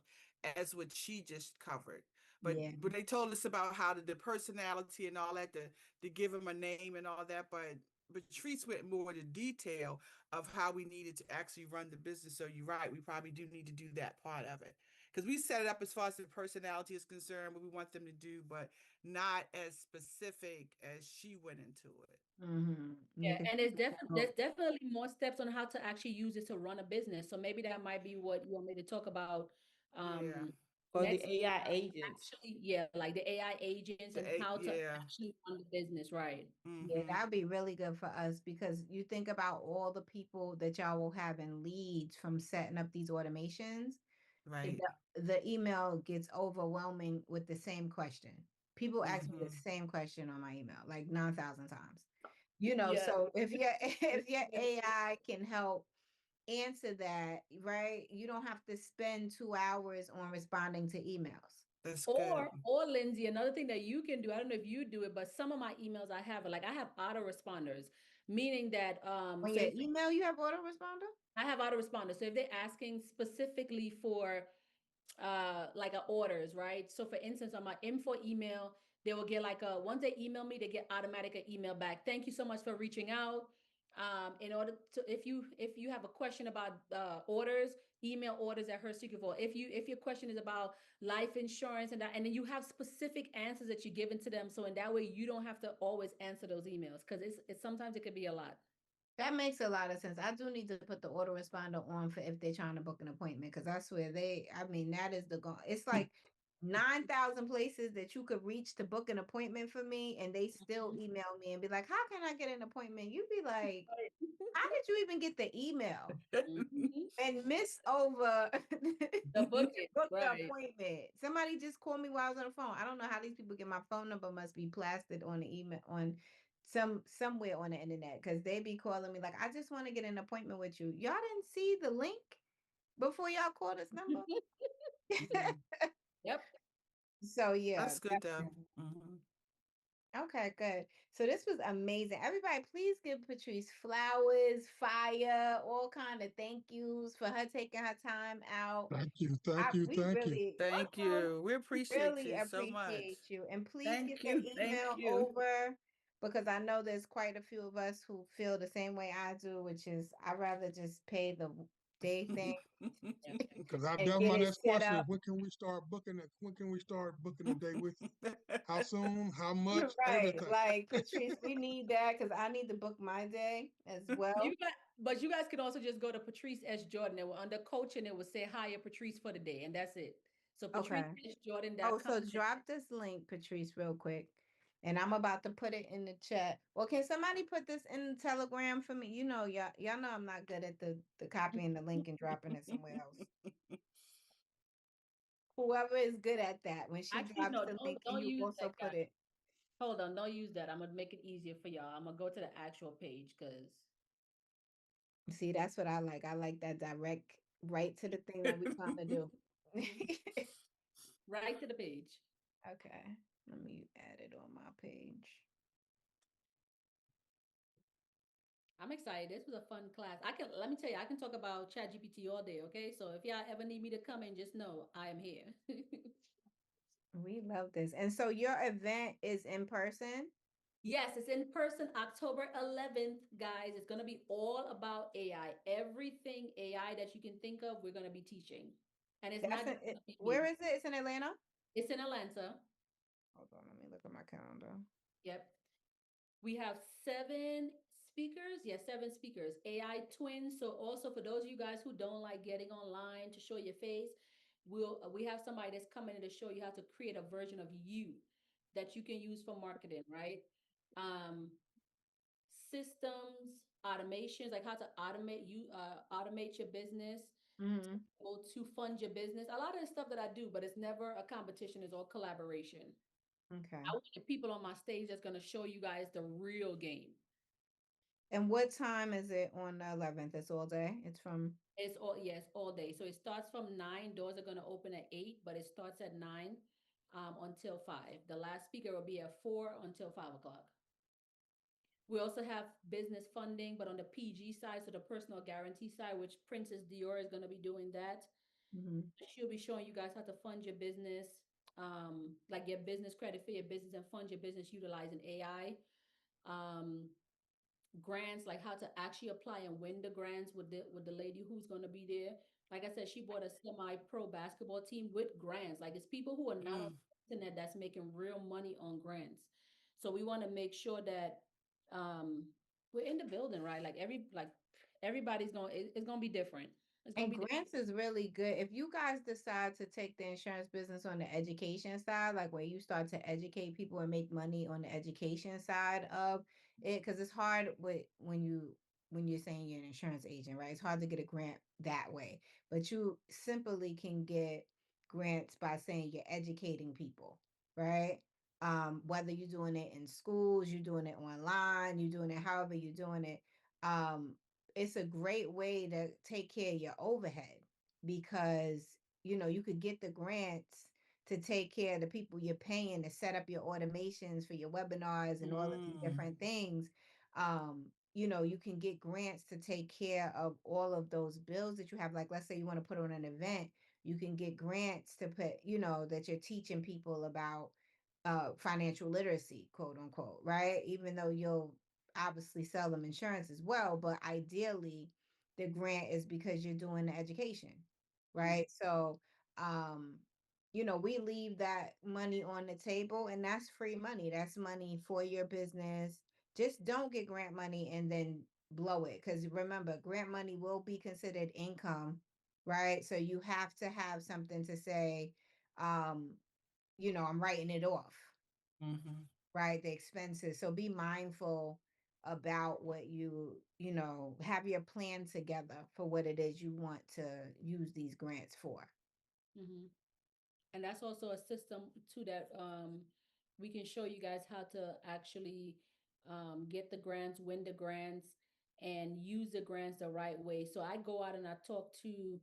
as what she just covered. But Yeah. but they told us about how the personality and all that, to give him a name and all that. But Patrice went more into detail of how we needed to actually run the business. So you're right, we probably do need to do that part of it. Because we set it up as far as the personality is concerned, what we want them to do, but not as specific as she went into it. Yeah, and there's definitely more steps on how to actually use it to run a business. So maybe that might be what you want me to talk about. Yeah. Or the Next, AI agents. actually, yeah, like the AI agents and how to Yeah. actually run the business, right? Yeah, Mhm. that'd be really good for us, because you think about all the people that y'all will have in leads from setting up these automations. Right. The email gets overwhelming with the same question. People ask me the Mhm. same question on my email like 9,000 times. You know, Yeah. so if your AI can help answer that, right? You don't have to spend 2 hours on responding to emails. That's good. Or Lindsay, another thing that you can do, I don't know if you do it, but some of my emails I have are like, I have autoresponders, meaning that On so your if email, you have autoresponder? I have autoresponders. So if they're asking specifically for like orders, right? So for instance, on my info email, they will get like once they email me, they get automatic an email back. Thank you so much for reaching out. In order to, if you have a question about orders, email orders at Her Secret Vault. If your question is about life insurance and that, and then you have specific answers that you're giving to them, so in that way you don't have to always answer those emails, because it's sometimes it could be a lot. That makes a lot of sense. I do need to put the autoresponder on for if they're trying to book an appointment, because I swear I mean, that is the goal. It's like 9,000 places that you could reach to book an appointment for me, and they still email me and be like, how can I get an appointment? You'd be like, how did you even get the email? And miss over The booking, book the right? appointment. Somebody just called me while I was on the phone. I don't know how these people get my phone number. Must be plastered on the email on somewhere on the internet, because they be calling me like, I just want to get an appointment with you. Y'all didn't see the link before y'all called this number? Yep. So yeah, That's good though. Mhm. okay, good. So this was amazing. Everybody, please give Patrice flowers, fire, all kind of thank yous for her taking her time out. Thank you, thank you, We thank you. really, Thank you. We appreciate really you so much. appreciate you. And please Thank get you, the thank email you. over, because I know there's quite a few of us who feel the same way I do, which is I'd rather just pay the day thing Because I've and done get my it next set question. up. When can we start booking it? When can we start booking a day with you? How soon? How much? Right, Everything. like Patrice, we need that, because I need to book my day as well. But you guys can also just go to Patrice S. Jordan. It will under coaching, it will say hire Patrice for the day, and that's it. So Okay. patricesjordan.com. Oh, so drop this link, Patrice, real quick. And I'm about to put it in the chat. Well, can somebody put this in the Telegram for me? You know, y'all know I'm not good at the copying the link and dropping it somewhere else. Whoever is good at that, when she Actually, drops no, the link, can don't you use also that, put guys. it? Hold on, don't use that. I'm gonna make it easier for y'all. I'm gonna go to the actual page because See, that's what I like. I like that direct, right to the thing that we're trying to do. right to the page. Okay, let me add it on my page. I'm excited. This was a fun class. Let me tell you, I can talk about ChatGPT all day. Okay, so if y'all ever need me to come in, just know I am here. We love this. And so your event is in person? Yes, it's in person, October 11th, guys. It's going to be all about AI. Everything AI that you can think of, we're going to be teaching. And it's not just gonna be me. Where is it? It's in Atlanta? It's in Atlanta. Hold on, let me look at my calendar. Yep. We have 7 speakers. Yes, 7 speakers. AI twins. So also for those of you guys who don't like getting online to show your face, we have somebody that's coming in to show you how to create a version of you that you can use for marketing, right? Systems, automations, like how to automate your business, Mm-hmm. or to fund your business. A lot of the stuff that I do, but it's never a competition, it's all collaboration. Okay. I want the people on my stage that's gonna show you guys the real game. And what time is it on the 11th? It's all day? It's from It's all, yes, all day. So it starts from 9. Doors are gonna open at 8, but it starts at 9 until 5. The last speaker will be at 4 until 5 o'clock. We also have business funding, but on the PG side, so the personal guarantee side, which Princess Dior is gonna be doing that. Mhm. She'll be showing you guys how to fund your business, like get business credit for your business and fund your business utilizing AI. Grants, like how to actually apply and win the grants with the lady who's going to be there. Like I said, she bought a semi-pro basketball team with grants. Like it's people who are not on the internet that's making real money on grants. So we want to make sure that we're in the building, right? Like everybody's going. It's going to be different. It's going And to be grants is really good. If you guys decide to take the insurance business on the education side, like where you start to educate people and make money on the education side of it, because it's hard when you're saying you're an insurance agent, right? It's hard to get a grant that way. But you simply can get grants by saying you're educating people, right? Whether you're doing it in schools, you're doing it online, you're doing it however you're doing it. It's a great way to take care of your overhead because you could get the grants to take care of the people you're paying to set up your automations for your webinars and all of these different things. You can get grants to take care of all of those bills that you have. Like, let's say you want to put on an event, you can get grants to put, that you're teaching people about financial literacy, quote unquote, right? Even though you'll obviously sell them insurance as well, but ideally the grant is because you're doing the education, right? So we leave that money on the table, and that's free money. That's money for your business. Just don't get grant money and then blow it, because remember, grant money will be considered income, right? So you have to have something to say, I'm writing it off, right? The expenses. So be mindful about what have your plan together for what it is you want to use these grants for. Mm-hmm. And that's also a system too that we can show you guys how to actually get the grants, win the grants, and use the grants the right way. So I go out and I talk to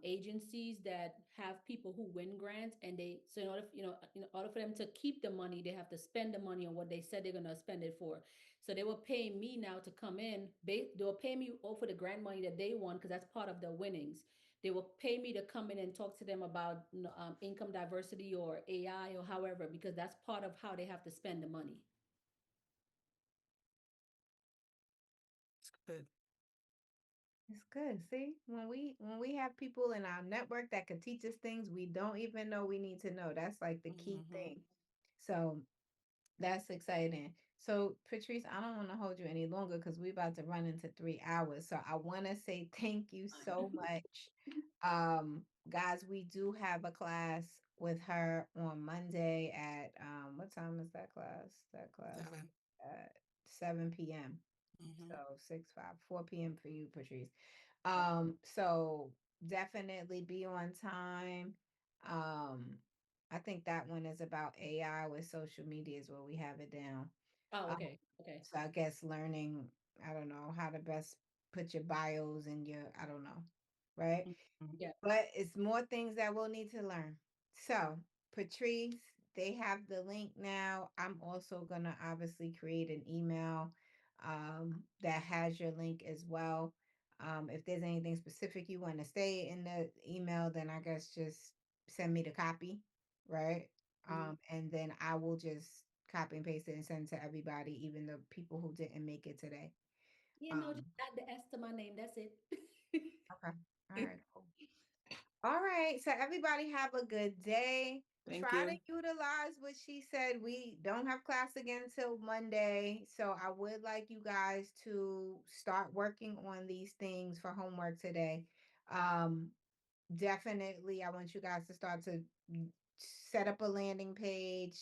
agencies that have people who win grants, and so in order for them to keep the money, they have to spend the money on what they said they're going to spend it for. So they were paying me now to come in. They were paying me all for the grant money that they won, because that's part of their winnings. They will pay me to come in and talk to them about income diversity or AI or however, because that's part of how they have to spend the money. It's good. It's good. See, when we have people in our network that can teach us things we don't even know we need to know, that's like the key thing. So that's exciting. So Patrice, I don't want to hold you any longer because we're about to run into 3 hours. So I want to say thank you so much. Guys, we do have a class with her on Monday at what time is that class? That class 7. at 7 p.m. Mhm. So 6, 5, 4 p.m. for you, Patrice. So definitely be on time. I think that one is about AI with social media is where we have it down. Oh, okay. Okay. So I guess learning, I don't know, how to best put your bios and I don't know, right? Yeah. But it's more things that we'll need to learn. So Patrice, they have the link now. I'm also gonna obviously create an email that has your link as well. If there's anything specific you want to say in the email, then I guess just send me the copy, right? And then I will just copy and paste it and send it to everybody, even the people who didn't make it today. Just add the S to my name. That's it. Okay. All right, cool. All right. So everybody have a good day. Thank try you. to utilize what she said. We don't have class again till Monday, so I would like you guys to start working on these things for homework today. Definitely, I want you guys to start to set up a landing page,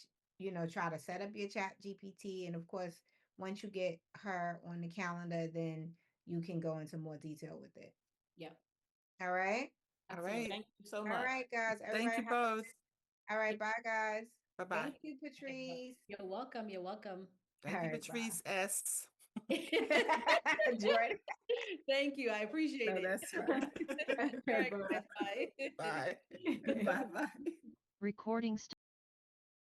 try to set up your chat GPT. And of course, once you get her on the calendar, then you can go into more detail with it. Yep. All right. All Absolutely. right. Thank you so All much. right, guys. Thank Everybody you have a- both. All right. Bye, guys. Bye-bye. Thank you, Patrice. You're welcome. You're welcome. Thank All you, right, bye. Patrice S. Jordan. Thank you. I appreciate No, it. that's right. All right, guys, bye. Bye. Bye-bye. Recording